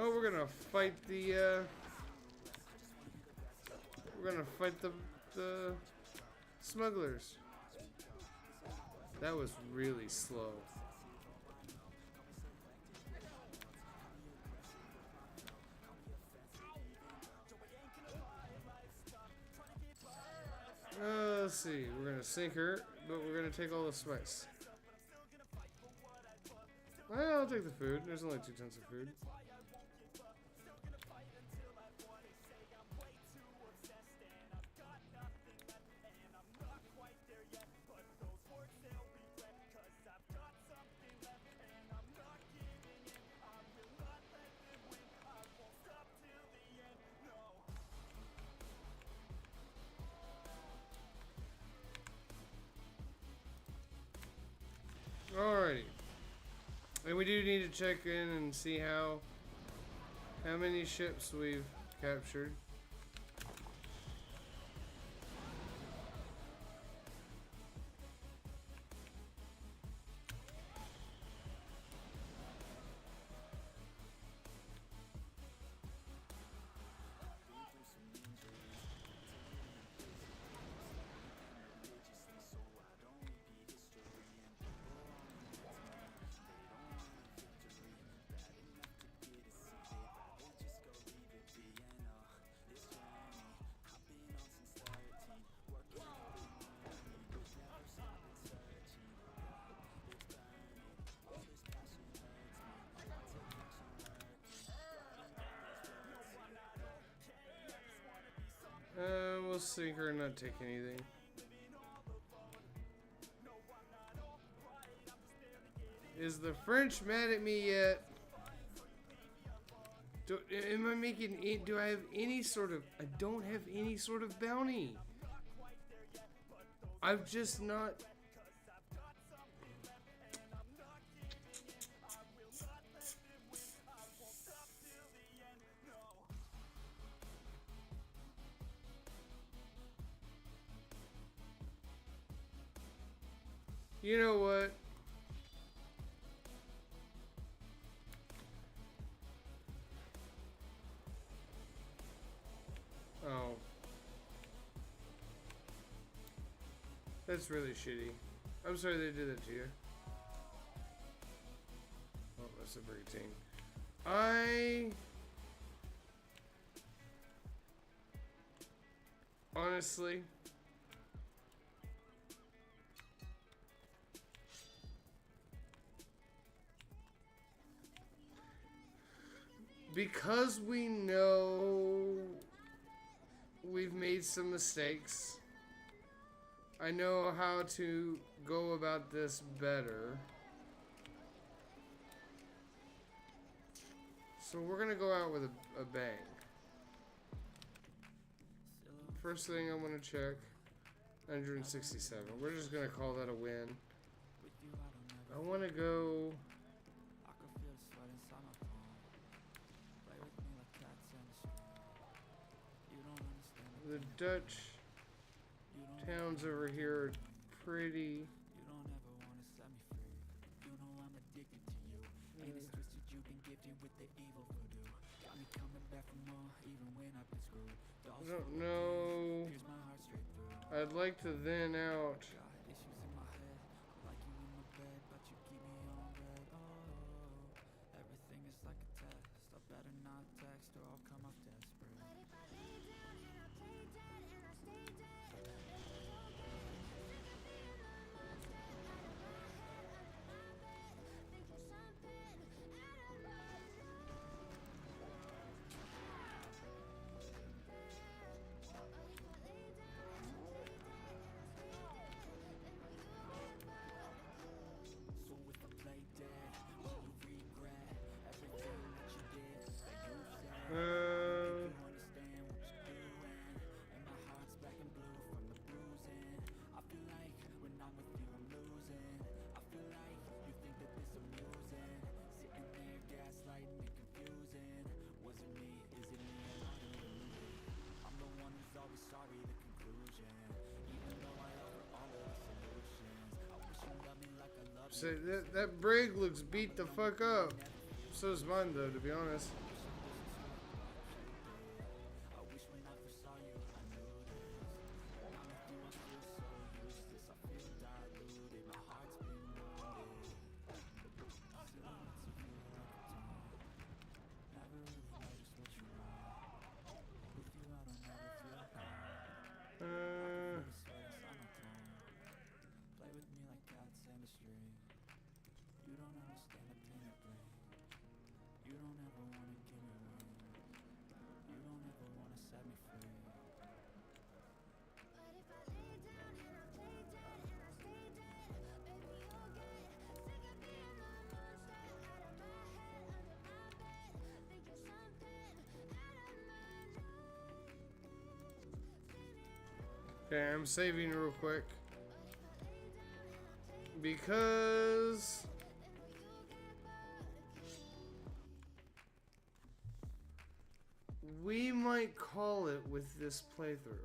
Speaker 2: Oh, we're gonna fight the, we're gonna fight the smugglers. That was really slow. Let's see. We're gonna sink her, but we're gonna take all the spice. Well, I'll take the food. There's only 2 tons of food. Alrighty. And we do need to check in and see how many ships we've captured. We'll sink her and not take anything. Is the French mad at me yet? Am I making it? Do I have any sort of? I don't have any sort of bounty. I've just not. You know what? Oh. That's really shitty. I'm sorry they did that to you. Oh, that's a brigantine. Honestly, because we know we've made some mistakes, I know how to go about this better. So we're gonna go out with a bang. First thing I'm gonna check, 167. We're just gonna call that a win. I wanna go. The Dutch towns over here are pretty. I don't know. I'd like to then out. So that brig looks beat the fuck up. So is mine though, to be honest. Okay, I'm saving real quick. Because we might call it with this playthrough.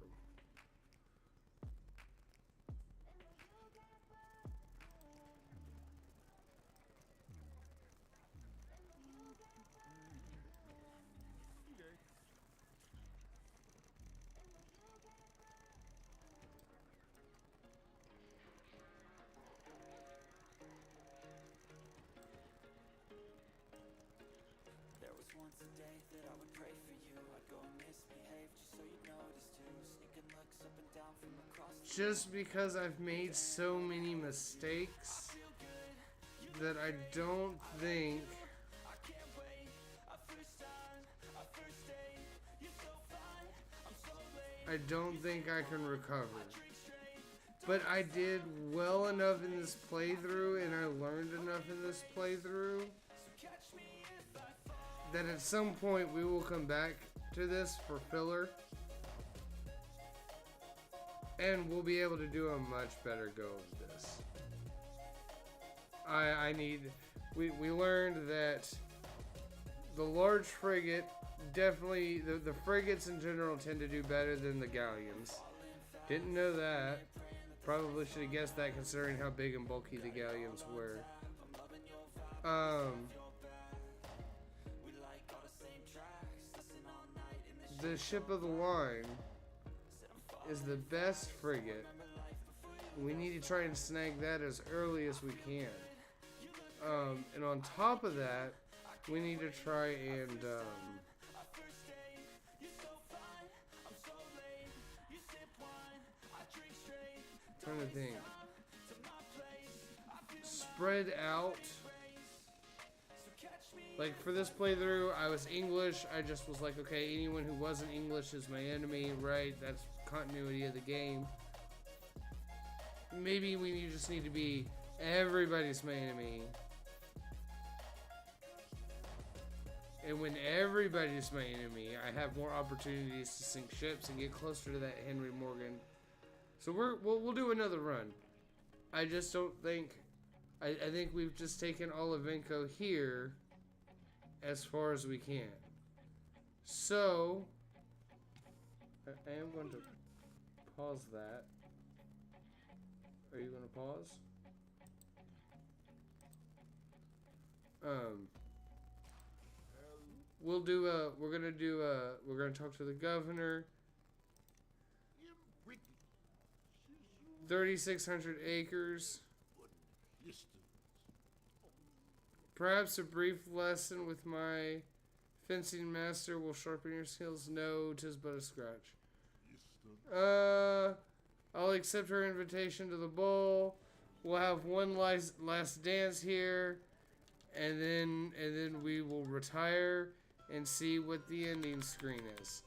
Speaker 1: There was once a day that I would pray for you. I'd go and misbehave just so you'd notice too. Sneaking looks up and down from across the
Speaker 2: Just because I've made so many mistakes that I don't think
Speaker 1: I can't wait. A first time, a first date. You're so fine, I'm so late.
Speaker 2: I don't think I can recover.
Speaker 1: Drink straight,
Speaker 2: But I did well enough in this playthrough and I learned enough in this playthrough
Speaker 1: so catch me if I fall.
Speaker 2: that at some point we will come back to this for filler. And we'll be able to do a much better go of this. We learned that the large frigate, definitely, the frigates in general tend to do better than the galleons. Didn't know that. Probably should have guessed that considering how big and bulky the galleons were. The ship of the line is the best frigate. We need to try and snag that as early as we can. And on top of that, we need to try and trying to think. Spread out. Like for this playthrough, I was English. I just was like, okay, anyone who wasn't English is my enemy, right? That's continuity of the game. Maybe we just need to be everybody's my enemy. And when everybody's my enemy, I have more opportunities to sink ships and get closer to that Henry Morgan. So we'll do another run. I just don't think... I think we've just taken all of Venko here as far as we can. So... I am going to pause that. Are you going to pause? We'll do we're gonna talk to the governor. 3,600 acres. Perhaps a brief lesson with my fencing master will sharpen your skills. No, 'tis but a scratch. I'll accept her invitation to the bowl. We'll have one last dance here, and then we will retire and see what the ending screen is.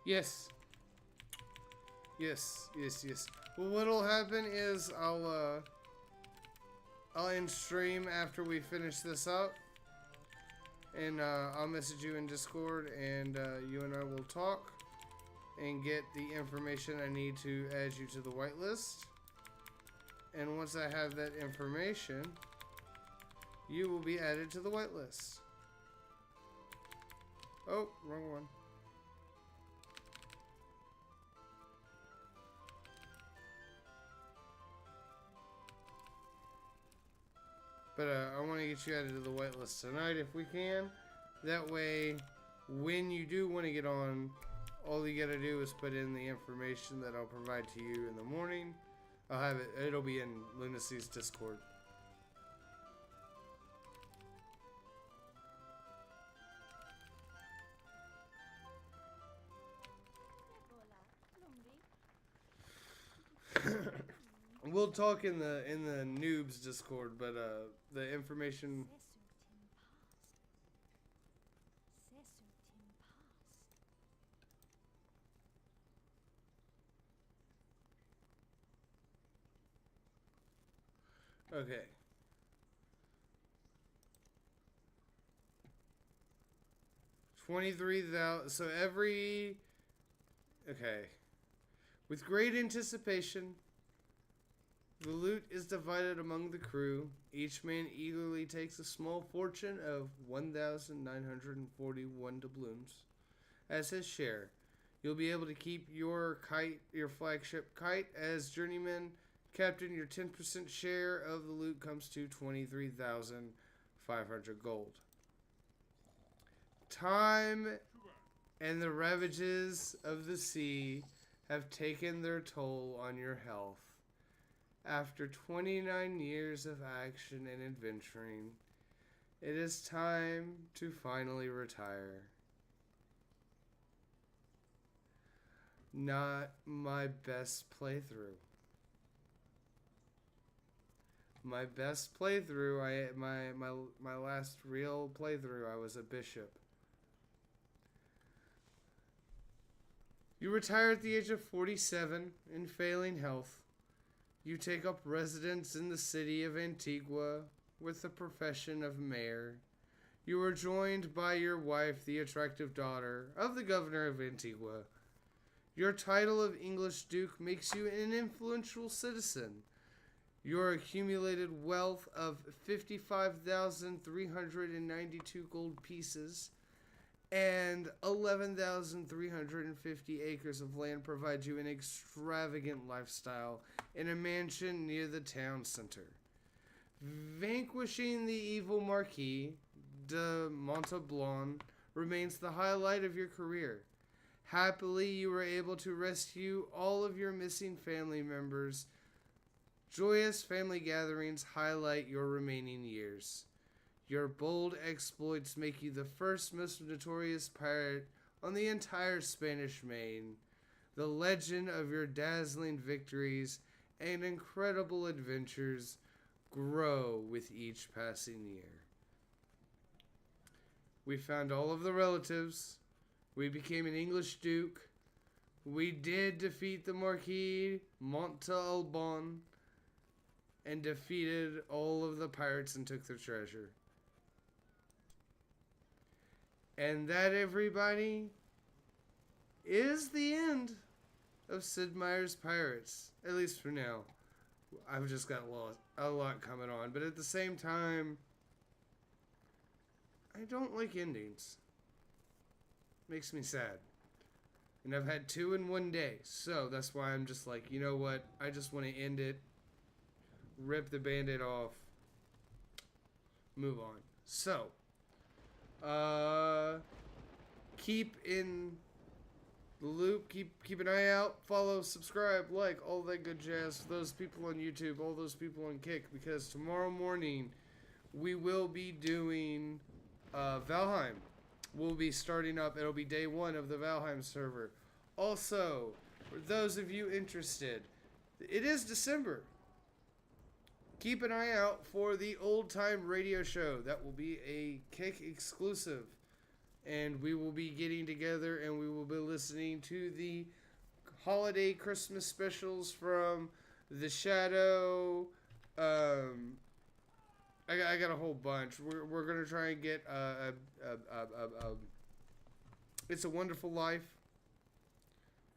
Speaker 2: Yes. Yes. Well, what'll happen is I'll end stream after we finish this up, and I'll message you in Discord, and you and I will talk and get the information I need to add you to the whitelist. And once I have that information, you will be added to the whitelist. Oh, wrong one. But I want to get you added to the whitelist tonight if we can. That way, when you do want to get on, all you gotta do is put in the information that I'll provide to you in the morning. I'll have it, it'll be in Lunacy's Discord. We'll talk in the noobs Discord, but the information. Okay. $23,000. So every. Okay. With great anticipation, the loot is divided among the crew. Each man eagerly takes a small fortune of 1,941 doubloons as his share. You'll be able to keep your flagship kite as journeyman captain. Your 10% share of the loot comes to 23,500 gold. Time and the ravages of the sea have taken their toll on your health. After 29 years of action and adventuring, it is time to finally retire. Not my best playthrough. My best playthrough, my last real playthrough, I was a bishop. You retire at the age of 47 in failing health. You take up residence in the city of Antigua with the profession of mayor. You are joined by your wife, the attractive daughter of the governor of Antigua. Your title of English Duke makes you an influential citizen. Your accumulated wealth of 55,392 gold pieces and 11,350 acres of land provides you an extravagant lifestyle in a mansion near the town center. Vanquishing the evil Marquis de Montauban remains the highlight of your career. Happily, you were able to rescue all of your missing family members. Joyous family gatherings highlight your remaining years. Your bold exploits make you the first most notorious pirate on the entire Spanish Main. The legend of your dazzling victories and incredible adventures grow with each passing year. We found all of the relatives. We became an English duke. We did defeat the Marquis Montalban and defeated all of the pirates and took their treasure. And that, everybody, is the end of Sid Meier's Pirates. At least for now. I've just got a lot coming on. But at the same time, I don't like endings. Makes me sad. And I've had 2 in one day. So that's why I'm just like, you know what? I just want to end it. Rip the Band-Aid off. Move on. So, keep in the loop. Keep an eye out. Follow, subscribe, like, all that good jazz. For those people on YouTube, all those people on Kick, because tomorrow morning we will be doing Valheim. We'll be starting up. It'll be day 1 of the Valheim server. Also, for those of you interested, it is December. Keep an eye out for the Old Time Radio Show. That will be a Kick exclusive. And we will be getting together and we will be listening to the holiday Christmas specials from The Shadow. I got a whole bunch. We're going to try and get It's a Wonderful Life.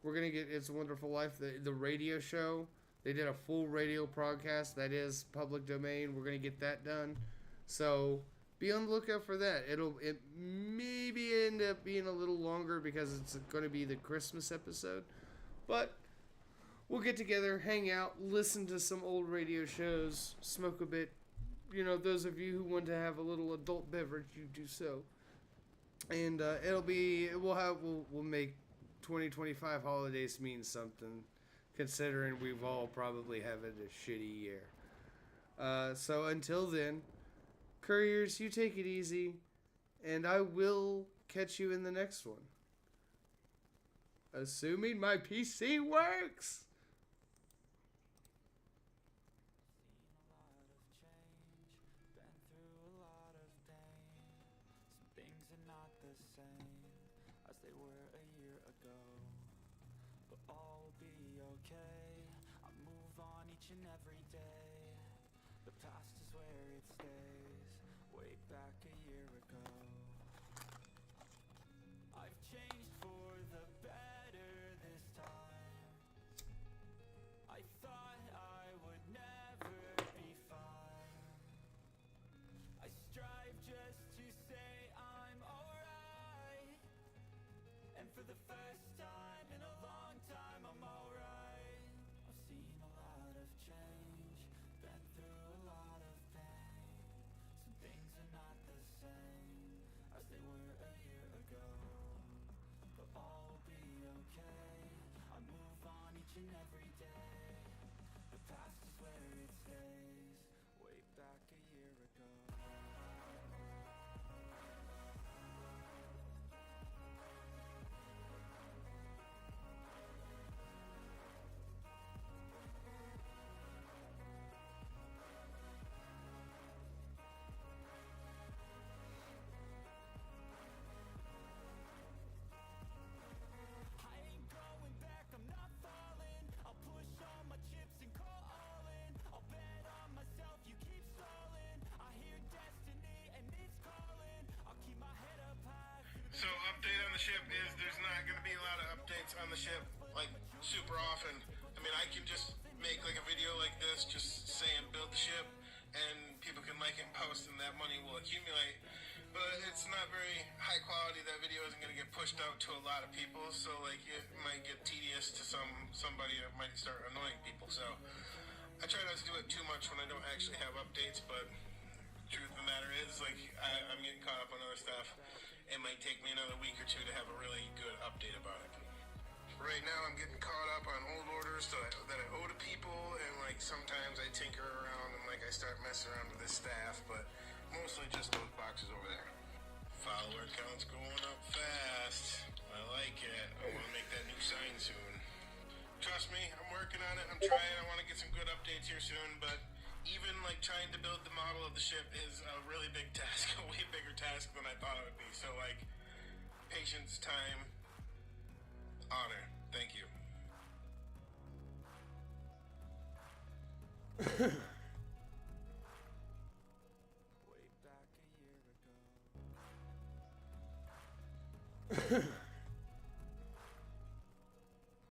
Speaker 2: We're going to get It's a Wonderful Life, the radio show. They did a full radio broadcast that is public domain. We're going to get that done. So be on the lookout for that. It maybe end up being a little longer because it's going to be the Christmas episode. But we'll get together, hang out, listen to some old radio shows, smoke a bit. You know, those of you who want to have a little adult beverage, you do so. And we'll make 2025 holidays mean something, considering we've all probably had a shitty year. So until then, Couriers, you take it easy, and I will catch you in the next one. Assuming my PC works!
Speaker 1: on each and every day. The past is where it stays, way back a year ago. I've changed for the better this time. I thought I would never be fine. I strive just to say I'm alright. And for the first time in a long time, I'm alright. I've seen a lot of change, been through a lot of pain. Some things are not the same as they were a year ago, but all will be okay. I move on each and every day. The past is where it stays, way back a year ago. I ain't going back, I'm not falling. I'll push all my chips and call all in. I'll bet on myself, you keep stalling. I hear destiny and it's calling. I'll keep my head up high.
Speaker 4: So update on the ship is there's not going to be a lot of updates on the ship, like, super often. I mean, I can just make, like, a video like this, just saying build the ship, and people can like it and post, and that money will accumulate. But it's not very high quality. That video isn't going to get pushed out to a lot of people, so, like, it might get tedious to somebody that might start annoying people. So I try not to do it too much when I don't actually have updates, but truth of the matter is, like, I'm getting caught up on other stuff. It might take me another week or two to have a really good update about it. Right now I'm getting caught up on old orders that I owe to people, and, like, sometimes I tinker around and, like, I start messing around with this staff, but mostly just those boxes over there. Follower count's going up fast. I like it. I want to make that new sign soon. Trust me, I'm working on it. I'm trying. I want to get some good updates here soon, but even, like, trying to build the model of the ship is a really big task, a way bigger task than I thought it would be. So, like, patience, time, honor. Thank you.
Speaker 1: Way back a year ago.